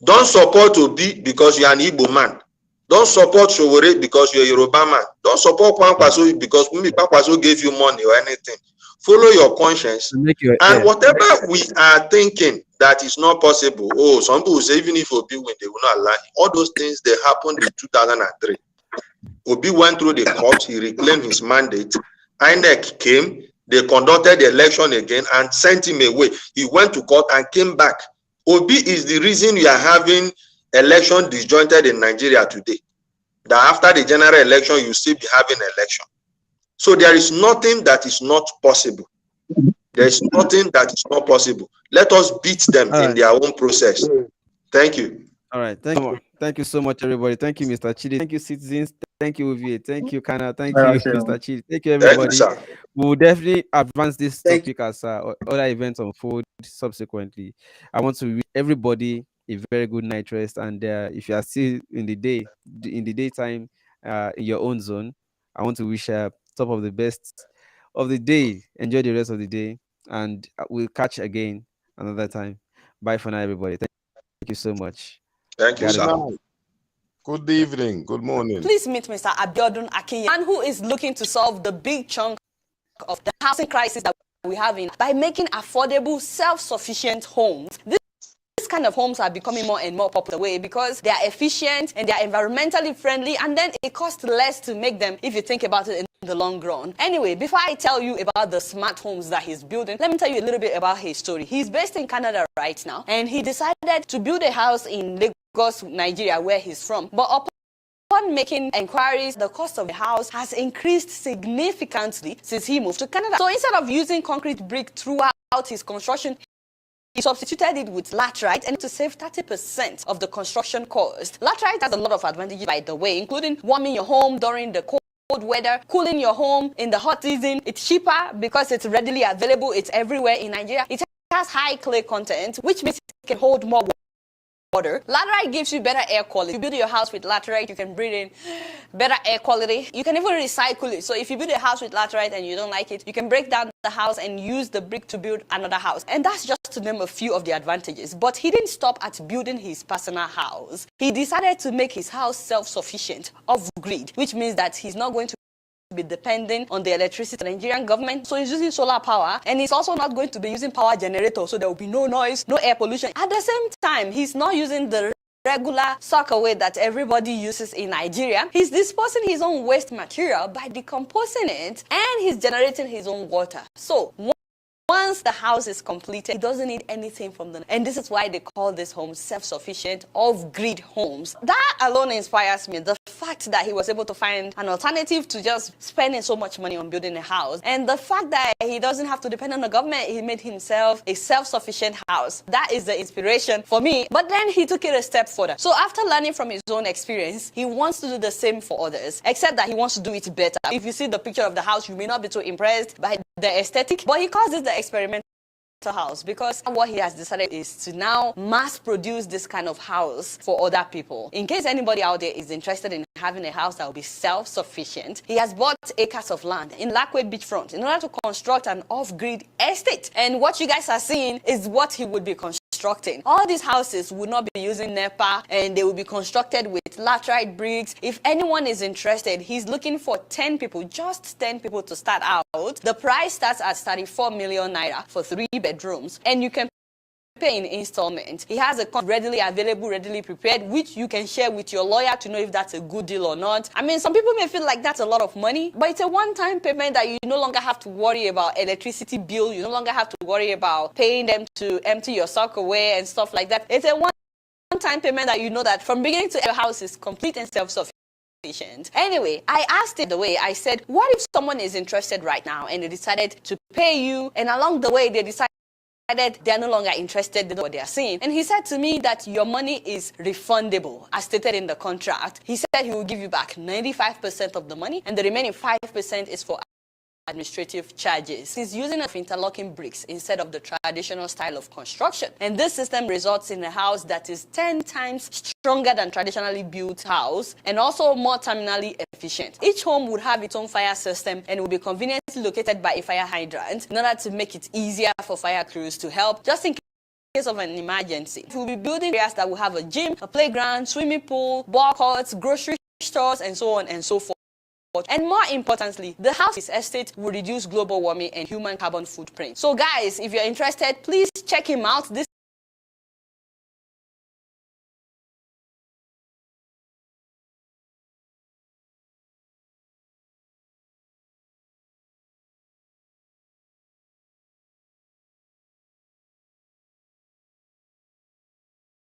Don't support Obi because you're an Igbo man. Don't support Showore because you're a Yoruba man. Don't support Kwankwaso because maybe Kwankwaso gave you money or anything. Follow your conscience. And whatever we are thinking that is not possible. Oh, some people will say even if Obi win, they will not allow. All those things, they happened in 2003. Obi went through the court. He reclaimed his mandate. INEC came. They conducted the election again and sent him away. He went to court and came back. Obi is the reason we are having election disjointed in Nigeria today. That after the general election, you still be having election. So there is nothing that is not possible. There is nothing that is not possible. Let us beat them in their own process. Thank you. All right. Thank you so much, everybody. Thank you, Mr. Chidi. Thank you, citizens. Thank you, Ovie. Thank you, Kana. Thank you, Mr. Chidi. Thank you, everybody. We will definitely advance this topic as other events unfold subsequently. I want to wish everybody a very good night rest. And if you are still in the daytime, in your own zone, I want to wish top of the best of the day. Enjoy the rest of the day, and we'll catch again another time. Bye for now, everybody. Thank you so much. Thank you, sir. Good evening. Good morning. Please meet Mr. Abiodun Akinye, man who is looking to solve the big chunk of the housing crisis that we have by making affordable, self-sufficient homes. This kind of homes are becoming more and more popular way because they are efficient and they are environmentally friendly, and then it costs less to make them if you think about it in the long run. Anyway, before I tell you about the smart homes that he's building, let me tell you a little bit about his story. He's based in Canada right now, and he decided to build a house in Lagos, Nigeria, where he's from. But upon making inquiries, the cost of the house has increased significantly since he moved to Canada. So instead of using concrete brick throughout his construction, he substituted it with laterite, and to save 30% of the construction cost. Laterite has a lot of advantages, by the way, including warming your home during the cold weather, cooling your home in the hot season. It's cheaper because it's readily available. It's everywhere in Nigeria. It has high clay content, which means it can hold more water. Laterite gives you better air quality. If you build your house with laterite, you can breathe in better air quality. You can even recycle it. So if you build a house with laterite and you don't like it, you can break down the house and use the brick to build another house. And that's just to name a few of the advantages. But he didn't stop at building his personal house. He decided to make his house self-sufficient, off-grid, which means that he's not going to be dependent on the electricity of the Nigerian government. So he's using solar power, and he's also not going to be using power generator, so there will be no noise, no air pollution. At the same time, he's not using the regular sockaway that everybody uses in Nigeria. He's disposing his own waste material by decomposing it, and he's generating his own water. So once the house is completed, he doesn't need anything from them. And this is why they call this home self-sufficient, off-grid homes. That alone inspires me. The fact that he was able to find an alternative to just spending so much money on building a house. And the fact that he doesn't have to depend on the government, he made himself a self-sufficient house. That is the inspiration for me. But then he took it a step further. So after learning from his own experience, he wants to do the same for others, except that he wants to do it better. If you see the picture of the house, you may not be too impressed by the aesthetic, but he calls it the experimental house because what he has decided is to now mass produce this kind of house for other people. In case anybody out there is interested in having a house that will be self-sufficient, he has bought acres of land in Lakwe beachfront in order to construct an off-grid estate. And what you guys are seeing is what he would be constructing. All these houses would not be using NEPA, and they will be constructed with laterite bricks. If anyone is interested, he's looking for 10 people, just 10 people to start out. The price starts at 34 million naira for 3 bedrooms, and you can pay in installments. He has a contract readily available, readily prepared, which you can share with your lawyer to know if that's a good deal or not. I mean, some people may feel like that's a lot of money, but it's a one-time payment that you no longer have to worry about electricity bill. You no longer have to worry about paying them to empty your sock away and stuff like that. It's a one-time payment that you know that from beginning to end, your house is complete and self-sufficient. Anyway, I asked it the way I said, what if someone is interested right now and they decided to pay you, and along the way they decided they're no longer interested in what they are seeing? And he said to me that your money is refundable, as stated in the contract. He said he will give you back 95% of the money, and the remaining 5% is for administrative charges. It's using of interlocking bricks instead of the traditional style of construction. And this system results in a house that is 10 times stronger than traditionally built house and also more terminally efficient. Each home would have its own fire system and will be conveniently located by a fire hydrant in order to make it easier for fire crews to help just in case of an emergency. We'll be building areas that will have a gym, a playground, swimming pool, ball courts, grocery stores, and so on and so forth. And more importantly, the house estate will reduce global warming and human carbon footprint. So guys, if you're interested, please check him out. This